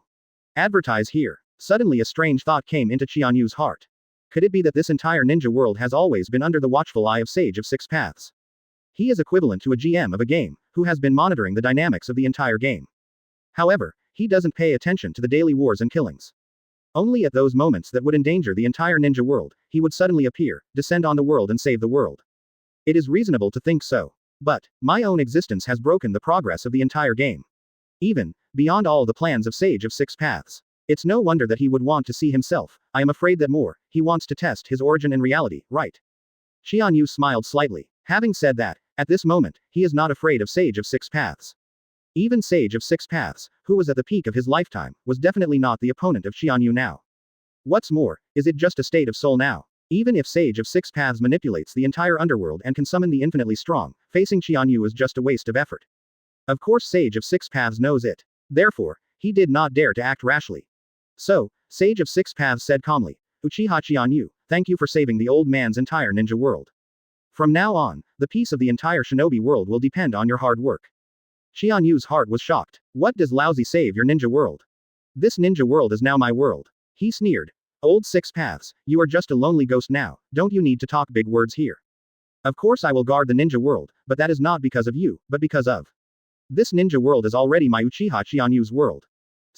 Advertise here. Suddenly a strange thought came into Qianyu's heart. Could it be that this entire ninja world has always been under the watchful eye of Sage of 6 Paths? He is equivalent to a GM of a game, who has been monitoring the dynamics of the entire game. However, he doesn't pay attention to the daily wars and killings. Only at those moments that would endanger the entire ninja world, he would suddenly appear, descend on the world and save the world. It is reasonable to think so. But, my own existence has broken the progress of the entire game. Even, beyond all the plans of Sage of 6 Paths. It's no wonder that he would want to see himself. I am afraid that more, he wants to test his origin in reality, right? Qianyu smiled slightly. Having said that, at this moment, he is not afraid of Sage of 6 Paths. Even Sage of 6 Paths, who was at the peak of his lifetime, was definitely not the opponent of Qianyu now. What's more, is it just a state of soul now? Even if Sage of 6 Paths manipulates the entire underworld and can summon the infinitely strong, facing Qianyu is just a waste of effort. Of course Sage of 6 Paths knows it. Therefore, he did not dare to act rashly. So, Sage of 6 Paths said calmly, Uchiha Qianyu, thank you for saving the old man's entire ninja world. From now on, the peace of the entire shinobi world will depend on your hard work. Qianyu's heart was shocked. What does lousy save your ninja world? This ninja world is now my world. He sneered. Old 6 Paths, you are just a lonely ghost now, don't you need to talk big words here. Of course I will guard the ninja world, but that is not because of you, but because of. This ninja world is already my Uchiha Qianyu's world.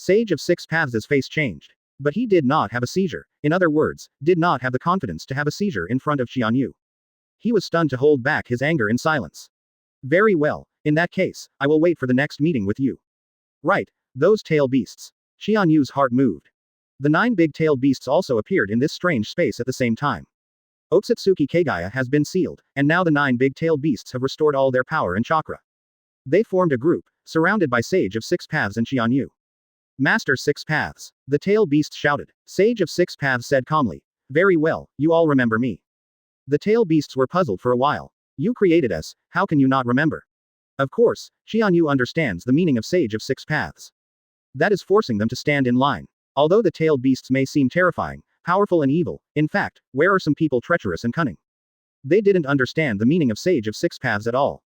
Sage of Six Paths' face changed. But he did not have a seizure, in other words, did not have the confidence to have a seizure in front of Qianyu. He was stunned to hold back his anger in silence. Very well, in that case, I will wait for the next meeting with you. Right, those tail beasts. Qianyu's heart moved. The 9 big-tailed beasts also appeared in this strange space at the same time. Otsutsuki Kagaya has been sealed, and now the 9 big-tailed beasts have restored all their power and chakra. They formed a group, surrounded by Sage of Six Paths and Qianyu. Master Six Paths. The tail beasts shouted. Sage of Six Paths said calmly. Very well, you all remember me. The tail beasts were puzzled for a while. You created us, how can you not remember? Of course, Qianyu understands the meaning of Sage of Six Paths. That is forcing them to stand in line. Although the tailed beasts may seem terrifying, powerful and evil, in fact, where are some people treacherous and cunning? They didn't understand the meaning of Sage of Six Paths at all.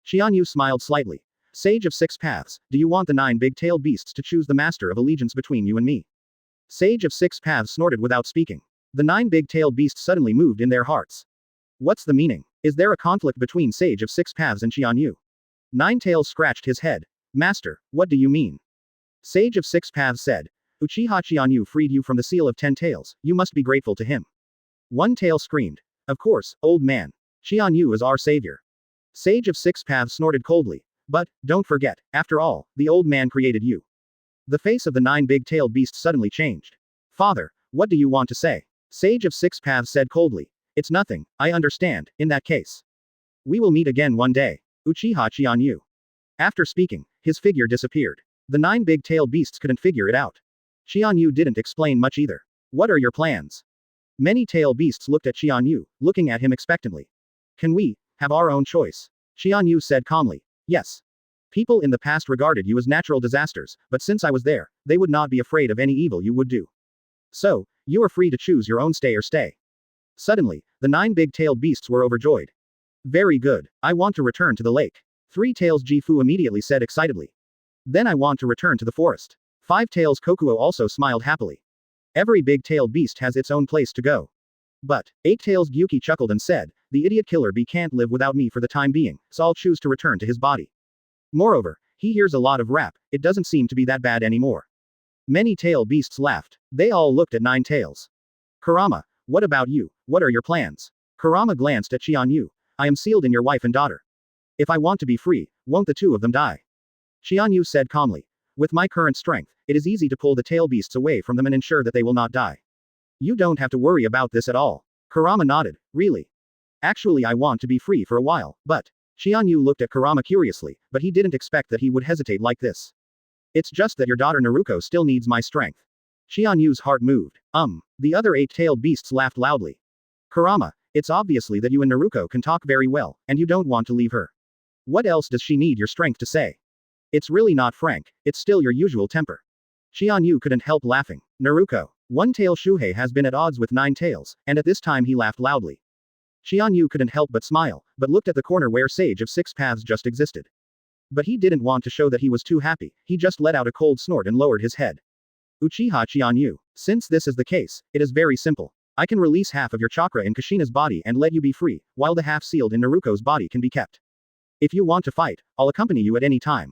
Qianyu smiled slightly. Sage of Six Paths, do you want the 9 big-tailed beasts to choose the master of allegiance between you and me? Sage of Six Paths snorted without speaking. The 9 big-tailed beasts suddenly moved in their hearts. What's the meaning? Is there a conflict between Sage of Six Paths and Qianyu? Nine Tails scratched his head. Master, what do you mean? Sage of Six Paths said. Uchiha Qianyu freed you from the seal of 10 tails, you must be grateful to him. One Tail screamed. Of course, old man. Qianyu is our savior. Sage of Six Paths snorted coldly. But, don't forget, after all, the old man created you. The face of the 9 big-tailed beasts suddenly changed. Father, what do you want to say? Sage of Six Paths said coldly. It's nothing, I understand, in that case. We will meet again one day. Uchiha Qianyu. After speaking, his figure disappeared. The 9 big-tailed beasts couldn't figure it out. Qianyu didn't explain much either. What are your plans? Many tail beasts looked at Qianyu, looking at him expectantly. Can we have our own choice? Qianyu said calmly. Yes. People in the past regarded you as natural disasters, but since I was there, they would not be afraid of any evil you would do. So, you are free to choose your own stay or stay. Suddenly, the 9 big-tailed beasts were overjoyed. Very good, I want to return to the lake. 3 Tails Jifu immediately said excitedly. Then I want to return to the forest. 5 Tails Kokuo also smiled happily. Every big-tailed beast has its own place to go. But, 8 Tails Gyuki chuckled and said, the idiot killer bee can't live without me for the time being, so I'll choose to return to his body. Moreover, he hears a lot of rap, it doesn't seem to be that bad anymore. Many tail beasts laughed. They all looked at 9 Tails. Kurama, what about you, what are your plans? Kurama glanced at Qianyu. I am sealed in your wife and daughter. If I want to be free, won't the 2 of them die? Qianyu said calmly. With my current strength, it is easy to pull the tail beasts away from them and ensure that they will not die. You don't have to worry about this at all. Kurama nodded. Really? Actually, I want to be free for a while, but. Qianyu looked at Kurama curiously, but he didn't expect that he would hesitate like this. It's just that your daughter Naruto still needs my strength. Qianyu's heart moved. The other 8-tailed beasts laughed loudly. Kurama, it's obviously that you and Naruto can talk very well, and you don't want to leave her. What else does she need your strength to say? It's really not frank, it's still your usual temper. Qianyu couldn't help laughing. Naruto. 1 Tail Shuhei has been at odds with 9 Tails, and at this time he laughed loudly. Qianyu couldn't help but smile, but looked at the corner where Sage of Six Paths just existed. But he didn't want to show that he was too happy, he just let out a cold snort and lowered his head. Uchiha Qianyu. Since this is the case, it is very simple. I can release half of your chakra in Kushina's body and let you be free, while the half sealed in Naruto's body can be kept. If you want to fight, I'll accompany you at any time.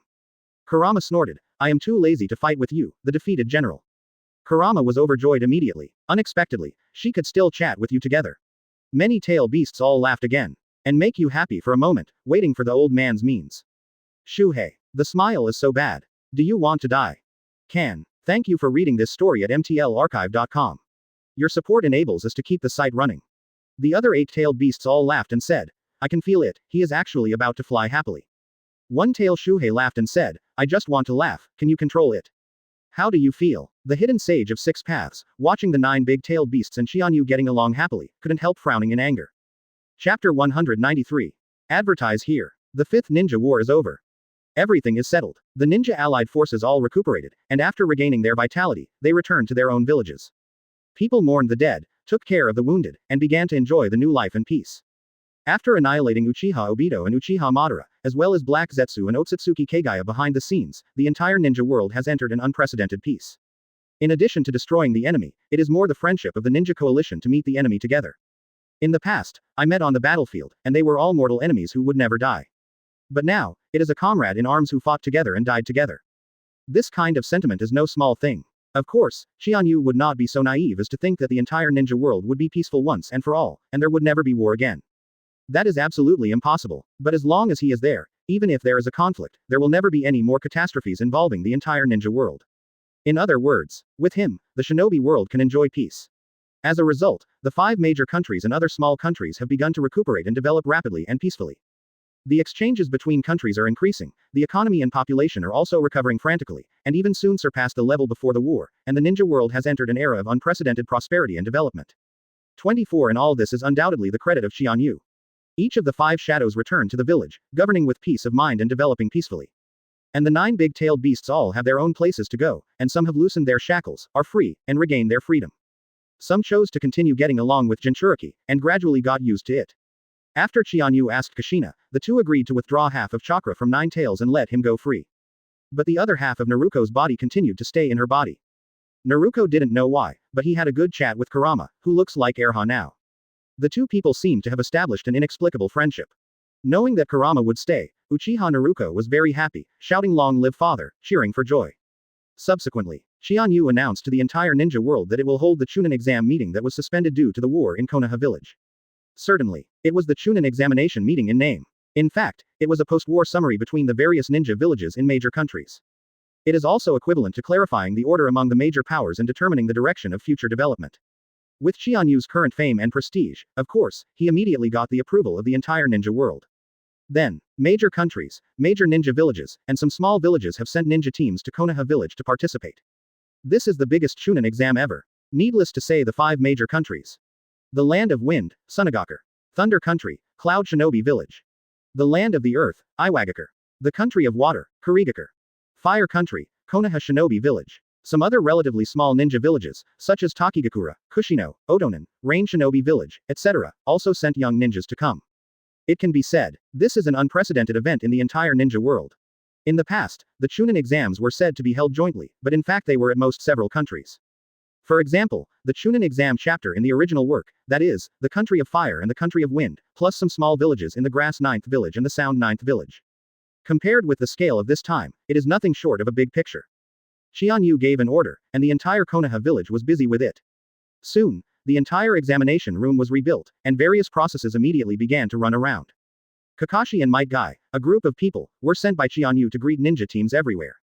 Kurama snorted. I am too lazy to fight with you, the defeated general. Kurama was overjoyed immediately. Unexpectedly, she could still chat with you together. Many tail beasts all laughed again. And make you happy for a moment, waiting for the old man's means. Shuhei. The smile is so bad. Do you want to die? Thank you for reading this story at mtlarchive.com. Your support enables us to keep the site running. The other 8-tailed beasts all laughed and said, I can feel it, he is actually about to fly happily. 1 Tail Shuhei laughed and said, I just want to laugh, can you control it? How do you feel? The hidden sage of Six Paths, watching the 9 big-tailed beasts and Qianyu getting along happily, couldn't help frowning in anger. Chapter 193. Advertise here. The 5th Ninja War is over. Everything is settled. The ninja allied forces all recuperated, and after regaining their vitality, they returned to their own villages. People mourned the dead, took care of the wounded, and began to enjoy the new life and peace. After annihilating Uchiha Obito and Uchiha Madara, as well as Black Zetsu and Otsutsuki Kagaya behind the scenes, the entire ninja world has entered an unprecedented peace. In addition to destroying the enemy, it is more the friendship of the ninja coalition to meet the enemy together. In the past, I met on the battlefield, and they were all mortal enemies who would never die. But now, it is a comrade in arms who fought together and died together. This kind of sentiment is no small thing. Of course, Qianyu would not be so naive as to think that the entire ninja world would be peaceful once and for all, and there would never be war again. That is absolutely impossible, but as long as he is there, even if there is a conflict, there will never be any more catastrophes involving the entire ninja world. In other words, with him, the shinobi world can enjoy peace. As a result, the 5 major countries and other small countries have begun to recuperate and develop rapidly and peacefully. The exchanges between countries are increasing, the economy and population are also recovering frantically, and even soon surpass the level before the war, and the ninja world has entered an era of unprecedented prosperity and development. 24 In all this is undoubtedly the credit of Qianyu. Each of the 5 shadows return to the village, governing with peace of mind and developing peacefully. And the 9 big-tailed beasts all have their own places to go, and some have loosened their shackles, are free, and regained their freedom. Some chose to continue getting along with Jinchuriki, and gradually got used to it. After Qianyu asked Kushina, the two agreed to withdraw half of chakra from Nine Tails and let him go free. But the other half of Naruko's body continued to stay in her body. Naruko didn't know why, but he had a good chat with Kurama, who looks like Erha now. The two people seemed to have established an inexplicable friendship. Knowing that Kurama would stay, Uchiha Naruko was very happy, shouting "Long live father," cheering for joy. Subsequently, Qianyu announced to the entire ninja world that it will hold the Chunin exam meeting that was suspended due to the war in Konoha village. Certainly, it was the Chunin examination meeting in name. In fact, it was a post-war summary between the various ninja villages in major countries. It is also equivalent to clarifying the order among the major powers and determining the direction of future development. With Qianyu's current fame and prestige, of course, he immediately got the approval of the entire ninja world. Then, major countries, major ninja villages, and some small villages have sent ninja teams to Konoha village to participate. This is the biggest Chunin exam ever. Needless to say, the 5 major countries. The Land of Wind, Sunagaker. Thunder Country, Cloud Shinobi Village. The Land of the Earth, Iwagaker. The Country of Water, Kurigaker. Fire Country, Konoha Shinobi Village. Some other relatively small ninja villages, such as Takigakura, Kushino, Otonin, Rain Shinobi Village, etc., also sent young ninjas to come. It can be said, this is an unprecedented event in the entire ninja world. In the past, the Chunin exams were said to be held jointly, but in fact they were at most several countries. For example, the Chunin exam chapter in the original work, that is, the Country of Fire and the Country of Wind, plus some small villages in the Grass 9th Village and the Sound 9th Village. Compared with the scale of this time, it is nothing short of a big picture. Qianyu gave an order, and the entire Konoha village was busy with it. Soon, the entire examination room was rebuilt, and various processes immediately began to run around. Kakashi and Might Guy, a group of people, were sent by Qianyu to greet ninja teams everywhere.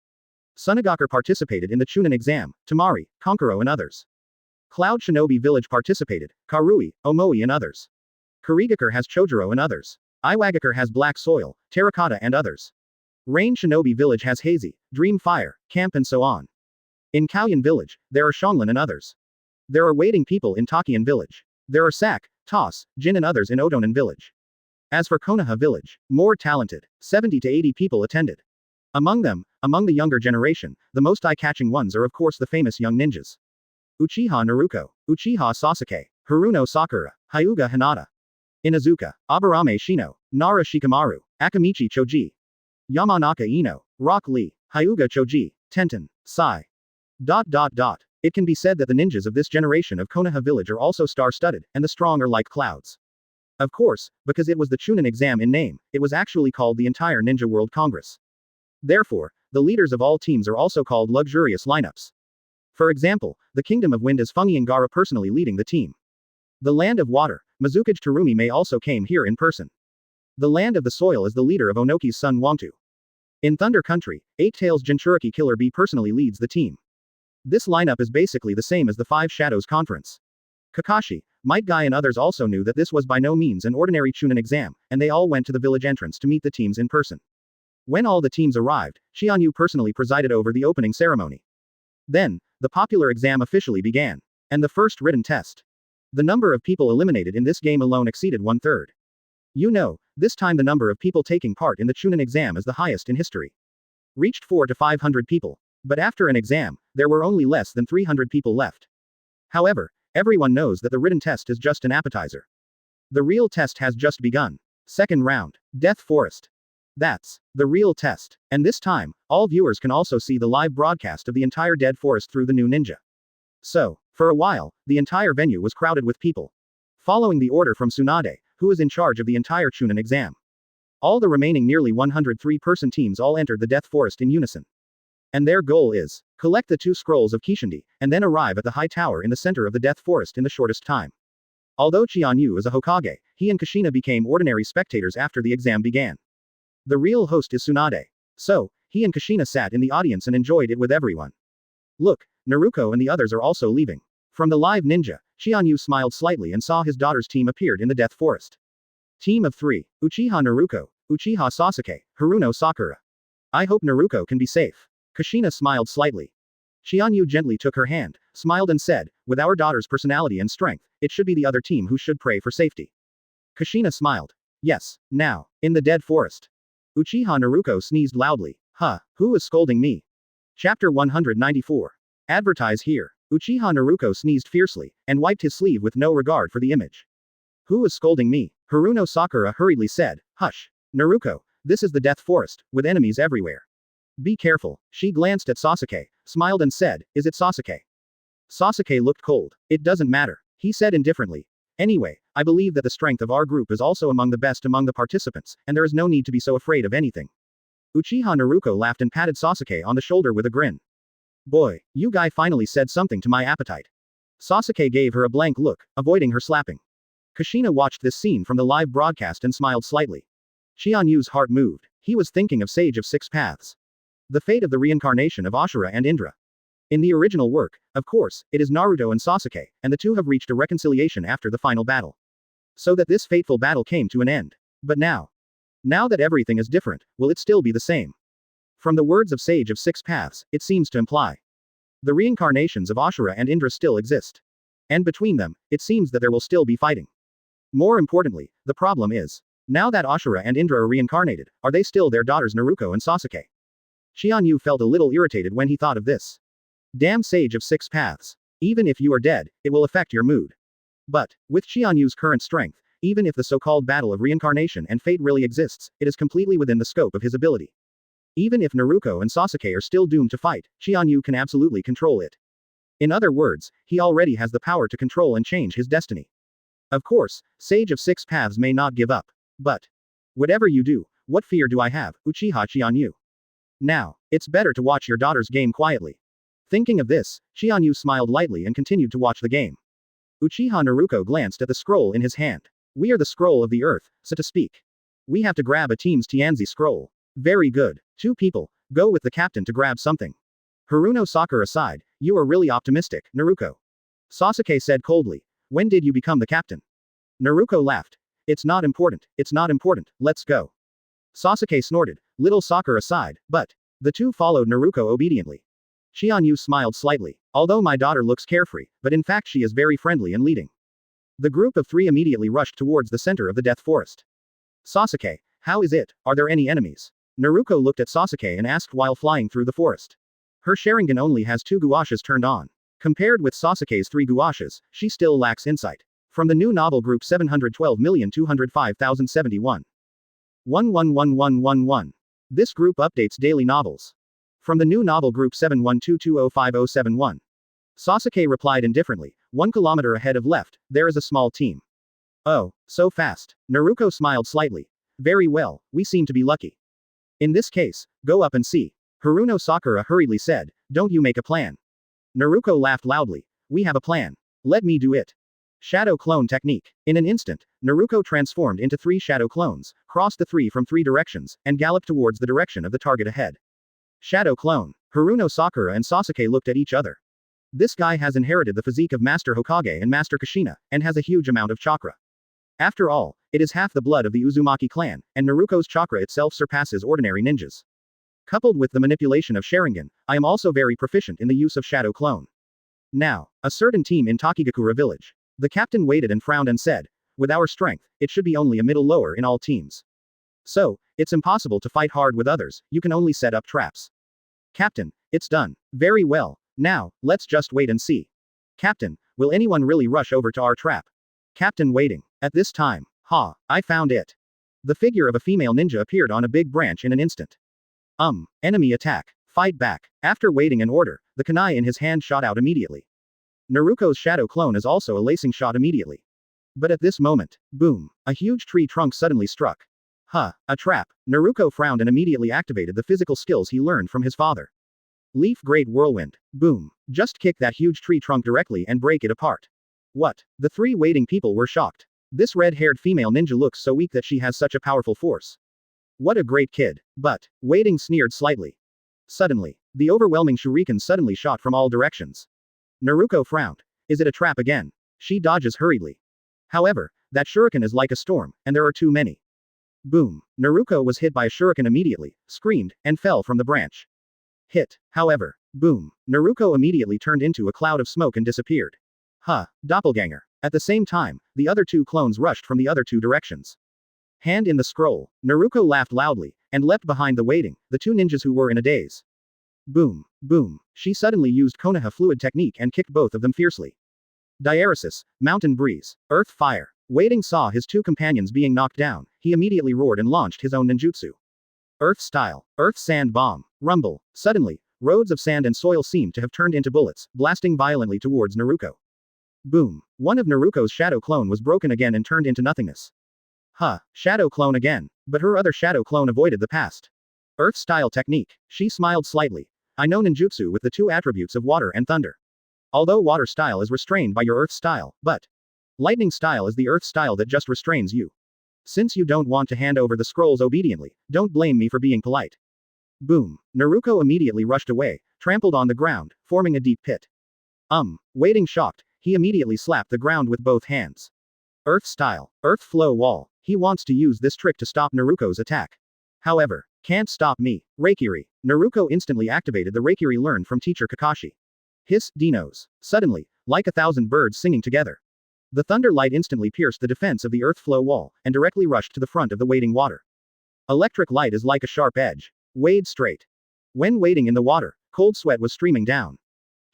Sunagaker participated in the Chunin exam, Tamari, Conqueror and others. Cloud Shinobi Village participated, Karui, Omoi and others. Kurigaker has Chojuro and others. Iwagaker has Black Soil, Terracotta and others. Rain Shinobi Village has Hazy, Dream Fire, Camp and so on. In Kaoyan Village, there are Shonglin and others. There are waiting people in Takian Village. There are Sak, Toss, Jin and others in Otonin Village. As for Konoha Village, more talented, 70 to 80 people attended. Among them, among the younger generation, the most eye-catching ones are of course the famous young ninjas. Uchiha Naruto, Uchiha Sasuke, Haruno Sakura, Hyuga Hinata, Inazuka, Aburame Shino, Nara Shikamaru, Akamichi Choji, Yamanaka Ino, Rock Lee, Hyuga Choji, Tenten, Sai. It can be said that the ninjas of this generation of Konoha village are also star-studded, and the strong are like clouds. Of course, because it was the Chunin exam in name, it was actually called the entire Ninja World Congress. Therefore, the leaders of all teams are also called luxurious lineups. For example, the Kingdom of Wind is Fungiangara personally leading the team. The Land of Water, Mizukage Terumi may also came here in person. The Land of the Soil is the leader of Onoki's son Wangtu. In Thunder Country, Eight Tails Jinchuriki Killer Bee personally leads the team. This lineup is basically the same as the Five Shadows Conference. Kakashi, Might Guy and others also knew that this was by no means an ordinary Chunin exam, and they all went to the village entrance to meet the teams in person. When all the teams arrived, Qianyu personally presided over the opening ceremony. Then, the popular exam officially began. And the first written test. The number of people eliminated in this game alone exceeded 1/3. You know, this time the number of people taking part in the Chunin exam is the highest in history. Reached 400 to 500 people. But after an exam, there were only less than 300 people left. However, everyone knows that the written test is just an appetizer. The real test has just begun. Second round. Death Forest. That's the real test. And this time, all viewers can also see the live broadcast of the entire Dead Forest through the new ninja. So, for a while, the entire venue was crowded with people. Following the order from Tsunade, who is in charge of the entire Chunin exam. All the remaining nearly 103-person teams all entered the Death Forest in unison. And their goal is, collect the 2 scrolls of Kishindi, and then arrive at the high tower in the center of the Death Forest in the shortest time. Although Qianyu is a Hokage, he and Kushina became ordinary spectators after the exam began. The real host is Tsunade. So, he and Kushina sat in the audience and enjoyed it with everyone. Look, Naruto and the others are also leaving. From the live ninja, Qianyu smiled slightly and saw his daughter's team appeared in the Death Forest. Team of 3, Uchiha Naruto, Uchiha Sasuke, Haruno Sakura. I hope Naruto can be safe. Kushina smiled slightly. Qianyu gently took her hand, smiled and said, with our daughter's personality and strength, it should be the other team who should pray for safety. Kushina smiled. Yes, now, in the Dead Forest. Uchiha Naruto sneezed loudly. Who is scolding me? Chapter 194. Advertise here. Uchiha Naruto sneezed fiercely, and wiped his sleeve with no regard for the image. Who is scolding me? Haruno Sakura hurriedly said, hush. Naruto, this is the Death Forest, with enemies everywhere. Be careful. She glanced at Sasuke, smiled and said, is it Sasuke? Sasuke looked cold. It doesn't matter, he said indifferently. Anyway, I believe that the strength of our group is also among the best among the participants, and there is no need to be so afraid of anything. Uchiha Naruto laughed and patted Sasuke on the shoulder with a grin. Boy, you guy finally said something to my appetite. Sasuke gave her a blank look, avoiding her slapping. Kushina watched this scene from the live broadcast and smiled slightly. Qianyu's heart moved. He was thinking of Sage of Six Paths. The fate of the reincarnation of Ashura and Indra. In the original work, of course, it is Naruto and Sasuke, and the two have reached a reconciliation after the final battle. So that this fateful battle came to an end. But now that everything is different, will it still be the same? From the words of Sage of Six Paths, it seems to imply the reincarnations of Ashura and Indra still exist. And between them, it seems that there will still be fighting. More importantly, the problem is, now that Ashura and Indra are reincarnated, are they still their daughters Naruto and Sasuke? Qianyu felt a little irritated when he thought of this. Damn Sage of Six Paths. Even if you are dead, it will affect your mood. But, with Qianyu's current strength, even if the so-called battle of reincarnation and fate really exists, it is completely within the scope of his ability. Even if Naruto and Sasuke are still doomed to fight, Qianyu can absolutely control it. In other words, he already has the power to control and change his destiny. Of course, Sage of Six Paths may not give up. But, whatever you do, what fear do I have, Uchiha Qianyu? Now, it's better to watch your daughter's game quietly. Thinking of this, Qianyu smiled lightly and continued to watch the game. Uchiha Naruto glanced at the scroll in his hand. We are the scroll of the earth, so to speak. We have to grab a team's Tianzi scroll. Very good. 2 people, go with the captain to grab something. Haruno Sakura sighed, you are really optimistic, Naruto. Sasuke said coldly, when did you become the captain? Naruto laughed. It's not important, let's go. Sasuke snorted, little Sakura sighed, but the two followed Naruto obediently. Qianyu smiled slightly. Although my daughter looks carefree, but in fact she is very friendly and leading. The group of 3 immediately rushed towards the center of the Death Forest. Sasuke, how is it? Are there any enemies? Naruto looked at Sasuke and asked while flying through the forest. Her Sharingan only has 2 guashes turned on. Compared with Sasuke's 3 guashes, she still lacks insight. From the new novel group 712,205,071. 111111. This group updates daily novels. From the new novel group 712205071. Sasuke replied indifferently, 1 kilometer ahead of left, there is a small team. Oh, so fast. Naruto smiled slightly. Very well, we seem to be lucky. In this case, go up and see. Haruno Sakura hurriedly said, don't you make a plan. Naruto laughed loudly. We have a plan. Let me do it. Shadow clone technique. In an instant, Naruto transformed into 3 shadow clones, crossed the 3 from 3 directions, and galloped towards the direction of the target ahead. Shadow clone. Haruno Sakura and Sasuke looked at each other. This guy has inherited the physique of Master Hokage and Master Kushina, and has a huge amount of chakra. After all, it is half the blood of the Uzumaki clan, and Naruto's chakra itself surpasses ordinary ninjas. Coupled with the manipulation of Sharingan, I am also very proficient in the use of Shadow Clone. Now, a certain team in Takigakura village. The captain waited and frowned and said, with our strength, it should be only a middle lower in all teams. So, it's impossible to fight hard with others, you can only set up traps. Captain, it's done. Very well. Now, let's just wait and see. Captain, will anyone really rush over to our trap? Captain waiting. At this time, I found it. The figure of a female ninja appeared on a big branch in an instant. Enemy attack. Fight back. After waiting an order, the kunai in his hand shot out immediately. Naruto's shadow clone is also a lacing shot immediately. But at this moment, boom, a huge tree trunk suddenly struck. A trap. Naruto frowned and immediately activated the physical skills he learned from his father. Leaf Great Whirlwind. Boom. Just kick that huge tree trunk directly and break it apart. What? The three waiting people were shocked. This red-haired female ninja looks so weak that she has such a powerful force. What a great kid. But, Waiting sneered slightly. Suddenly, the overwhelming shuriken suddenly shot from all directions. Naruto frowned. Is it a trap again? She dodges hurriedly. However, that shuriken is like a storm, and there are too many. Boom. Naruto was hit by a shuriken immediately, screamed, and fell from the branch. Hit. However, boom. Naruto immediately turned into a cloud of smoke and disappeared. Huh, doppelganger. At the same time, the other two clones rushed from the other two directions. Hand in the scroll. Naruto laughed loudly, and leapt behind the two ninjas who were in a daze. Boom. Boom. She suddenly used Konoha fluid technique and kicked both of them fiercely. Diaresis, Mountain Breeze, Earth Fire. Waiting saw his two companions being knocked down, he immediately roared and launched his own ninjutsu. Earth Style, Earth Sand Bomb, Rumble. Suddenly, roads of sand and soil seemed to have turned into bullets, blasting violently towards Naruto. Boom. One of Naruto's shadow clone was broken again and turned into nothingness. Huh, shadow clone again, but her other shadow clone avoided the past. Earth Style Technique. She smiled slightly. I know ninjutsu with the two attributes of water and thunder. Although water style is restrained by your earth style, but lightning style is the earth style that just restrains you. Since you don't want to hand over the scrolls obediently, don't blame me for being polite. Boom. Naruto immediately rushed away, trampled on the ground, forming a deep pit. Waiting shocked, he immediately slapped the ground with both hands. Earth Style, Earth Flow Wall. He wants to use this trick to stop Naruto's attack. However, can't stop me. Reikiri. Naruto instantly activated the Reikiri learned from teacher Kakashi. Hiss, Dinos. Suddenly, like 1,000 birds singing together. The thunder light instantly pierced the defense of the earth flow wall, and directly rushed to the front of the waiting water. Electric light is like a sharp edge. Wade straight. When wading in the water, cold sweat was streaming down.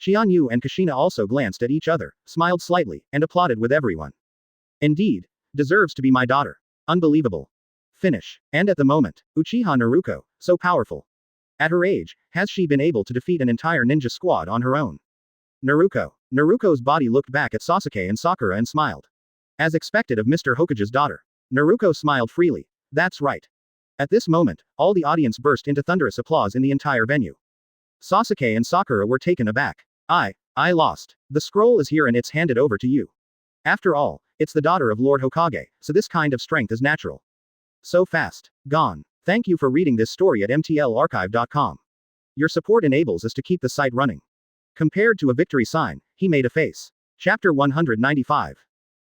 Qianyu and Kushina also glanced at each other, smiled slightly, and applauded with everyone. Indeed. Deserves to be my daughter. Unbelievable. Finish. And at the moment, Uchiha Naruto, so powerful. At her age, has she been able to defeat an entire ninja squad on her own? Naruto's body looked back at Sasuke and Sakura and smiled. As expected of Mr. Hokage's daughter. Naruto smiled freely. That's right. At this moment, all the audience burst into thunderous applause in the entire venue. Sasuke and Sakura were taken aback. I lost. The scroll is here and it's handed over to you. After all, it's the daughter of Lord Hokage, so this kind of strength is natural. So fast. Gone. Thank you for reading this story at mtlarchive.com. Your support enables us to keep the site running. Compared to a victory sign, he made a face. Chapter 195.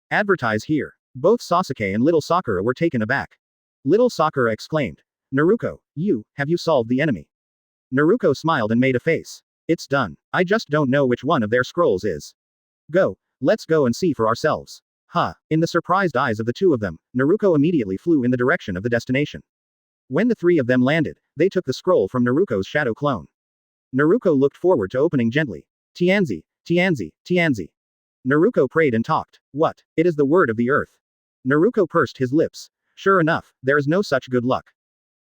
Advertise here. Both Sasuke and little Sakura were taken aback. Little Sakura exclaimed. Naruto, have you solved the enemy? Naruto smiled and made a face. It's done. I just don't know which one of their scrolls is. Go. Let's go and see for ourselves. In the surprised eyes of the two of them, Naruto immediately flew in the direction of the destination. When the three of them landed, they took the scroll from Naruto's shadow clone. Naruto looked forward to opening gently. Tianzi, Tianzi, Tianzi. Naruto prayed and talked. What? It is the word of the earth. Naruto pursed his lips. Sure enough, there is no such good luck.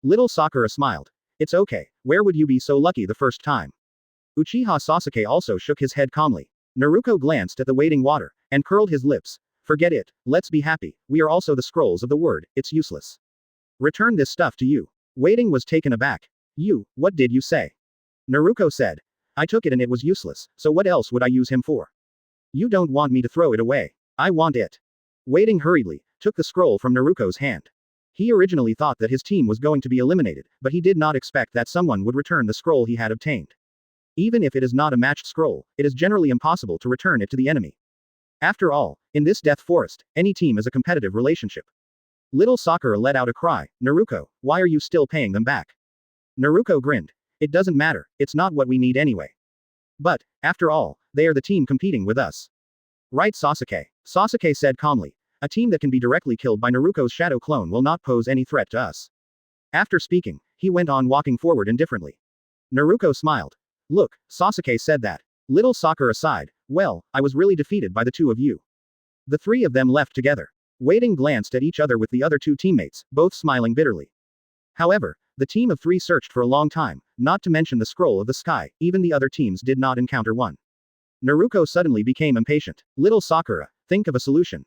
Little Sakura smiled. It's okay, where would you be so lucky the first time? Uchiha Sasuke also shook his head calmly. Naruto glanced at the waiting water, and curled his lips. Forget it, let's be happy, we are also the scrolls of the word, it's useless. Return this stuff to you. Waiting was taken aback. What did you say? Naruto said. I took it and it was useless, so what else would I use him for? You don't want me to throw it away. I want it. Waiting hurriedly, took the scroll from Naruto's hand. He originally thought that his team was going to be eliminated, but he did not expect that someone would return the scroll he had obtained. Even if it is not a matched scroll, it is generally impossible to return it to the enemy. After all, in this death forest, any team is a competitive relationship. Little Sakura let out a cry. Naruto, why are you still paying them back? Naruto grinned. It doesn't matter, it's not what we need anyway. But, after all, they are the team competing with us. Right, Sasuke? Sasuke said calmly. A team that can be directly killed by Naruto's shadow clone will not pose any threat to us. After speaking, he went on walking forward indifferently. Naruto smiled. Look, Sasuke said that. Little Sakura sighed. Well, I was really defeated by the two of you. The three of them left together. Waiting glanced at each other with the other two teammates, both smiling bitterly. However, the team of three searched for a long time, not to mention the scroll of the sky, even the other teams did not encounter one. Naruto suddenly became impatient. Little Sakura, think of a solution.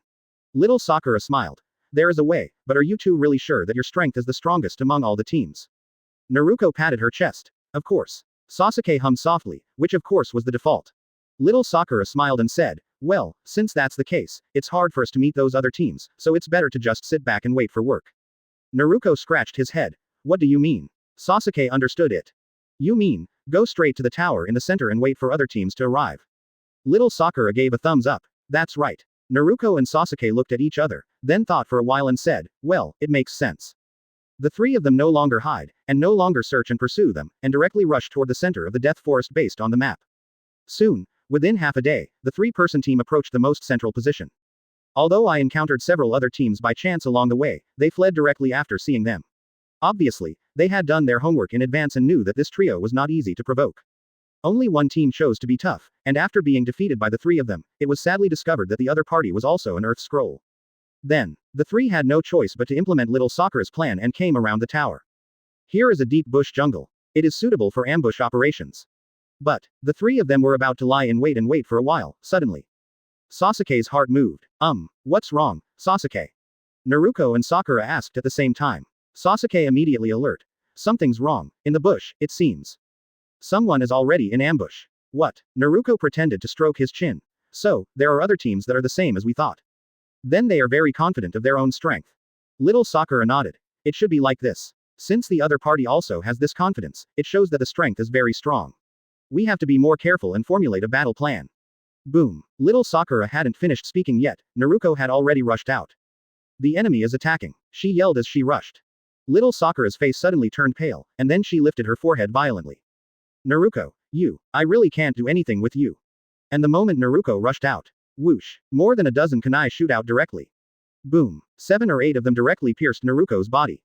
Little Sakura smiled. There is a way, but are you two really sure that your strength is the strongest among all the teams? Naruto patted her chest. Of course. Sasuke hummed softly, which of course was the default. Little Sakura smiled and said, well, since that's the case, it's hard for us to meet those other teams, so it's better to just sit back and wait for work. Naruto scratched his head. What do you mean? Sasuke understood it. You mean, go straight to the tower in the center and wait for other teams to arrive. Little Sakura gave a thumbs up. That's right. Naruto and Sasuke looked at each other, then thought for a while and said, well, it makes sense. The three of them no longer hide, and no longer search and pursue them, and directly rush toward the center of the Death Forest based on the map. Soon, within half a day, the three-person team approached the most central position. Although I encountered several other teams by chance along the way, they fled directly after seeing them. Obviously, they had done their homework in advance and knew that this trio was not easy to provoke. Only one team chose to be tough, and after being defeated by the three of them, it was sadly discovered that the other party was also an Earth Scroll. Then, the three had no choice but to implement Little Sakura's plan and came around the tower. Here is a deep bush jungle. It is suitable for ambush operations. But, the three of them were about to lie in wait and wait for a while, suddenly. Sasuke's heart moved. What's wrong, Sasuke? Naruto and Sakura asked at the same time. Sasuke immediately alert. Something's wrong, in the bush, it seems. Someone is already in ambush. What? Naruto pretended to stroke his chin. So, there are other teams that are the same as we thought. Then they are very confident of their own strength. Little Sakura nodded. It should be like this. Since the other party also has this confidence, it shows that the strength is very strong. We have to be more careful and formulate a battle plan. Boom. Little Sakura hadn't finished speaking yet, Naruto had already rushed out. The enemy is attacking, she yelled as she rushed. Little Sakura's face suddenly turned pale, and then she lifted her forehead violently. Naruto, I really can't do anything with you. And the moment Naruto rushed out, whoosh, more than a dozen kunai shoot out directly. Boom, 7 or 8 of them directly pierced Naruto's body.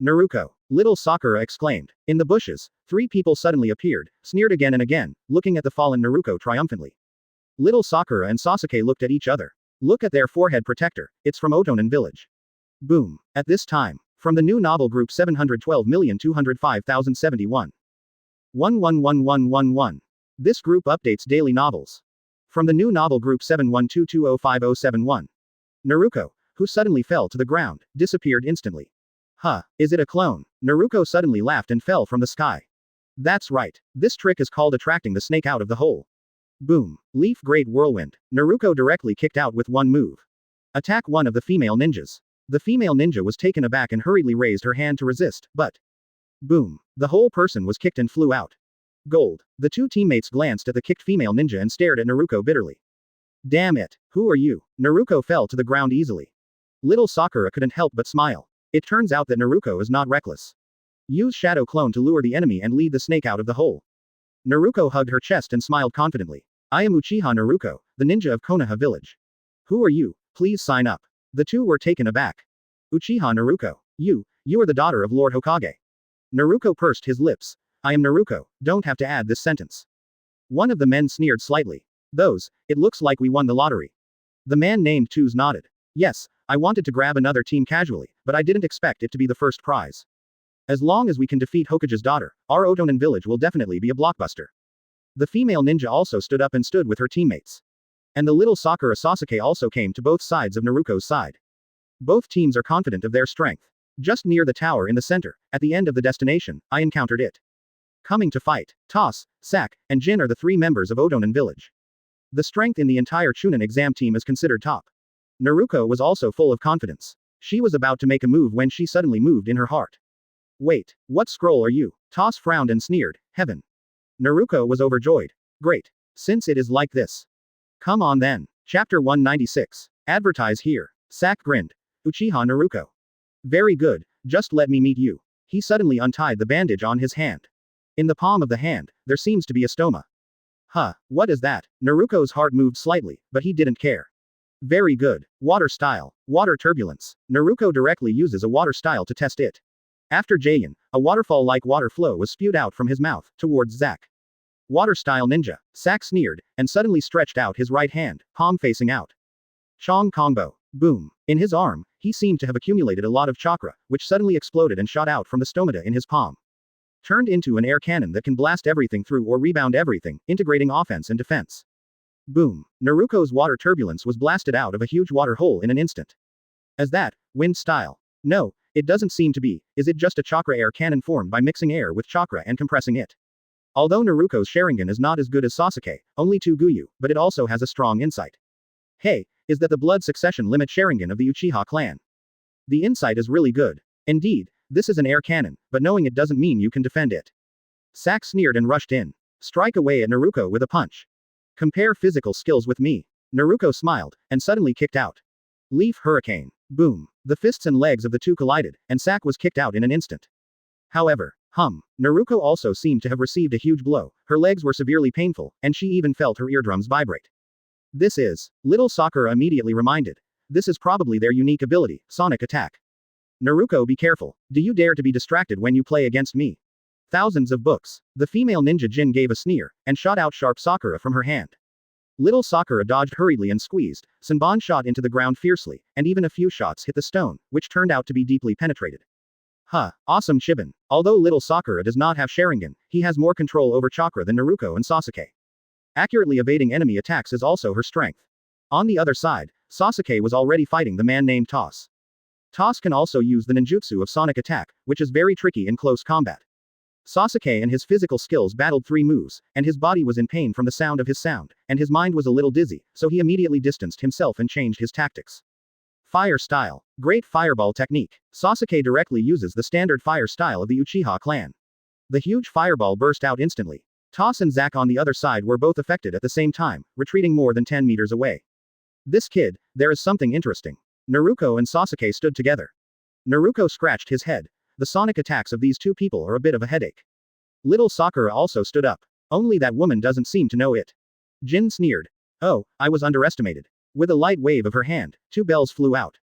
Naruto, Little Sakura exclaimed. In the bushes, 3 people suddenly appeared, sneered again and again, looking at the fallen Naruto triumphantly. Little Sakura and Sasuke looked at each other. Look at their forehead protector, it's from Otonin village. Boom, at this time, from the new novel group 712,205,071. 111111. This group updates daily novels. From the new novel group 71220507. Naruto, who suddenly fell to the ground, disappeared instantly. Huh, is it a clone? Naruto suddenly laughed and fell from the sky. That's right, this trick is called attracting the snake out of the hole. Boom, leaf great whirlwind. Naruto directly kicked out with one move. Attack one of the female ninjas. The female ninja was taken aback and hurriedly raised her hand to resist, but boom, the whole person was kicked and flew out. Gold. The 2 teammates glanced at the kicked female ninja and stared at Naruto bitterly. Damn it, who are you? Naruto fell to the ground easily. Little Sakura couldn't help but smile. It turns out that Naruto is not reckless. Use shadow clone to lure the enemy and lead the snake out of the hole. Naruto hugged her chest and smiled confidently. I am Uchiha Naruto, the ninja of Konoha village. Who are you? Please sign up. The 2 were taken aback. Uchiha Naruto. You are the daughter of Lord Hokage. Naruto pursed his lips. I am Naruto, don't have to add this sentence. One of the men sneered slightly. It looks like we won the lottery. The man named Tuz nodded. Yes, I wanted to grab another team casually, but I didn't expect it to be the first prize. As long as we can defeat Hokage's daughter, our Otonin village will definitely be a blockbuster. The female ninja also stood up and stood with her teammates. And the little Sakura Sasuke also came to both sides of Naruto's side. Both teams are confident of their strength. Just near the tower in the center, at the end of the destination, I encountered it. Coming to fight, Toss, Sak, and Jin are the 3 members of Otonin village. The strength in the entire Chunin exam team is considered top. Naruto was also full of confidence. She was about to make a move when she suddenly moved in her heart. Wait, what scroll are you? Toss frowned and sneered, heaven. Naruto was overjoyed. Great. Since it is like this. Come on then. Chapter 196. Advertise here. Sak grinned. Uchiha Naruto. Very good, just let me meet you. He suddenly untied the bandage on his hand. In the palm of the hand, there seems to be a stoma. Huh, what is that? Naruto's heart moved slightly, but he didn't care. Very good. Water style. Water turbulence. Naruto directly uses a water style to test it. After Jayan, a waterfall-like water flow was spewed out from his mouth, towards Zack. Water style ninja. Sak sneered, and suddenly stretched out his right hand, palm facing out. Chong Kongbo. Boom. In his arm, he seemed to have accumulated a lot of chakra, which suddenly exploded and shot out from the stomata in his palm. Turned into an air cannon that can blast everything through or rebound everything, integrating offense and defense. Boom. Naruto's water turbulence was blasted out of a huge water hole in an instant. As that, wind style? No, it doesn't seem to be. Is it just a chakra air cannon formed by mixing air with chakra and compressing it? Although Naruto's Sharingan is not as good as Sasuke, only 2 Guyu, but it also has a strong insight. Hey, is that the blood succession limit Sharingan of the Uchiha clan? The insight is really good. Indeed, this is an air cannon, but knowing it doesn't mean you can defend it. Sack sneered and rushed in. Strike away at Naruto with a punch. Compare physical skills with me. Naruto smiled, and suddenly kicked out. Leaf Hurricane. Boom. The fists and legs of the two collided, and Sack was kicked out in an instant. However, Naruto also seemed to have received a huge blow, her legs were severely painful, and she even felt her eardrums vibrate. This is, little Sakura immediately reminded. This is probably their unique ability, Sonic Attack. Naruto, be careful. Do you dare to be distracted when you play against me? Thousands of books. The female ninja Jin gave a sneer, and shot out sharp Sakura from her hand. Little Sakura dodged hurriedly and squeezed, Sanban shot into the ground fiercely, and even a few shots hit the stone, which turned out to be deeply penetrated. Awesome Chiban. Although little Sakura does not have Sharingan, he has more control over chakra than Naruto and Sasuke. Accurately evading enemy attacks is also her strength. On the other side, Sasuke was already fighting the man named Toss. Toss can also use the ninjutsu of Sonic Attack, which is very tricky in close combat. Sasuke and his physical skills battled 3 moves, and his body was in pain from the sound of his sound, and his mind was a little dizzy, so he immediately distanced himself and changed his tactics. Fire style. Great fireball technique. Sasuke directly uses the standard fire style of the Uchiha clan. The huge fireball burst out instantly. Toss and Zack on the other side were both affected at the same time, retreating more than 10 meters away. This kid, there is something interesting. Naruto and Sasuke stood together. Naruto scratched his head. The sonic attacks of these two people are a bit of a headache. Little Sakura also stood up. Only that woman doesn't seem to know it. Jin sneered. Oh, I was underestimated. With a light wave of her hand, 2 bells flew out.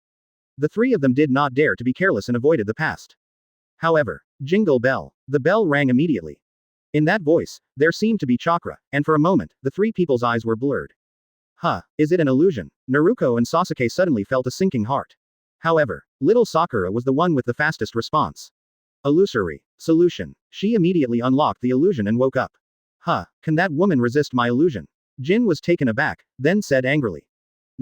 The 3 of them did not dare to be careless and avoided the past. However, jingle bell. The bell rang immediately. In that voice, there seemed to be chakra, and for a moment, the 3 people's eyes were blurred. Is it an illusion? Naruto and Sasuke suddenly felt a sinking heart. However, little Sakura was the one with the fastest response. Illusory. Solution. She immediately unlocked the illusion and woke up. Can that woman resist my illusion? Jin was taken aback, then said angrily.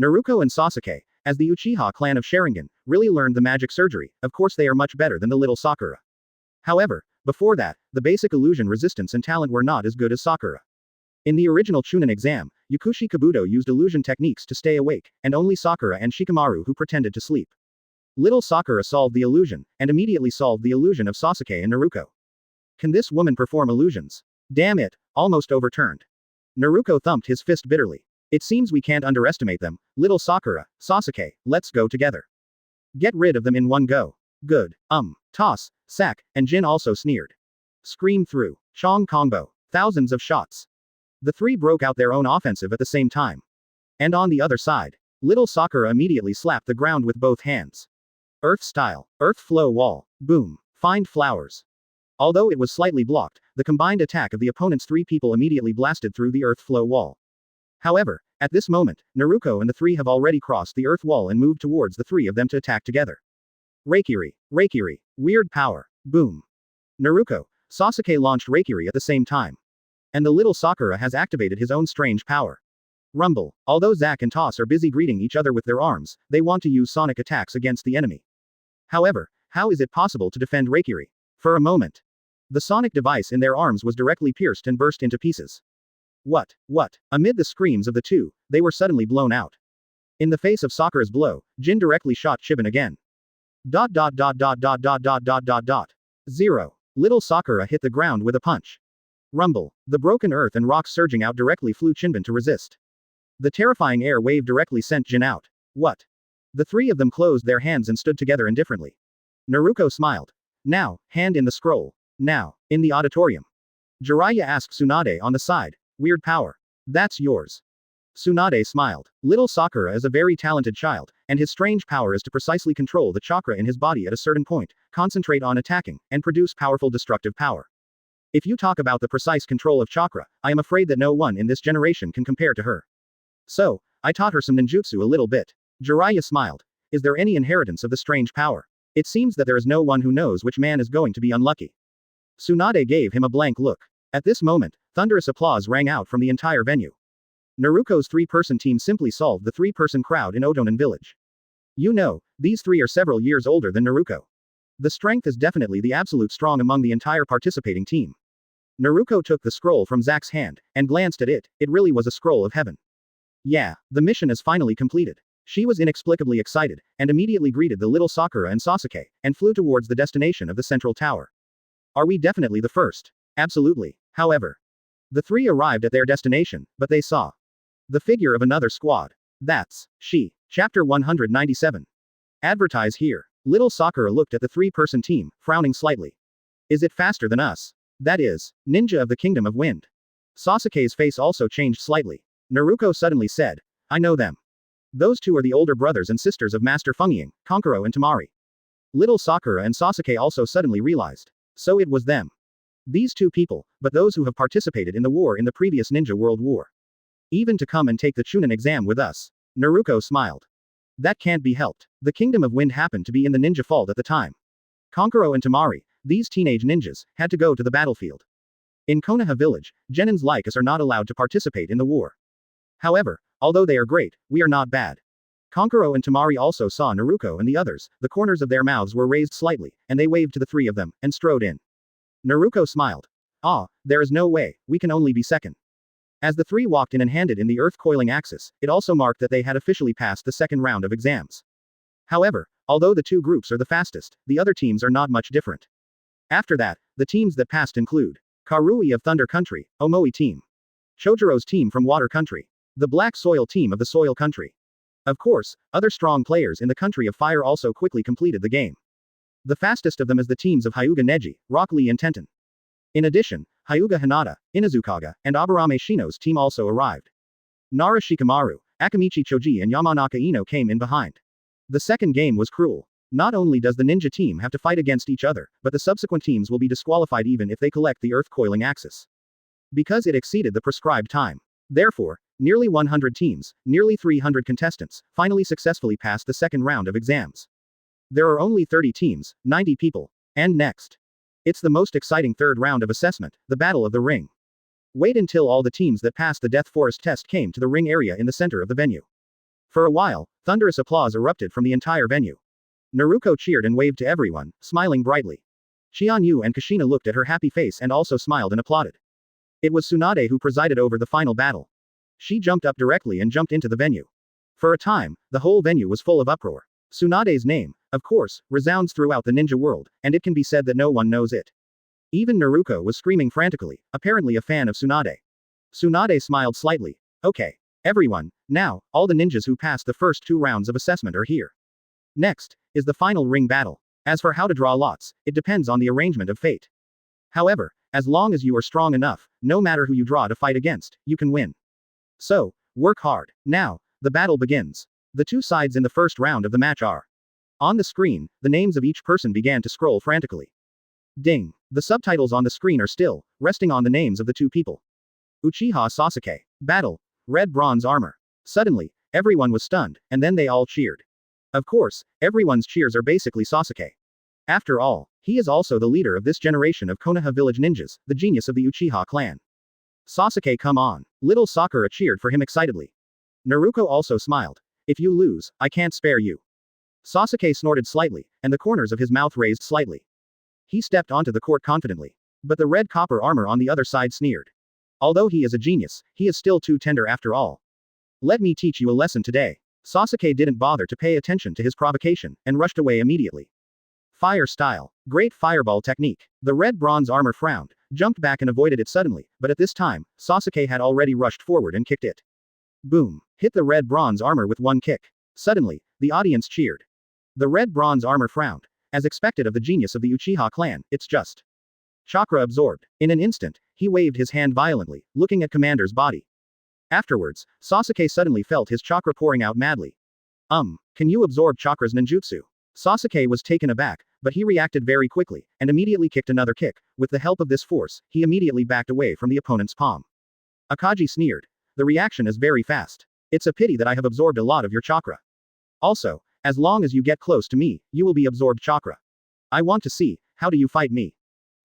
Naruto and Sasuke, as the Uchiha clan of Sharingan, really learned the magic surgery. Of course they are much better than the little Sakura. However, before that, the basic illusion resistance and talent were not as good as Sakura. In the original Chunin exam, Yakushi Kabuto used illusion techniques to stay awake, and only Sakura and Shikamaru who pretended to sleep. Little Sakura solved the illusion, and immediately solved the illusion of Sasuke and Naruto. Can this woman perform illusions? Damn it, almost overturned. Naruto thumped his fist bitterly. It seems we can't underestimate them. Little Sakura, Sasuke, let's go together. Get rid of them in one go. Good. Toss, Sack, and Jin also sneered. Scream through. Chong combo. Thousands of shots. The 3 broke out their own offensive at the same time. And on the other side, little Sakura immediately slapped the ground with both hands. Earth style. Earth flow wall. Boom. Find flowers. Although it was slightly blocked, the combined attack of the opponent's 3 people immediately blasted through the earth flow wall. However, at this moment, Naruto and the 3 have already crossed the earth wall and moved towards the 3 of them to attack together. Reikiri. Weird power. Boom. Naruto, Sasuke launched Reikiri at the same time. And the little Sakura has activated his own strange power. Rumble. Although Zack and Toss are busy greeting each other with their arms, they want to use sonic attacks against the enemy. However, how is it possible to defend Reikiri? For a moment, the sonic device in their arms was directly pierced and burst into pieces. What? Amid the screams of the 2, they were suddenly blown out. In the face of Sakura's blow, Jin directly shot Chiban again. 0. Little Sakura hit the ground with a punch. Rumble. The broken earth and rocks surging out directly flew Chinban to resist. The terrifying air wave directly sent Jin out. What? The 3 of them closed their hands and stood together indifferently. Naruto smiled. Now, hand in the scroll. Now, in the auditorium. Jiraiya asked Tsunade on the side. Weird power. That's yours. Tsunade smiled. Little Sakura is a very talented child, and his strange power is to precisely control the chakra in his body at a certain point, concentrate on attacking, and produce powerful destructive power. If you talk about the precise control of chakra, I am afraid that no one in this generation can compare to her. So, I taught her some ninjutsu a little bit. Jiraiya smiled. Is there any inheritance of the strange power? It seems that there is no one who knows which man is going to be unlucky. Tsunade gave him a blank look. At this moment, thunderous applause rang out from the entire venue. Naruto's 3-person team simply solved the 3-person crowd in Otonin village. You know, these 3 are several years older than Naruto. The strength is definitely the absolute strong among the entire participating team. Naruto took the scroll from Zack's hand, and glanced at it. It really was a scroll of heaven. Yeah, the mission is finally completed. She was inexplicably excited, and immediately greeted the little Sakura and Sasuke, and flew towards the destination of the central tower. Are we definitely the first? Absolutely. However, the three arrived at their destination, but they saw the figure of another squad. That's she. Chapter 197. Advertise here. Little Sakura looked at the three-person team, frowning slightly. Is it faster than us? That is, ninja of the Kingdom of Wind. Sasuke's face also changed slightly. Naruto suddenly said, I know them. Those two are the older brothers and sisters of Master Fungying, Conqueror and Temari. Little Sakura and Sasuke also suddenly realized. So it was them. These two people, but those who have participated in the war in the previous Ninja World War. Even to come and take the Chunin exam with us. Naruto smiled. That can't be helped. The Kingdom of Wind happened to be in the ninja fault at the time. Conqueror and Temari, these teenage ninjas, had to go to the battlefield. In Konoha village, genins like us are not allowed to participate in the war. However, although they are great, we are not bad. Conqueror and Temari also saw Naruto and the others, the corners of their mouths were raised slightly, and they waved to the three of them, and strode in. Naruto smiled. Ah, there is no way, we can only be second. As the three walked in and handed in the earth coiling axis, it also marked that they had officially passed the second round of exams. However, although the two groups are the fastest, the other teams are not much different. After that, the teams that passed include Karui of Thunder Country, Omoi team. Chojiro's team from Water Country. The Black Soil team of the Soil Country. Of course, other strong players in the Country of Fire also quickly completed the game. The fastest of them is the teams of Hyuga Neji, Rock Lee and Tenten. In addition, Hyuga Hinata, Inazukaga, and Aburame Shino's team also arrived. Nara Shikamaru, Akamichi Choji and Yamanaka Ino came in behind. The second game was cruel. Not only does the ninja team have to fight against each other, but the subsequent teams will be disqualified even if they collect the earth coiling axis. Because it exceeded the prescribed time. Therefore, nearly 100 teams, nearly 300 contestants, finally successfully passed the second round of exams. There are only 30 teams, 90 people. And next. It's the most exciting third round of assessment, the Battle of the Ring. Wait until all the teams that passed the Death Forest test came to the ring area in the center of the venue. For a while, thunderous applause erupted from the entire venue. Naruto cheered and waved to everyone, smiling brightly. Qianyu and Kushina looked at her happy face and also smiled and applauded. It was Tsunade who presided over the final battle. She jumped up directly and jumped into the venue. For a time, the whole venue was full of uproar. Tsunade's name, of course, resounds throughout the ninja world, and it can be said that no one knows it. Even Naruto was screaming frantically, apparently a fan of Tsunade. Tsunade smiled slightly. Okay. Everyone, now, all the ninjas who passed the first two rounds of assessment are here. Next, is the final ring battle. As for how to draw lots, it depends on the arrangement of fate. However, as long as you are strong enough, no matter who you draw to fight against, you can win. So, work hard. Now, the battle begins. The two sides in the first round of the match are. On the screen, the names of each person began to scroll frantically. Ding. The subtitles on the screen are still, resting on the names of the two people. Uchiha Sasuke. Battle. Red bronze armor. Suddenly, everyone was stunned, and then they all cheered. Of course, everyone's cheers are basically Sasuke. After all, he is also the leader of this generation of Konoha village ninjas, the genius of the Uchiha clan. Sasuke, come on. Little Sakura cheered for him excitedly. Naruto also smiled. If you lose, I can't spare you. Sasuke snorted slightly, and the corners of his mouth raised slightly. He stepped onto the court confidently. But the red copper armor on the other side sneered. Although he is a genius, he is still too tender after all. Let me teach you a lesson today. Sasuke didn't bother to pay attention to his provocation, and rushed away immediately. Fire style. Great fireball technique. The red bronze armor frowned, jumped back and avoided it suddenly, but at this time, Sasuke had already rushed forward and kicked it. Boom. Hit the red bronze armor with one kick. Suddenly, the audience cheered. The red bronze armor frowned. As expected of the genius of the Uchiha clan, it's just chakra absorbed. In an instant, he waved his hand violently, looking at Commander's body. Afterwards, Sasuke suddenly felt his chakra pouring out madly. Can you absorb chakra's ninjutsu? Sasuke was taken aback, but he reacted very quickly, and immediately kicked another kick. With the help of this force, he immediately backed away from the opponent's palm. Hokage sneered. The reaction is very fast. It's a pity that I have absorbed a lot of your chakra. Also, as long as you get close to me, you will be absorbed chakra. I want to see, how do you fight me?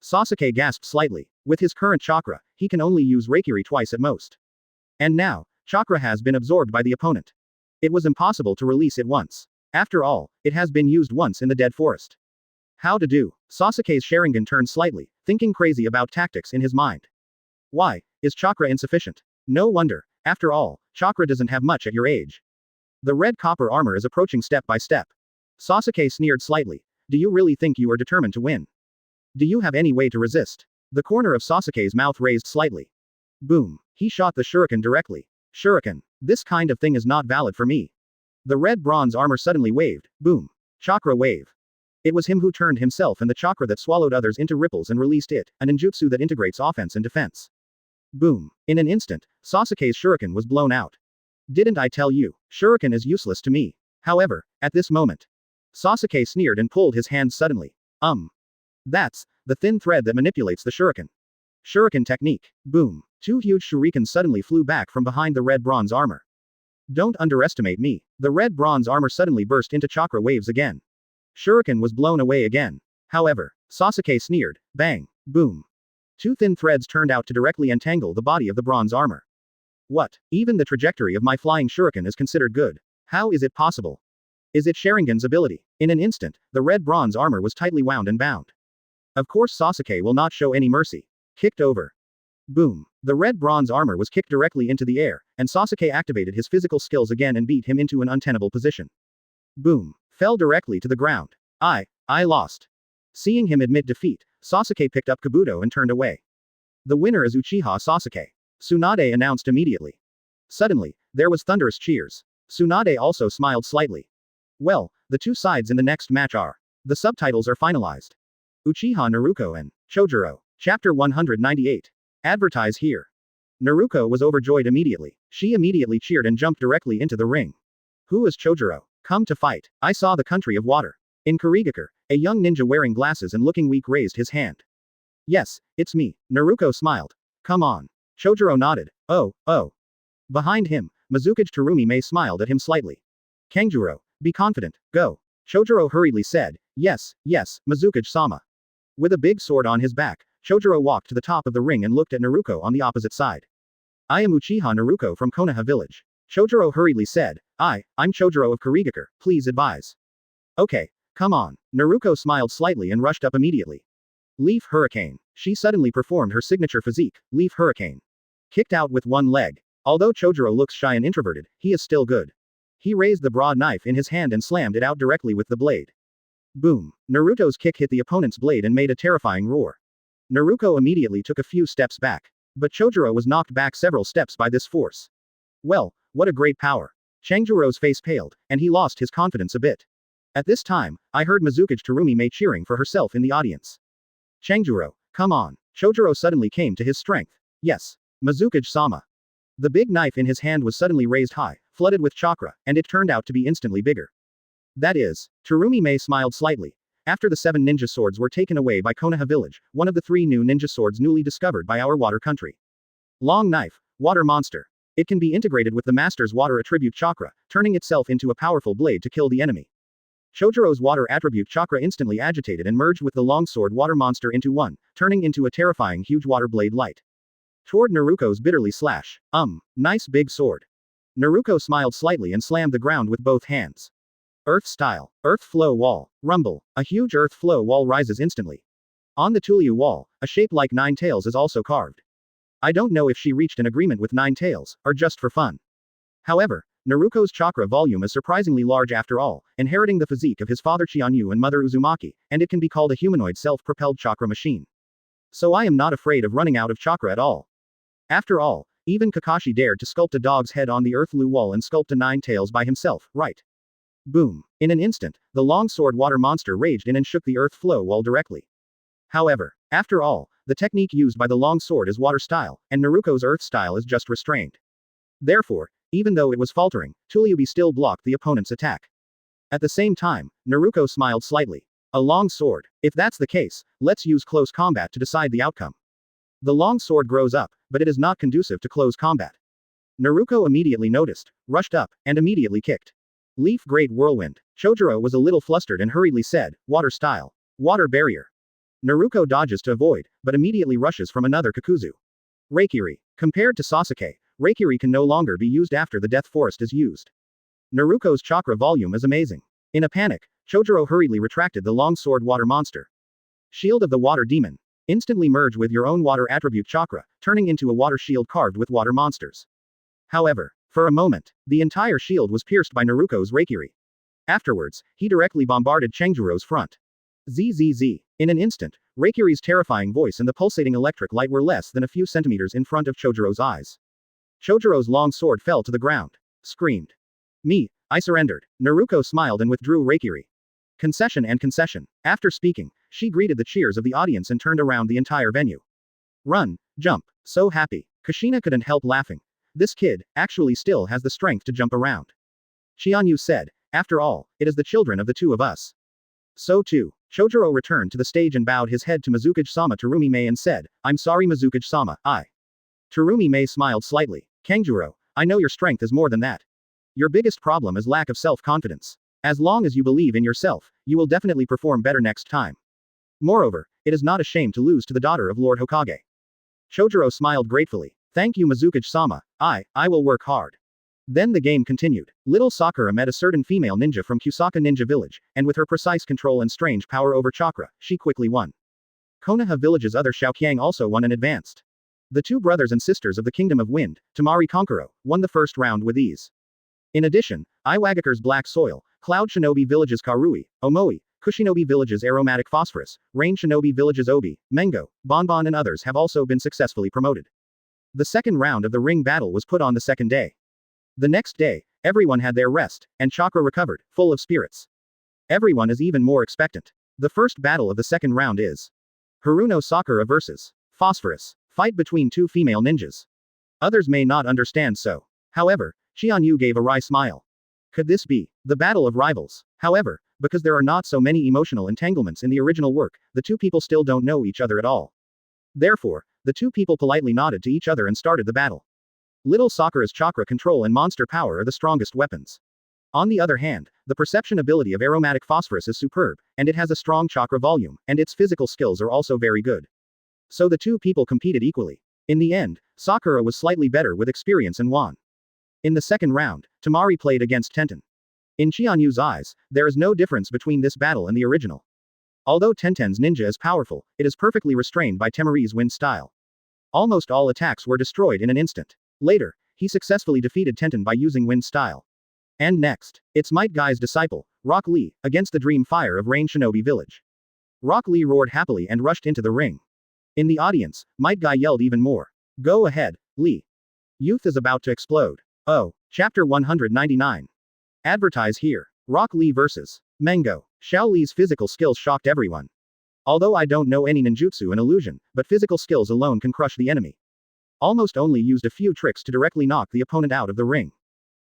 Sasuke gasped slightly. With his current chakra, he can only use Reikiri twice at most. And now, chakra has been absorbed by the opponent. It was impossible to release it once. After all, it has been used once in the Dead Forest. How to do? Sasuke's Sharingan turned slightly, thinking crazy about tactics in his mind. Why? Is chakra insufficient? No wonder. After all, chakra doesn't have much at your age. The red copper armor is approaching step by step. Sasuke sneered slightly. Do you really think you are determined to win? Do you have any way to resist? The corner of Sasuke's mouth raised slightly. Boom. He shot the shuriken directly. Shuriken. This kind of thing is not valid for me. The red bronze armor suddenly waved. Boom. Chakra wave. It was him who turned himself and the chakra that swallowed others into ripples and released it, an ninjutsu that integrates offense and defense. Boom. In an instant, Sasuke's shuriken was blown out. Didn't I tell you? Shuriken is useless to me. However, at this moment, Sasuke sneered and pulled his hand suddenly. That's the thin thread that manipulates the shuriken. Shuriken technique. Boom. Two huge shurikens suddenly flew back from behind the red bronze armor. Don't underestimate me. The red bronze armor suddenly burst into chakra waves again. Shuriken was blown away again. However, Sasuke sneered. Bang. Boom. Two thin threads turned out to directly entangle the body of the bronze armor. What? Even the trajectory of my flying shuriken is considered good. How is it possible? Is it Sharingan's ability? In an instant, the red bronze armor was tightly wound and bound. Of course Sasuke will not show any mercy. Kicked over. Boom. The red bronze armor was kicked directly into the air, and Sasuke activated his physical skills again and beat him into an untenable position. Boom. Fell directly to the ground. I lost. Seeing him admit defeat, Sasuke picked up Kabuto and turned away. The winner is Uchiha Sasuke. Tsunade announced immediately. Suddenly, there was thunderous cheers. Tsunade also smiled slightly. Well, the two sides in the next match are. The subtitles are finalized. Uchiha Naruto and Chojuro. Chapter 198. Advertise here. Naruto was overjoyed immediately. She immediately cheered and jumped directly into the ring. Who is Chojuro? Come to fight. I saw the country of water. In Kurigakure, a young ninja wearing glasses and looking weak raised his hand. Yes, it's me. Naruto smiled. Come on. Chojuro nodded. Oh. Behind him, Mizukage Terumi smiled at him slightly. Kanjuro, be confident, go. Chojuro hurriedly said, yes, Mizukage-sama. With a big sword on his back, Chojuro walked to the top of the ring and looked at Naruto on the opposite side. I am Uchiha Naruto from Konoha village. Chojuro hurriedly said, I'm Chojuro of Kurigakure, please advise. Okay, come on. Naruto smiled slightly and rushed up immediately. Leaf Hurricane. She suddenly performed her signature physique, Leaf Hurricane. Kicked out with one leg. Although Chojuro looks shy and introverted, he is still good. He raised the broad knife in his hand and slammed it out directly with the blade. Boom. Naruto's kick hit the opponent's blade and made a terrifying roar. Naruto immediately took a few steps back. But Chojuro was knocked back several steps by this force. Well, what a great power. Changjuro's face paled, and he lost his confidence a bit. At this time, I heard Mizukage Terumi cheering for herself in the audience. Changjuro, come on. Chojuro suddenly came to his strength. Yes. Mizukage-sama. The big knife in his hand was suddenly raised high, flooded with chakra, and it turned out to be instantly bigger. That is. Terumi smiled slightly. After the 7 ninja swords were taken away by Konoha village, one of the 3 new ninja swords newly discovered by our water country. Long knife, water monster. It can be integrated with the master's water attribute chakra, turning itself into a powerful blade to kill the enemy. Chojuro's water attribute chakra instantly agitated and merged with the longsword water monster into one, turning into a terrifying huge water blade light. Toward Naruto's bitterly slash. Nice big sword. Naruto smiled slightly and slammed the ground with both hands. Earth style. Earth flow wall. Rumble. A huge earth flow wall rises instantly. On the Tulyu wall, a shape like 9 tails is also carved. I don't know if she reached an agreement with 9 tails, or just for fun. However, Naruto's chakra volume is surprisingly large after all, inheriting the physique of his father Qianyu and mother Uzumaki, and it can be called a humanoid self-propelled chakra machine. So I am not afraid of running out of chakra at all. After all, even Kakashi dared to sculpt a dog's head on the earth Lu wall and sculpt a 9 tails by himself, right? Boom. In an instant, the long sword water monster raged in and shook the earth flow wall directly. However, after all, the technique used by the long sword is water style, and Naruto's earth style is just restrained. Therefore, even though it was faltering, Tuliyubi still blocked the opponent's attack. At the same time, Naruto smiled slightly. A long sword. If that's the case, let's use close combat to decide the outcome. The long sword grows up, but it is not conducive to close combat. Naruto immediately noticed, rushed up, and immediately kicked. Leaf Great Whirlwind. Chojuro was a little flustered and hurriedly said, water style. Water barrier. Naruto dodges to avoid, but immediately rushes from another Kakuzu. Reikiri. Compared to Sasuke, Reikiri can no longer be used after the Death Forest is used. Naruto's chakra volume is amazing. In a panic, Chojuro hurriedly retracted the long sword water monster. Shield of the Water Demon. Instantly merge with your own water attribute chakra, turning into a water shield carved with water monsters. However, for a moment, the entire shield was pierced by Naruto's Raikiri. Afterwards, he directly bombarded Changjuro's front. ZZZ. In an instant, Raikiri's terrifying voice and the pulsating electric light were less than a few centimeters in front of Chojuro's eyes. Chojuro's long sword fell to the ground. Screamed. I surrendered. Naruto smiled and withdrew Raikiri. Concession and concession. After speaking, she greeted the cheers of the audience and turned around the entire venue. Run, jump, so happy. Kushina couldn't help laughing. This kid, actually still has the strength to jump around. Qianyu said, after all, it is the children of the two of us. So too. Chojuro returned to the stage and bowed his head to Mizukage-sama Terumi-mei and said, I'm sorry Mizukage-sama, Terumi-mei smiled slightly. Kanjuro, I know your strength is more than that. Your biggest problem is lack of self-confidence. As long as you believe in yourself, you will definitely perform better next time. Moreover, it is not a shame to lose to the daughter of Lord Hokage. Chojuro smiled gratefully. Thank you Mizukage-sama, I will work hard. Then the game continued. Little Sakura met a certain female ninja from Kusaka Ninja Village, and with her precise control and strange power over chakra, she quickly won. Konoha Village's other Xiaoqiang also won and advanced. The two brothers and sisters of the Kingdom of Wind, Tamari Conqueror, won the first round with ease. In addition, Iwagakure's Black Soil, Cloud Shinobi Village's Karui, Omoi, Kushinobi Village's Aromatic Phosphorus, Rain Shinobi Village's Obi, Mengo, Bonbon and others have also been successfully promoted. The second round of the ring battle was put on the second day. The next day, everyone had their rest, and chakra recovered, full of spirits. Everyone is even more expectant. The first battle of the second round is Haruno Sakura vs. Phosphorus. Fight between two female ninjas. Others may not understand so. However, Qianyu gave a wry smile. Could this be the battle of rivals? However, because there are not so many emotional entanglements in the original work, the two people still don't know each other at all. Therefore, the two people politely nodded to each other and started the battle. Little Sakura's chakra control and monster power are the strongest weapons. On the other hand, the perception ability of aromatic phosphorus is superb, and it has a strong chakra volume, and its physical skills are also very good. So the two people competed equally. In the end, Sakura was slightly better with experience and won. In the second round, Tamari played against Tenten. In Qianyu's eyes, there is no difference between this battle and the original. Although Tenten's ninja is powerful, it is perfectly restrained by Temari's wind style. Almost all attacks were destroyed in an instant. Later, he successfully defeated Tenten by using wind style. And next, it's Might Guy's disciple, Rock Lee, against the Dream Fire of Rain Shinobi Village. Rock Lee roared happily and rushed into the ring. In the audience, Might Guy yelled even more. Go ahead, Lee. Youth is about to explode. Oh, Chapter 199. Advertise here. Rock Lee vs. Mengo. Xiao Li's physical skills shocked everyone. Although I don't know any ninjutsu and illusion, but physical skills alone can crush the enemy. Almost only used a few tricks to directly knock the opponent out of the ring.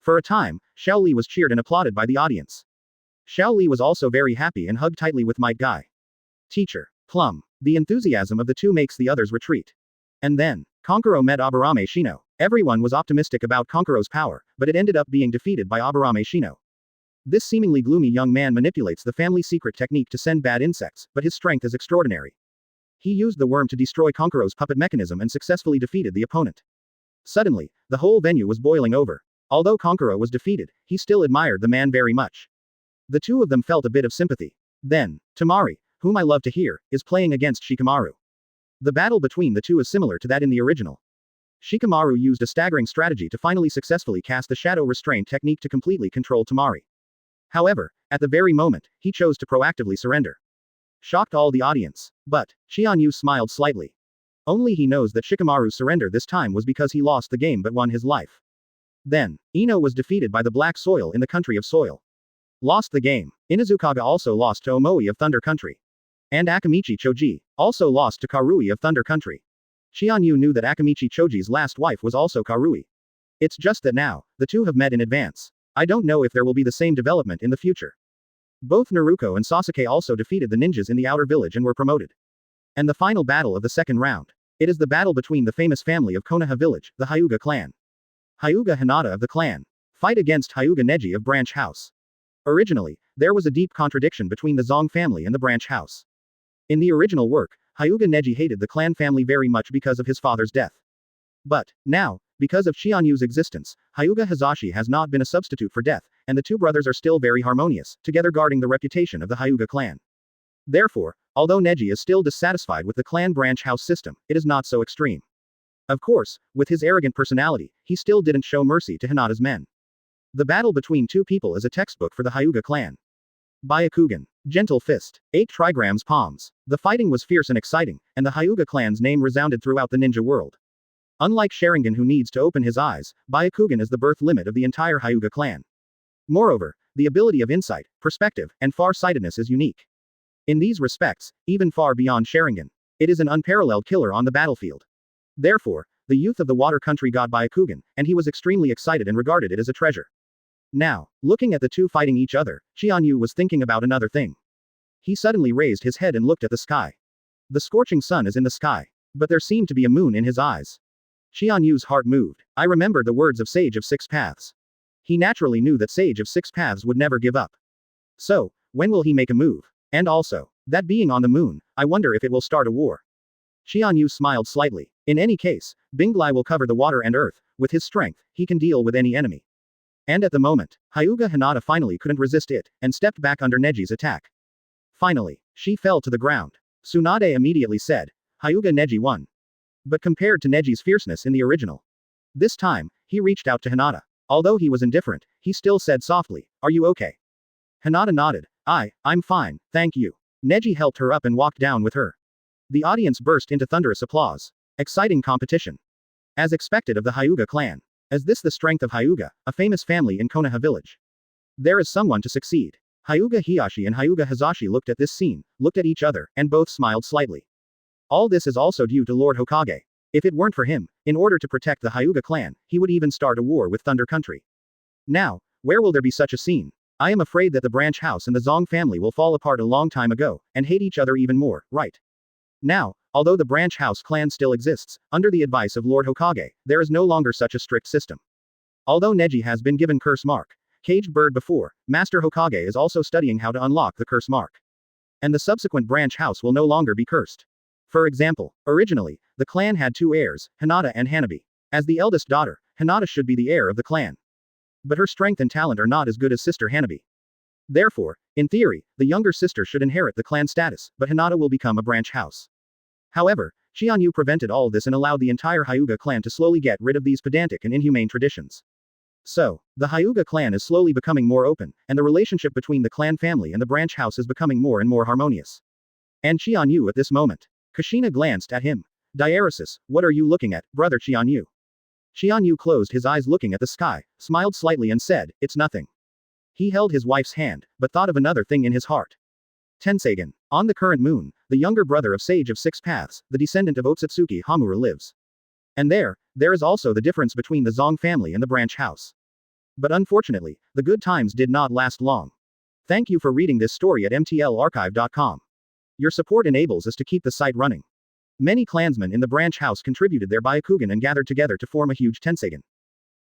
For a time, Xiao Li was cheered and applauded by the audience. Xiao Li was also very happy and hugged tightly with Might Guy. Teacher. Plum. The enthusiasm of the two makes the others retreat. And then, Conqueror met Aburame Shino. Everyone was optimistic about Conqueror's power, but it ended up being defeated by Aburame Shino. This seemingly gloomy young man manipulates the family secret technique to send bad insects, but his strength is extraordinary. He used the worm to destroy Conqueror's puppet mechanism and successfully defeated the opponent. Suddenly, the whole venue was boiling over. Although Conqueror was defeated, he still admired the man very much. The two of them felt a bit of sympathy. Then, Tamari, whom I love to hear, is playing against Shikamaru. The battle between the two is similar to that in the original. Shikamaru used a staggering strategy to finally successfully cast the shadow restraint technique to completely control Tamari. However, at the very moment, he chose to proactively surrender. Shocked all the audience. But, Qianyu smiled slightly. Only he knows that Shikamaru's surrender this time was because he lost the game but won his life. Then, Ino was defeated by the Black Soil in the Country of Soil. Lost the game. Inazukaga also lost to Omoi of Thunder Country. And Akamichi Choji also lost to Karui of Thunder Country. Qianyu knew that Akamichi Choji's last wife was also Karui. It's just that now, the two have met in advance. I don't know if there will be the same development in the future. Both Naruto and Sasuke also defeated the ninjas in the outer village and were promoted. And the final battle of the second round. It is the battle between the famous family of Konoha village, the Hyuga clan. Hyuga Hinata of the clan. Fight against Hyuga Neji of Branch House. Originally, there was a deep contradiction between the Zong family and the Branch House. In the original work, Hyuga Neji hated the clan family very much because of his father's death. But, now, Because of Qianyu's existence, Hyuga Hazashi has not been a substitute for death, and the two brothers are still very harmonious, together guarding the reputation of the Hyuga clan. Therefore, although Neji is still dissatisfied with the clan branch house system, it is not so extreme. Of course, with his arrogant personality, he still didn't show mercy to Hinata's men. The battle between two people is a textbook for the Hyuga clan. Byakugan. Gentle fist. 8 trigrams palms. The fighting was fierce and exciting, and the Hyuga clan's name resounded throughout the ninja world. Unlike Sharingan, who needs to open his eyes, Byakugan is the birth limit of the entire Hyuga clan. Moreover, the ability of insight, perspective, and far-sightedness is unique. In these respects, even far beyond Sharingan, it is an unparalleled killer on the battlefield. Therefore, the youth of the water country got Byakugan, and he was extremely excited and regarded it as a treasure. Now, looking at the two fighting each other, Qianyu was thinking about another thing. He suddenly raised his head and looked at the sky. The scorching sun is in the sky, but there seemed to be a moon in his eyes. Qianyu's heart moved. I remembered the words of Sage of Six Paths. He naturally knew that Sage of Six Paths would never give up. So, when will he make a move? And also, that being on the moon, I wonder if it will start a war. Qianyu smiled slightly. In any case, Binglai will cover the water and earth. With his strength, he can deal with any enemy. And at the moment, Hyuga Hinata finally couldn't resist it, and stepped back under Neji's attack. Finally, she fell to the ground. Tsunade immediately said, Hyuga Neji won. But compared to Neji's fierceness in the original, this time, he reached out to Hinata. Although he was indifferent, he still said softly, Are you okay? Hinata nodded. I'm fine, thank you. Neji helped her up and walked down with her. The audience burst into thunderous applause. Exciting competition. As expected of the Hyuga clan. Is this the strength of Hyuga, a famous family in Konoha village? There is someone to succeed. Hyuga Hiyashi and Hyuga Hazashi looked at this scene, looked at each other, and both smiled slightly. All this is also due to Lord Hokage. If it weren't for him, in order to protect the Hyuga clan, he would even start a war with Thunder Country. Now, where will there be such a scene? I am afraid that the branch house and the Zong family will fall apart a long time ago, and hate each other even more, right? Now, although the branch house clan still exists, under the advice of Lord Hokage, there is no longer such a strict system. Although Neji has been given curse mark, caged bird before, Master Hokage is also studying how to unlock the curse mark. And the subsequent branch house will no longer be cursed. For example, originally, the clan had 2 heirs, Hinata and Hanabi. As the eldest daughter, Hinata should be the heir of the clan. But her strength and talent are not as good as sister Hanabi. Therefore, in theory, the younger sister should inherit the clan status, but Hinata will become a branch house. However, Qianyu prevented all this and allowed the entire Hyuga clan to slowly get rid of these pedantic and inhumane traditions. So, the Hyuga clan is slowly becoming more open, and the relationship between the clan family and the branch house is becoming more and more harmonious. And Qianyu at this moment. Kushina glanced at him. Diaresis, what are you looking at, brother Qianyu? Qianyu closed his eyes looking at the sky, smiled slightly and said, It's nothing. He held his wife's hand, but thought of another thing in his heart. Tensagen. On the current moon, the younger brother of Sage of Six Paths, the descendant of Otsutsuki Hamura lives. And there is also the difference between the Zong family and the branch house. But unfortunately, the good times did not last long. Thank you for reading this story at mtlarchive.com. Your support enables us to keep the site running. Many clansmen in the branch house contributed their Byakugan and gathered together to form a huge Tensagen.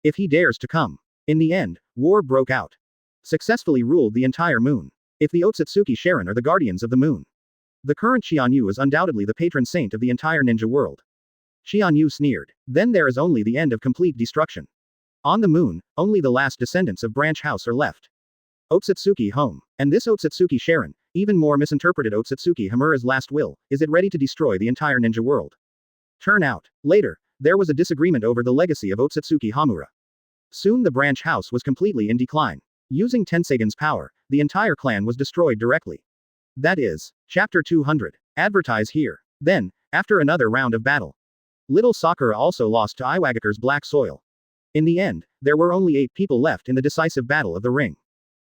If he dares to come. In the end, war broke out. Successfully ruled the entire moon. If the Otsutsuki Sharin are the guardians of the moon. The current Qianyu is undoubtedly the patron saint of the entire ninja world. Qianyu sneered. Then there is only the end of complete destruction. On the moon, only the last descendants of branch house are left. Otsutsuki home. And this Otsutsuki Sharin, even more misinterpreted Otsutsuki Hamura's last will, is it ready to destroy the entire ninja world? Turn out. Later, there was a disagreement over the legacy of Otsutsuki Hamura. Soon the branch house was completely in decline. Using Tensagen's power, the entire clan was destroyed directly. That is, Chapter 200. Advertise here. Then, after another round of battle, Little Sakura also lost to Iwagakure's black soil. In the end, there were only 8 people left in the decisive battle of the ring.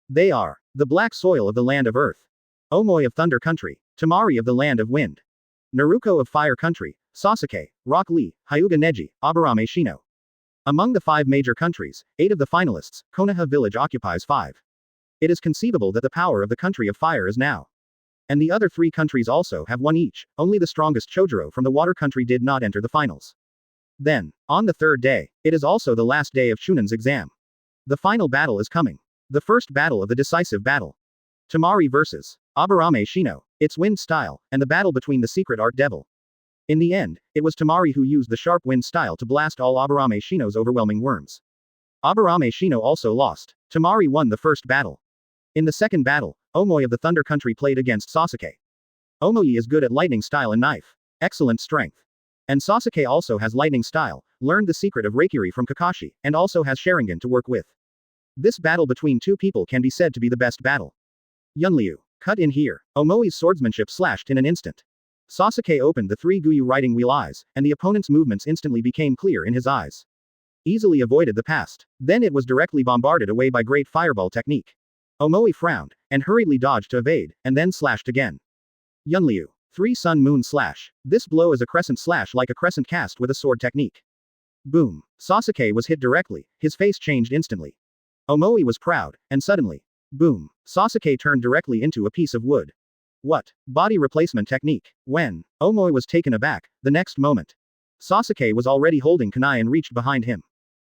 They are the black soil of the land of earth, Omoi of Thunder Country, Tamari of the land of wind, Naruto of Fire Country, Sasuke, Rock Lee, Hyuga Neji, Aburame Shino. Among the 5 major countries, 8 of the finalists, Konoha village occupies 5. It is conceivable that the power of the country of fire is now. And the other 3 countries also have 1 each, only the strongest Chojuro from the water country did not enter the finals. Then, on the 3rd day, it is also the last day of Chunan's exam. The final battle is coming. The first battle of the decisive battle. Tamari versus Aburame Shino, its wind style, and the battle between the secret art devil. In the end, it was Tamari who used the sharp wind style to blast all Aburame Shino's overwhelming worms. Aburame Shino also lost. Tamari won the first battle. In the second battle, Omoi of the Thunder Country played against Sasuke. Omoi is good at lightning style and knife. Excellent strength. And Sasuke also has lightning style, learned the secret of Reikiri from Kakashi, and also has Sharingan to work with. This battle between two people can be said to be the best battle. Yunryu. Cut in here. Omoi's swordsmanship slashed in an instant. Sasuke opened the three Guyu riding wheel eyes, and the opponent's movements instantly became clear in his eyes. Easily avoided the past. Then it was directly bombarded away by great fireball technique. Omoi frowned, and hurriedly dodged to evade, and then slashed again. Yunryu. 3 Sun Moon Slash. This blow is a crescent slash like a crescent cast with a sword technique. Boom. Sasuke was hit directly, his face changed instantly. Omoi was proud, and suddenly, boom, Sasuke turned directly into a piece of wood. What? Body replacement technique. When Omoi was taken aback, the next moment, Sasuke was already holding kunai and reached behind him.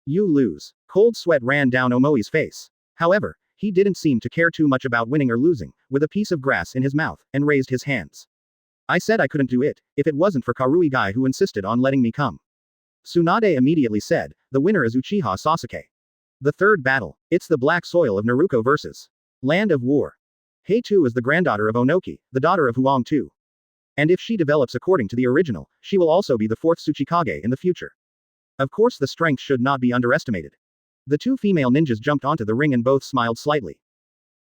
You lose. Cold sweat ran down Omoi's face. However, he didn't seem to care too much about winning or losing, with a piece of grass in his mouth, and raised his hands. I said I couldn't do it, if it wasn't for Karui guy who insisted on letting me come. Tsunade immediately said, the winner is Uchiha Sasuke. The third battle. It's the black soil of Naruto versus Land of War. Hei-2 is the granddaughter of Onoki, the daughter of Huang-2. And if she develops according to the original, she will also be the fourth Tsuchikage in the future. Of course the strength should not be underestimated. The two female ninjas jumped onto the ring and both smiled slightly.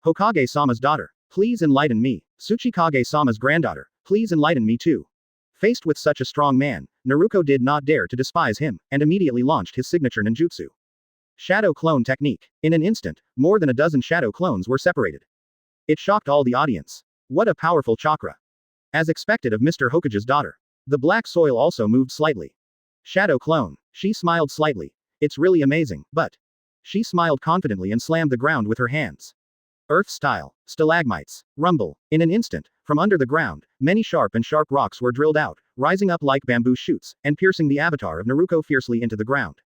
Hokage-sama's daughter, please enlighten me. Tsuchikage-sama's granddaughter, please enlighten me too. Faced with such a strong man, Naruto did not dare to despise him, and immediately launched his signature ninjutsu. Shadow clone technique. In an instant, more than a dozen shadow clones were separated. It shocked all the audience. What a powerful chakra. As expected of Mr. Hokage's daughter. The black soil also moved slightly. Shadow clone. She smiled slightly. It's really amazing, but. She smiled confidently and slammed the ground with her hands. Earth style. Stalagmites. Rumble. In an instant, from under the ground, many sharp rocks were drilled out, rising up like bamboo shoots, and piercing the avatar of Naruto fiercely into the ground.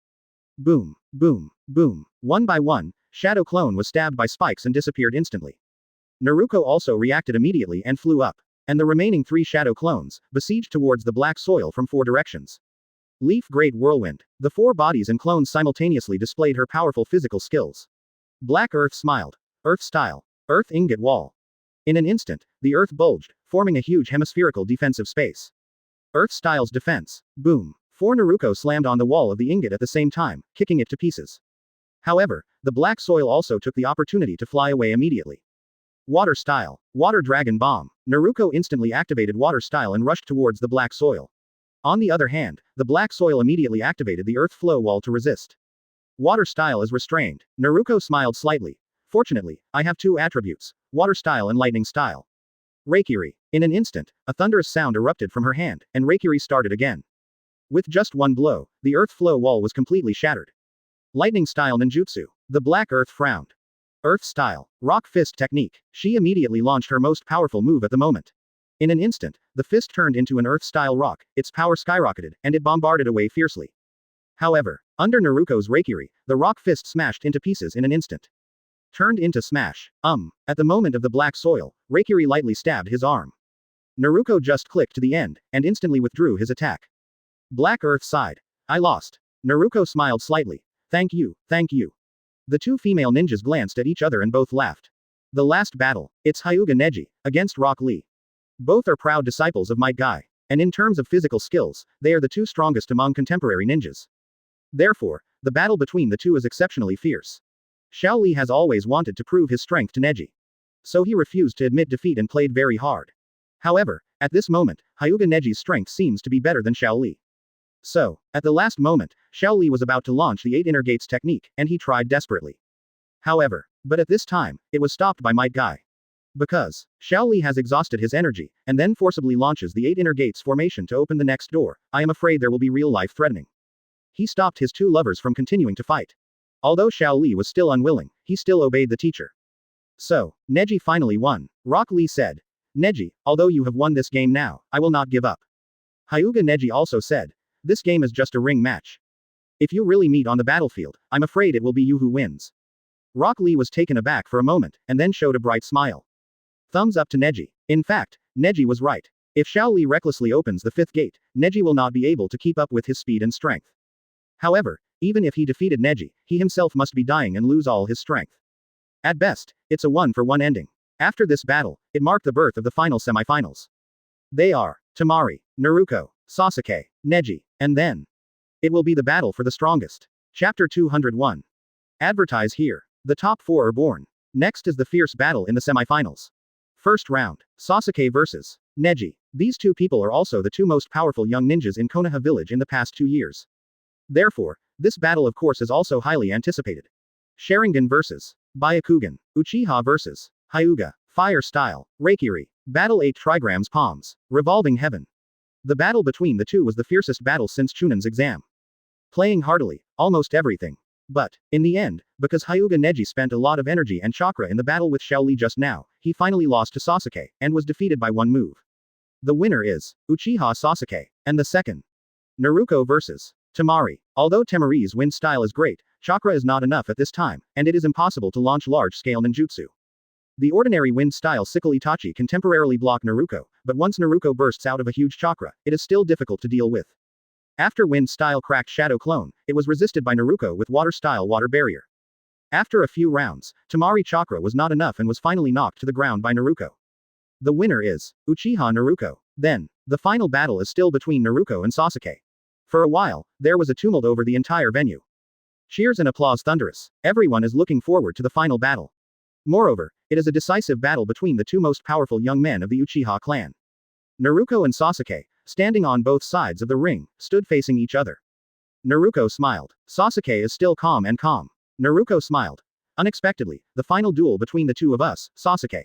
Boom, boom, boom. One by one, Shadow Clone was stabbed by spikes and disappeared instantly. Naruto also reacted immediately and flew up. And the remaining 3 Shadow Clones besieged towards the black soil from 4 directions. Leaf Great Whirlwind. The 4 bodies and clones simultaneously displayed her powerful physical skills. Black Earth smiled. Earth style. Earth ingot wall. In an instant, the earth bulged, forming a huge hemispherical defensive space. Earth style's defense. Boom. 4 Naruto slammed on the wall of the ingot at the same time, kicking it to pieces. However, the black soil also took the opportunity to fly away immediately. Water style. Water Dragon Bomb. Naruto instantly activated water style and rushed towards the black soil. On the other hand, the black soil immediately activated the earth flow wall to resist. Water style is restrained. Naruto smiled slightly. Fortunately, I have 2 attributes, water style and lightning style. Reikiri. In an instant, a thunderous sound erupted from her hand, and Reikiri started again. With just one blow, the earth flow wall was completely shattered. Lightning style ninjutsu. The black earth frowned. Earth style. Rock fist technique. She immediately launched her most powerful move at the moment. In an instant, the fist turned into an earth style rock, its power skyrocketed, and it bombarded away fiercely. However, under Naruto's Reikiri, the rock fist smashed into pieces in an instant. Turned into smash. At the moment of the black soil, Reikiri lightly stabbed his arm. Naruto just clicked to the end, and instantly withdrew his attack. Black Earth sighed. I lost. Naruto smiled slightly. Thank you, thank you. The 2 female ninjas glanced at each other and both laughed. The last battle. It's Hyuga Neji, against Rock Lee. Both are proud disciples of Might Guy. And in terms of physical skills, they are the 2 strongest among contemporary ninjas. Therefore, the battle between the 2 is exceptionally fierce. Xiao Li has always wanted to prove his strength to Neji. So he refused to admit defeat and played very hard. However, at this moment, Hyuga Neji's strength seems to be better than Xiao Li. So, at the last moment, Xiao Li was about to launch the 8 inner gates technique, and he tried desperately. However, but at this time, it was stopped by Might Guy. Because Xiao Li has exhausted his energy, and then forcibly launches the 8 inner gates formation to open the next door, I am afraid there will be real-life threatening. He stopped his 2 lovers from continuing to fight. Although Xiao Li was still unwilling, he still obeyed the teacher. So, Neji finally won. Rock Lee said. Neji, although you have won this game now, I will not give up. Hyuga Neji also said. This game is just a ring match. If you really meet on the battlefield, I'm afraid it will be you who wins. Rock Lee was taken aback for a moment, and then showed a bright smile. Thumbs up to Neji. In fact, Neji was right. If Shaoli recklessly opens the fifth gate, Neji will not be able to keep up with his speed and strength. However, even if he defeated Neji, he himself must be dying and lose all his strength. At best, it's a 1-for-1 ending. After this battle, it marked the birth of the final semifinals. They are Temari, Naruto, Sasuke, Neji, and then it will be the battle for the strongest. Chapter 201. Advertise here. The top 4 are born. Next is the fierce battle in the semifinals. First round, Sasuke vs. Neji. These two people are also the two most powerful young ninjas in Konoha village in the past 2 years. Therefore, this battle of course is also highly anticipated. Sharingan vs. Byakugan. Uchiha vs. Hyuga. Fire style. Reikiri. Battle 8 trigrams palms. Revolving heaven. The battle between the two was the fiercest battle since Chunan's exam. Playing heartily, almost everything. But, in the end, because Hyuga Neji spent a lot of energy and chakra in the battle with Shaoli just now, he finally lost to Sasuke, and was defeated by one move. The winner is Uchiha Sasuke, and the second. Naruto vs. Temari. Although Temari's wind style is great, chakra is not enough at this time, and it is impossible to launch large-scale ninjutsu. The ordinary wind style Sickle Itachi can temporarily block Naruto, but once Naruto bursts out of a huge chakra, it is still difficult to deal with. After wind style cracked Shadow Clone, it was resisted by Naruto with water style water barrier. After a few rounds, Temari chakra was not enough and was finally knocked to the ground by Naruto. The winner is Uchiha Naruto. Then, the final battle is still between Naruto and Sasuke. For a while, there was a tumult over the entire venue. Cheers and applause thunderous. Everyone is looking forward to the final battle. Moreover, it is a decisive battle between the two most powerful young men of the Uchiha clan. Naruto and Sasuke, standing on both sides of the ring, stood facing each other. Naruto smiled. Sasuke is still calm and calm. Naruto smiled. Unexpectedly, the final duel between the two of us, Sasuke.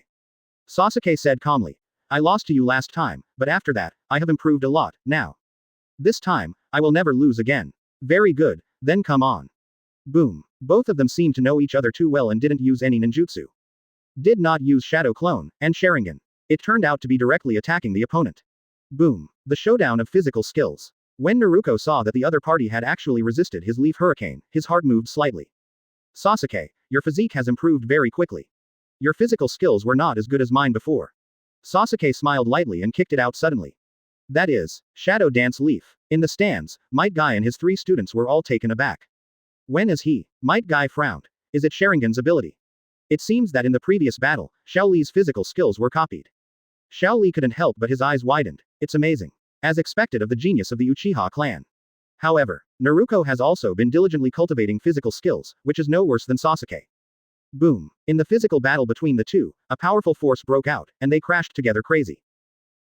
Sasuke said calmly. I lost to you last time, but after that, I have improved a lot, now. This time, I will never lose again. Very good, then come on. Boom. Both of them seemed to know each other too well and didn't use any ninjutsu. Did not use Shadow Clone, and Sharingan. It turned out to be directly attacking the opponent. Boom. The showdown of physical skills. When Naruto saw that the other party had actually resisted his leaf hurricane, his heart moved slightly. Sasuke, your physique has improved very quickly. Your physical skills were not as good as mine before. Sasuke smiled lightly and kicked it out suddenly. That is, Shadow Dance Leaf. In the stands, Might Guy and his 3 students were all taken aback. When is he? Might Guy frowned. Is it Sharingan's ability? It seems that in the previous battle, Shaoli's physical skills were copied. Shaoli couldn't help but his eyes widened. It's amazing. As expected of the genius of the Uchiha clan. However, Naruto has also been diligently cultivating physical skills, which is no worse than Sasuke. Boom. In the physical battle between the two, a powerful force broke out, and they crashed together crazy.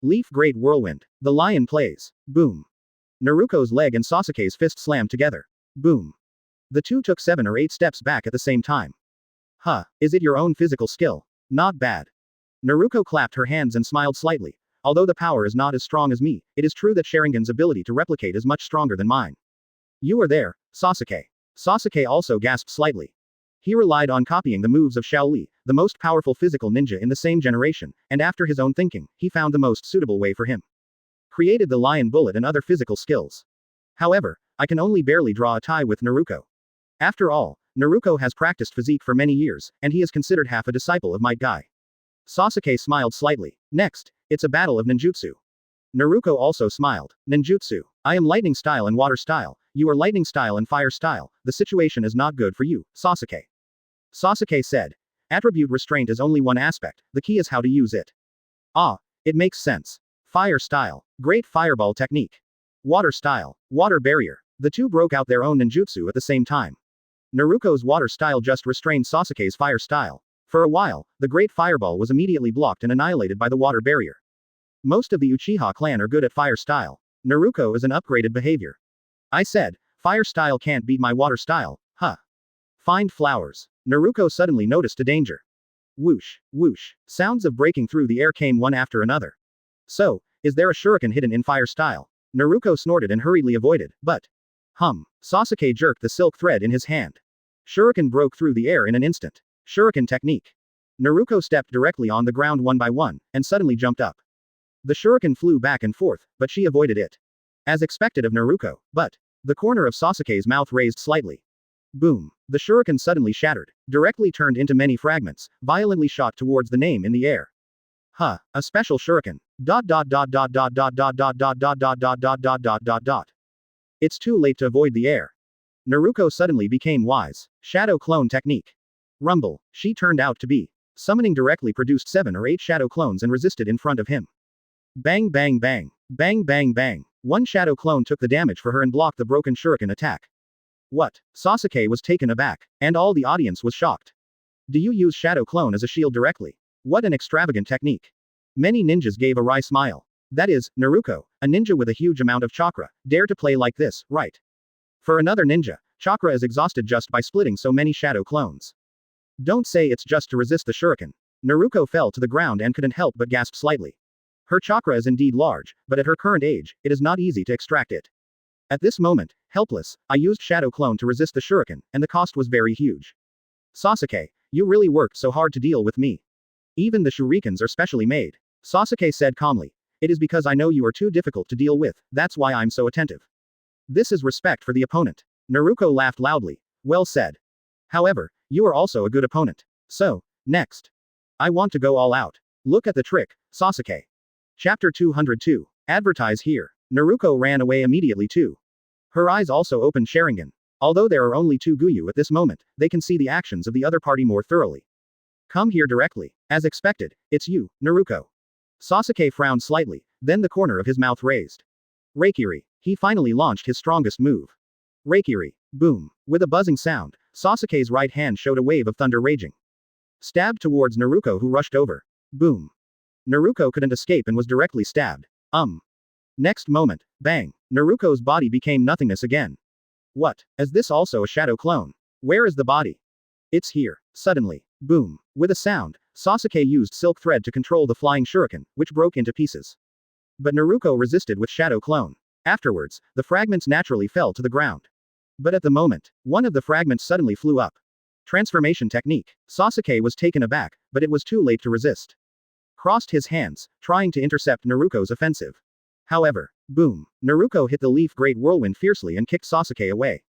Leaf Great Whirlwind. The lion plays. Boom. Naruto's leg and Sasuke's fist slammed together. Boom. The two took 7 or 8 steps back at the same time. Huh, is it your own physical skill? Not bad. Naruto clapped her hands and smiled slightly. Although the power is not as strong as me, it is true that Sharingan's ability to replicate is much stronger than mine. You are there, Sasuke. Sasuke also gasped slightly. He relied on copying the moves of Shaoli, the most powerful physical ninja in the same generation, and after his own thinking, he found the most suitable way for him. Created the lion bullet and other physical skills. However, I can only barely draw a tie with Naruto. After all, Naruto has practiced physique for many years, and he is considered half a disciple of Might Guy. Sasuke smiled slightly. Next, it's a battle of ninjutsu. Naruto also smiled. Ninjutsu. I am lightning style and water style, you are lightning style and fire style, the situation is not good for you, Sasuke. Sasuke said. Attribute restraint is only one aspect, the key is how to use it. Ah, it makes sense. Fire style. Great fireball technique. Water style. Water barrier. The two broke out their own ninjutsu at the same time. Naruto's water style just restrained Sasuke's fire style. For a while, the great fireball was immediately blocked and annihilated by the water barrier. Most of the Uchiha clan are good at fire style. Naruto is an upgraded behavior. I said, fire style can't beat my water style, huh? Find flowers. Naruto suddenly noticed a danger. Whoosh, whoosh. Sounds of breaking through the air came one after another. So, is there a shuriken hidden in fire style? Naruto snorted and hurriedly avoided, but... Sasuke jerked the silk thread in his hand. Shuriken broke through the air in an instant. Shuriken technique. Naruto stepped directly on the ground one by one, and suddenly jumped up. The shuriken flew back and forth, but she avoided it. As expected of Naruto, but... The corner of Sasuke's mouth raised slightly. Boom. The shuriken suddenly shattered, directly turned into many fragments, violently shot towards the name in the air. A special shuriken. Dot dot dot dot dot dot dot dot dot dot dot dot dot dot dot dot dot. It's too late to avoid the air. Naruto suddenly became wise. Shadow clone technique. Rumble. She turned out to be. Summoning directly produced 7 or 8 shadow clones and resisted in front of him. Bang bang bang. Bang bang bang. One shadow clone took the damage for her and blocked the broken shuriken attack. What? Sasuke was taken aback, and all the audience was shocked. Do you use shadow clone as a shield directly? What an extravagant technique. Many ninjas gave a wry smile. That is, Naruto, a ninja with a huge amount of chakra, dare to play like this, right? For another ninja, chakra is exhausted just by splitting so many shadow clones. Don't say it's just to resist the shuriken. Naruto fell to the ground and couldn't help but gasp slightly. Her chakra is indeed large, but at her current age, it is not easy to extract it. At this moment, helpless, I used shadow clone to resist the shuriken, and the cost was very huge. Sasuke, you really worked so hard to deal with me. Even the shurikens are specially made. Sasuke said calmly. It is because I know you are too difficult to deal with, that's why I'm so attentive. This is respect for the opponent. Naruto laughed loudly. Well said. However, you are also a good opponent. So, next. I want to go all out. Look at the trick, Sasuke. Chapter 202. Advertise here. Naruto ran away immediately too. Her eyes also opened Sharingan. Although there are only 2 Guyu at this moment, they can see the actions of the other party more thoroughly. Come here directly. As expected, it's you, Naruto. Sasuke frowned slightly, then the corner of his mouth raised. Reikiri. He finally launched his strongest move. Reikiri. Boom. With a buzzing sound, Sasuke's right hand showed a wave of thunder raging. Stabbed towards Naruto, who rushed over. Boom. Naruto couldn't escape and was directly stabbed. Next moment, bang. Naruto's body became nothingness again. What? Is this also a shadow clone? Where is the body? It's here. Suddenly. Boom. With a sound, Sasuke used silk thread to control the flying shuriken, which broke into pieces. But Naruto resisted with shadow clone. Afterwards, the fragments naturally fell to the ground. But at the moment, one of the fragments suddenly flew up. Transformation technique. Sasuke was taken aback, but it was too late to resist. Crossed his hands, trying to intercept Naruto's offensive. However, boom. Naruto hit the leaf great whirlwind fiercely and kicked Sasuke away.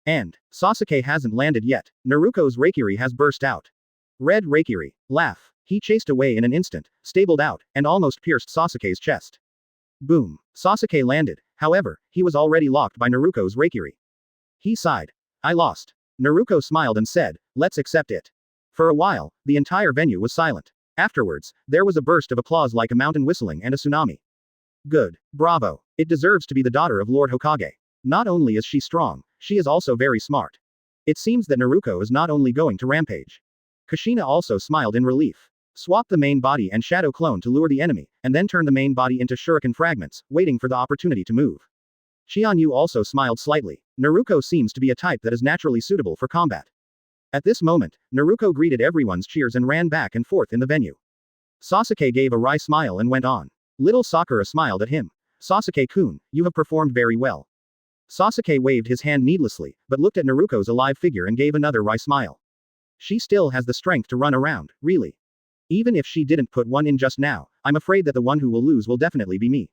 And, Sasuke hasn't landed yet. Naruto's Reikiri has burst out. Red Reikiri. Laugh. He chased away in an instant, stabled out, and almost pierced Sasuke's chest. Boom. Sasuke landed, however, he was already locked by Naruto's Reikiri. He sighed. I lost. Naruto smiled and said, let's accept it. For a while, the entire venue was silent. Afterwards, there was a burst of applause like a mountain whistling and a tsunami. Good. Bravo. It deserves to be the daughter of Lord Hokage. Not only is she strong, she is also very smart. It seems that Naruto is not only going to rampage. Kushina also smiled in relief. Swap the main body and shadow clone to lure the enemy, and then turn the main body into shuriken fragments, waiting for the opportunity to move. Qianyu also smiled slightly. Naruto seems to be a type that is naturally suitable for combat. At this moment, Naruto greeted everyone's cheers and ran back and forth in the venue. Sasuke gave a wry smile and went on. Little Sakura smiled at him. Sasuke-kun, you have performed very well. Sasuke waved his hand needlessly, but looked at Naruto's alive figure and gave another wry smile. She still has the strength to run around, really. Even if she didn't put one in just now, I'm afraid that the one who will lose will definitely be me.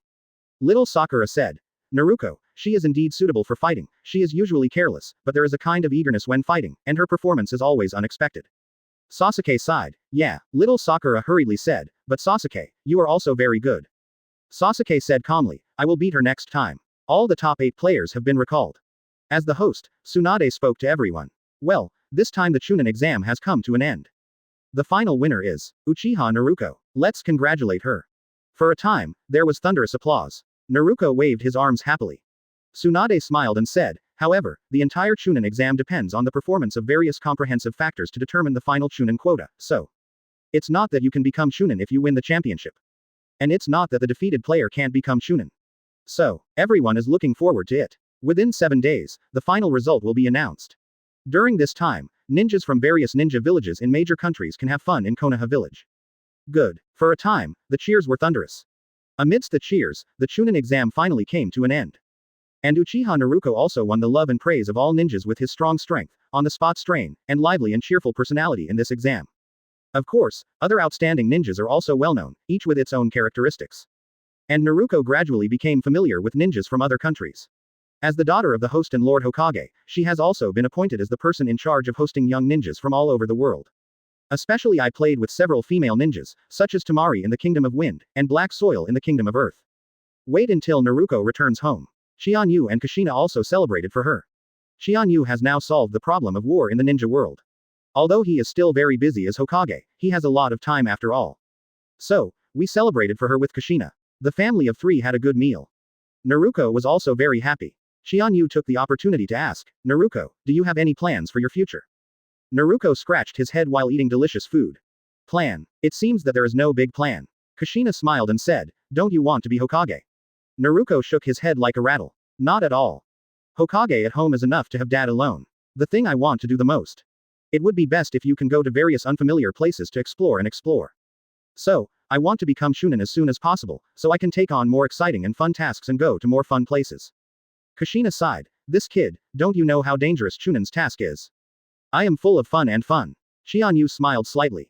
Little Sakura said. Naruto, she is indeed suitable for fighting, she is usually careless, but there is a kind of eagerness when fighting, and her performance is always unexpected. Sasuke sighed. Yeah, little Sakura hurriedly said, but Sasuke, you are also very good. Sasuke said calmly, I will beat her next time. All the top 8 players have been recalled. As the host, Tsunade spoke to everyone. Well, this time the Chunin exam has come to an end. The final winner is Uchiha Naruto. Let's congratulate her. For a time, there was thunderous applause. Naruto waved his arms happily. Tsunade smiled and said, however, the entire Chunin exam depends on the performance of various comprehensive factors to determine the final Chunin quota, so. It's not that you can become Chunin if you win the championship. And it's not that the defeated player can't become Chunin. So, everyone is looking forward to it. Within 7 days, the final result will be announced. During this time, ninjas from various ninja villages in major countries can have fun in Konoha village. Good. For a time, the cheers were thunderous. Amidst the cheers, the Chunin exam finally came to an end. And Uchiha Naruto also won the love and praise of all ninjas with his strong strength, on-the-spot strain, and lively and cheerful personality in this exam. Of course, other outstanding ninjas are also well known, each with its own characteristics. And Naruto gradually became familiar with ninjas from other countries. As the daughter of the host and Lord Hokage, she has also been appointed as the person in charge of hosting young ninjas from all over the world. Especially I played with several female ninjas, such as Tamari in the Kingdom of Wind, and Black Soil in the Kingdom of Earth. Wait until Naruto returns home. Qianyu and Kushina also celebrated for her. Qianyu has now solved the problem of war in the ninja world. Although he is still very busy as Hokage, he has a lot of time after all. So, we celebrated for her with Kushina. The family of 3 had a good meal. Naruto was also very happy. Qianyu took the opportunity to ask, Naruto, do you have any plans for your future? Naruto scratched his head while eating delicious food. Plan. It seems that there is no big plan. Kushina smiled and said, don't you want to be Hokage? Naruto shook his head like a rattle. Not at all. Hokage at home is enough to have dad alone. The thing I want to do the most. It would be best if you can go to various unfamiliar places to explore and explore. So, I want to become Chunin as soon as possible, so I can take on more exciting and fun tasks and go to more fun places. Kushina sighed. This kid, don't you know how dangerous Chunin's task is? I am full of fun and fun. Qianyu smiled slightly.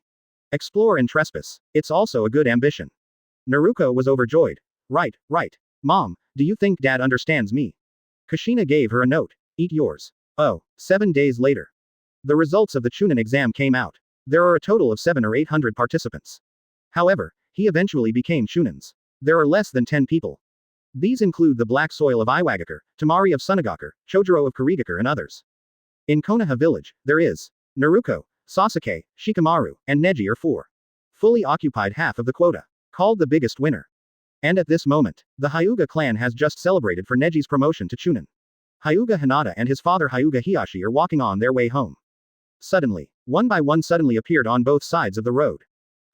Explore and trespass. It's also a good ambition. Naruto was overjoyed. Right. Mom, do you think dad understands me? Kushina gave her a note. Eat yours. Oh, 7 days later. The results of the Chunin exam came out. There are a total of 700 or 800 participants. However, he eventually became Chunins. There are less than 10 people. These include the Black Soil of Iwagakure, Tamari of Sunagakure, Chojuro of Kurigakure and others. In Konoha village, there is Naruto, Sasuke, Shikamaru, and Neji are 4. Fully occupied half of the quota. Called the biggest winner. And at this moment, the Hyuga clan has just celebrated for Neji's promotion to Chunin. Hyuga Hinata and his father Hyuga Hiyashi are walking on their way home. Suddenly, one by one suddenly appeared on both sides of the road.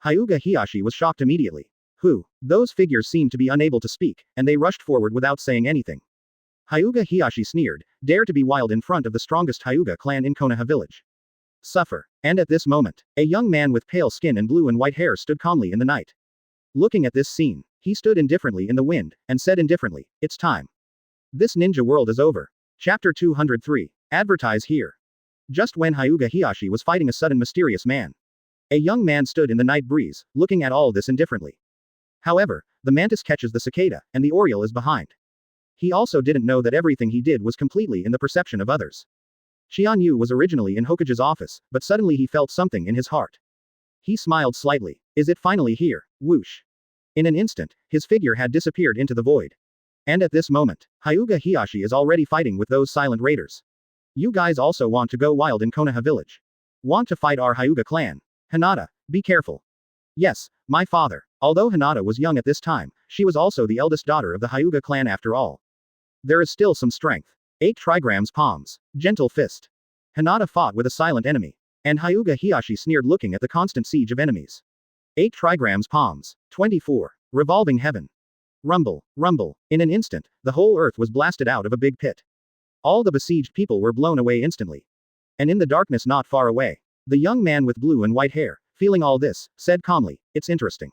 Hyuga Hiyashi was shocked immediately. Who? Those figures seemed to be unable to speak, and they rushed forward without saying anything. Hyuga Hiyashi sneered, dare to be wild in front of the strongest Hyuga clan in Konoha village. Suffer. And at this moment, a young man with pale skin and blue and white hair stood calmly in the night. Looking at this scene, he stood indifferently in the wind, and said indifferently, it's time. This ninja world is over. Chapter 203. Advertise here. Just when Hyuga Hiyashi was fighting a sudden mysterious man. A young man stood in the night breeze, looking at all this indifferently. However, the mantis catches the cicada, and the oriole is behind. He also didn't know that everything he did was completely in the perception of others. Qianyu was originally in Hokage's office, but suddenly he felt something in his heart. He smiled slightly. Is it finally here? Whoosh. In an instant, his figure had disappeared into the void. And at this moment, Hyuga Hiyashi is already fighting with those silent raiders. You guys also want to go wild in Konoha village? Want to fight our Hyuga clan? Hinata, be careful. Yes, my father. Although Hinata was young at this time, she was also the eldest daughter of the Hyuga clan after all. There is still some strength. 8 trigrams palms. Gentle fist. Hinata fought with a silent enemy. And Hyuga Hiyashi sneered looking at the constant siege of enemies. 8 trigrams palms. 24. Revolving heaven. Rumble, rumble. In an instant, the whole earth was blasted out of a big pit. All the besieged people were blown away instantly. And in the darkness not far away, the young man with blue and white hair, feeling all this, said calmly, it's interesting.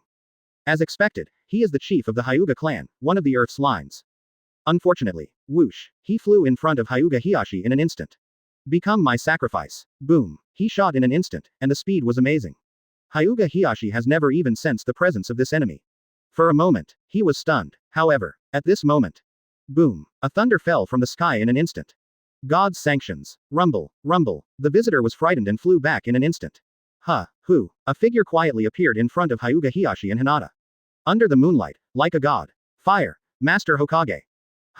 As expected, he is the chief of the Hyuga clan, one of the earth's lines. Unfortunately, whoosh, he flew in front of Hyuga Hiyashi in an instant. Become my sacrifice. Boom. He shot in an instant, and the speed was amazing. Hyuga Hiyashi has never even sensed the presence of this enemy. For a moment, he was stunned. However, at this moment, boom, a thunder fell from the sky in an instant. God's sanctions. Rumble, rumble. The visitor was frightened and flew back in an instant. Who? A figure quietly appeared in front of Hyuga Hiyashi and Hinata. Under the moonlight, like a god. Fire. Master Hokage.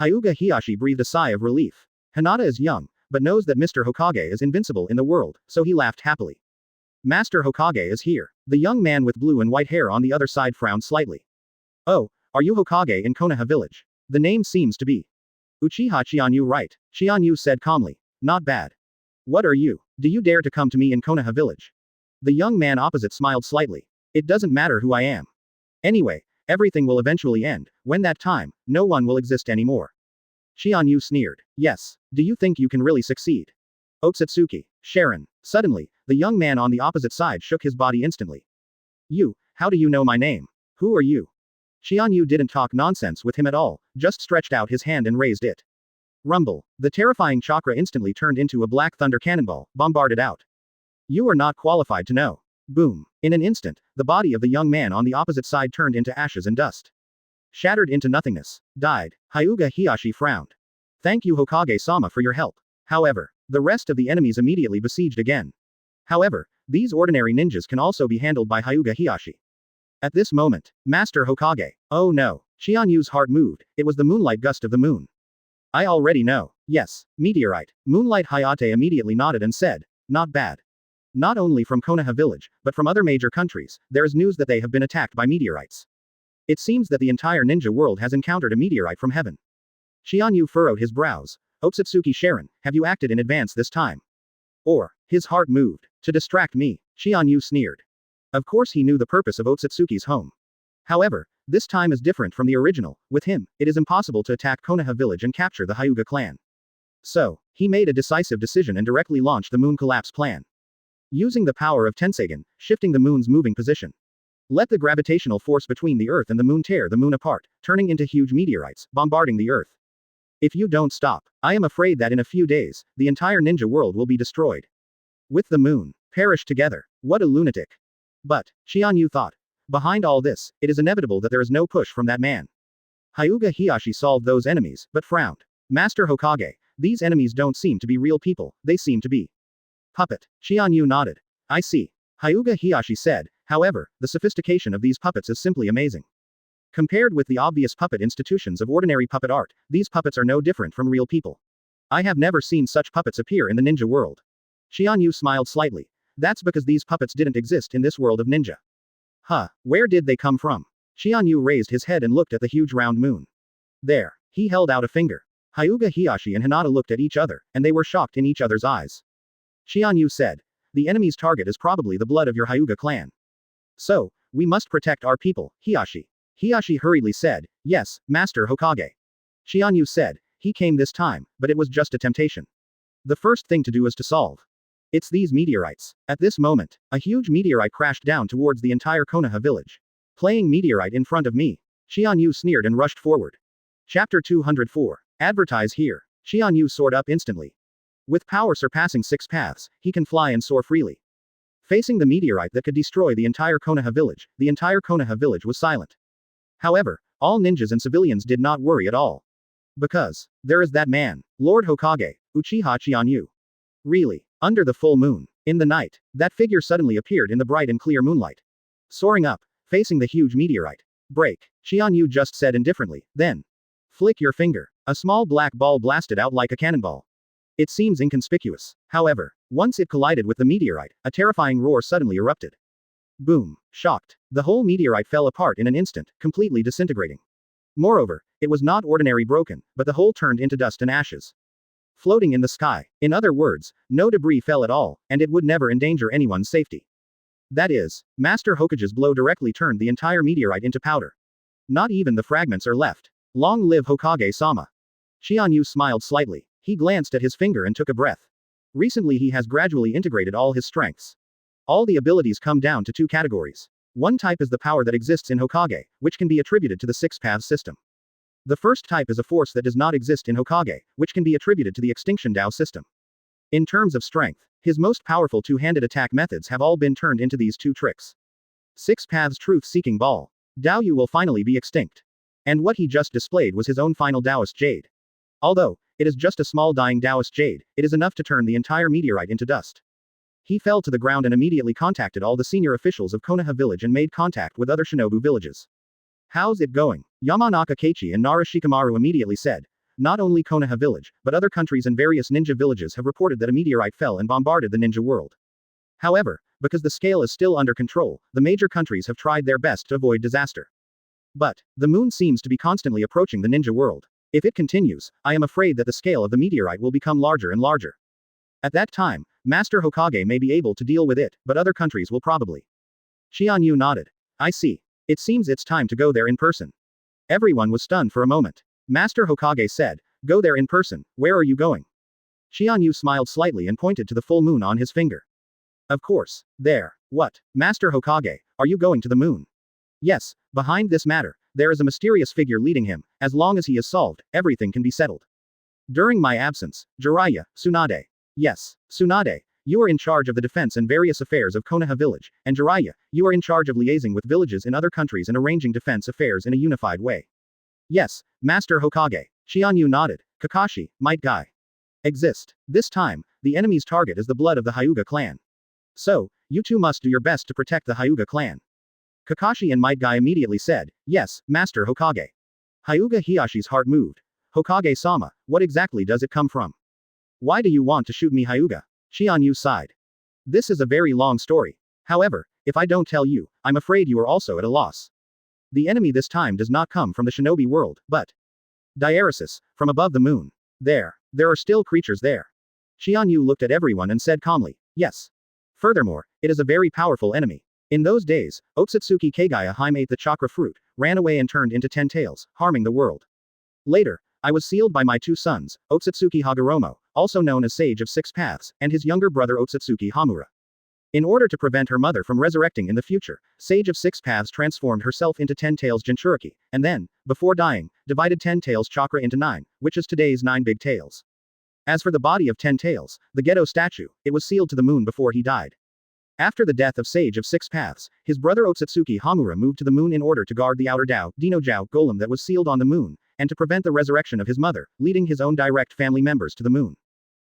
Hyuga Hiyashi breathed a sigh of relief. Hinata is young, but knows that Mr. Hokage is invincible in the world, so he laughed happily. Master Hokage is here. The young man with blue and white hair on the other side frowned slightly. Oh, are you Hokage in Konoha village? The name seems to be Uchiha Qianyu, right? Qianyu said calmly. Not bad. What are you? Do you dare to come to me in Konoha village? The young man opposite smiled slightly. It doesn't matter who I am. Anyway, everything will eventually end. When that time, no one will exist anymore. Qianyu sneered. Yes. Do you think you can really succeed? Otsutsuki. Sharon. Suddenly, the young man on the opposite side shook his body instantly. You, how do you know my name? Who are you? Qianyu didn't talk nonsense with him at all, just stretched out his hand and raised it. Rumble. The terrifying chakra instantly turned into a black thunder cannonball, bombarded out. You are not qualified to know. Boom. In an instant, the body of the young man on the opposite side turned into ashes and dust. Shattered into nothingness. Died. Hyuga Hiyashi frowned. Thank you Hokage-sama for your help. However, the rest of the enemies immediately besieged again. However, these ordinary ninjas can also be handled by Hyuga Hiyashi. At this moment, Master Hokage. Oh no. Qianyu's heart moved, it was the moonlight gust of the moon. I already know. Yes, meteorite. Moonlight Hayate immediately nodded and said, not bad. Not only from Konoha village, but from other major countries, there is news that they have been attacked by meteorites. It seems that the entire ninja world has encountered a meteorite from heaven. Qianyu furrowed his brows. Otsutsuki Sharon, have you acted in advance this time? Or, his heart moved. To distract me, Qianyu sneered. Of course he knew the purpose of Otsutsuki's home. However, this time is different from the original. With him, it is impossible to attack Konoha village and capture the Hyuga clan. So, he made a decisive decision and directly launched the moon collapse plan. Using the power of Tenseigan, shifting the moon's moving position. Let the gravitational force between the Earth and the moon tear the moon apart, turning into huge meteorites, bombarding the Earth. If you don't stop, I am afraid that in a few days, the entire ninja world will be destroyed. With the moon, perish together. What a lunatic. But, Qianyu thought. Behind all this, it is inevitable that there is no push from that man. Hyuga Hiyashi solved those enemies, but frowned. Master Hokage, these enemies don't seem to be real people, they seem to be puppet. Qianyu nodded. I see. Hyuga Hiyashi said, however, the sophistication of these puppets is simply amazing. Compared with the obvious puppet institutions of ordinary puppet art, these puppets are no different from real people. I have never seen such puppets appear in the ninja world. Qianyu smiled slightly. That's because these puppets didn't exist in this world of ninja. Huh, where did they come from? Qianyu raised his head and looked at the huge round moon. There, he held out a finger. Hyuga Hiyashi and Hinata looked at each other, and they were shocked in each other's eyes. Qianyu said, the enemy's target is probably the blood of your Hyuga clan. So, we must protect our people, Hiyashi. Hiyashi hurriedly said, yes, Master Hokage. Qianyu said, he came this time, but it was just a temptation. The first thing to do is to solve. It's these meteorites. At this moment, a huge meteorite crashed down towards the entire Konoha village. Playing meteorite in front of me. Qianyu sneered and rushed forward. Chapter 204. Advertise here. Qianyu soared up instantly. With power surpassing 6 paths, he can fly and soar freely. Facing the meteorite that could destroy the entire Konoha village was silent. However, all ninjas and civilians did not worry at all. Because, there is that man, Lord Hokage, Uchiha Qianyu. Really, under the full moon, in the night, that figure suddenly appeared in the bright and clear moonlight. Soaring up, facing the huge meteorite. Break, Qianyu just said indifferently, then. Flick your finger. A small black ball blasted out like a cannonball. It seems inconspicuous. However, once it collided with the meteorite, a terrifying roar suddenly erupted. Boom. Shocked. The whole meteorite fell apart in an instant, completely disintegrating. Moreover, it was not ordinary broken, but the whole turned into dust and ashes. Floating in the sky. In other words, no debris fell at all, and it would never endanger anyone's safety. That is, Master Hokage's blow directly turned the entire meteorite into powder. Not even the fragments are left. Long live Hokage-sama. Qianyu smiled slightly. He glanced at his finger and took a breath. Recently he has gradually integrated all his strengths. All the abilities come down to 2 categories. One type is the power that exists in Hokage, which can be attributed to the 6-path system. The first type is a force that does not exist in Hokage, which can be attributed to the extinction Dao system. In terms of strength, his most powerful 2-handed attack methods have all been turned into these 2 tricks. 6 paths truth-seeking ball. Dao Yu will finally be extinct. And what he just displayed was his own final Taoist jade. Although, it is just a small dying Taoist jade, it is enough to turn the entire meteorite into dust. He fell to the ground and immediately contacted all the senior officials of Konoha village and made contact with other shinobu villages. How's it going? Yamanaka Keiichi and Nara Shikamaru immediately said. Not only Konoha village, but other countries and various ninja villages have reported that a meteorite fell and bombarded the ninja world. However, because the scale is still under control, the major countries have tried their best to avoid disaster. But, the moon seems to be constantly approaching the ninja world. If it continues, I am afraid that the scale of the meteorite will become larger and larger. At that time, Master Hokage may be able to deal with it, but other countries will probably. Qianyu nodded. I see. It seems it's time to go there in person. Everyone was stunned for a moment. Master Hokage said, go there in person, where are you going? Qianyu smiled slightly and pointed to the full moon on his finger. Of course. There. What? Master Hokage, are you going to the moon? Yes, behind this matter, there is a mysterious figure leading him. As long as he is solved, everything can be settled. During my absence, Jiraiya, Tsunade. Yes, Tsunade, you are in charge of the defense and various affairs of Konoha village, and Jiraiya, you are in charge of liaising with villages in other countries and arranging defense affairs in a unified way. Yes, Master Hokage. Qianyu nodded. Kakashi, might guy. Exist. This time, the enemy's target is the blood of the Hyuga clan. So, you two must do your best to protect the Hyuga clan. Kakashi and Might Guy immediately said, yes, Master Hokage. Hyuga Hiyashi's heart moved. Hokage-sama, what exactly does it come from? Why do you want to shoot me, Hyuga? Qianyu sighed. This is a very long story. However, if I don't tell you, I'm afraid you are also at a loss. The enemy this time does not come from the shinobi world, but Diaresis, from above the moon. There are still creatures there. Qianyu looked at everyone and said calmly, yes. Furthermore, it is a very powerful enemy. In those days, Otsutsuki Kagaya Hime ate the chakra fruit, ran away and turned into 10 tails, harming the world. Later, I was sealed by my two sons, Otsutsuki Hagoromo, also known as Sage of Six Paths, and his younger brother Otsutsuki Hamura. In order to prevent her mother from resurrecting in the future, Sage of Six Paths transformed herself into 10 tails Jinchuriki, and then, before dying, divided 10 tails chakra into 9, which is today's 9 big tails. As for the body of 10 tails, the Gedo statue, it was sealed to the moon before he died. After the death of Sage of Six Paths, his brother Otsutsuki Hamura moved to the moon in order to guard the outer Dao, Dino-Jiao golem that was sealed on the moon, and to prevent the resurrection of his mother, leading his own direct family members to the moon.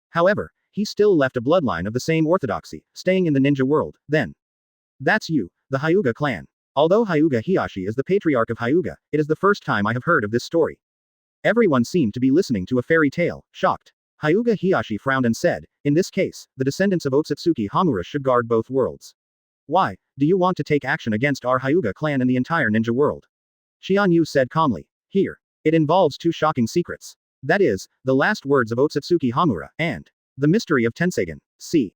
However, he still left a bloodline of the same orthodoxy, staying in the ninja world. Then, that's you, the Hyuga clan. Although Hyuga Hiyashi is the patriarch of Hyuga, it is the first time I have heard of this story. Everyone seemed to be listening to a fairy tale, shocked. Hyuga Hiyashi frowned and said, in this case, the descendants of Otsutsuki Hamura should guard both worlds. Why, do you want to take action against our Hyuga clan and the entire ninja world? Qianyu said calmly. Here. It involves two shocking secrets. That is, the last words of Otsutsuki Hamura, and the mystery of Tensegan. See.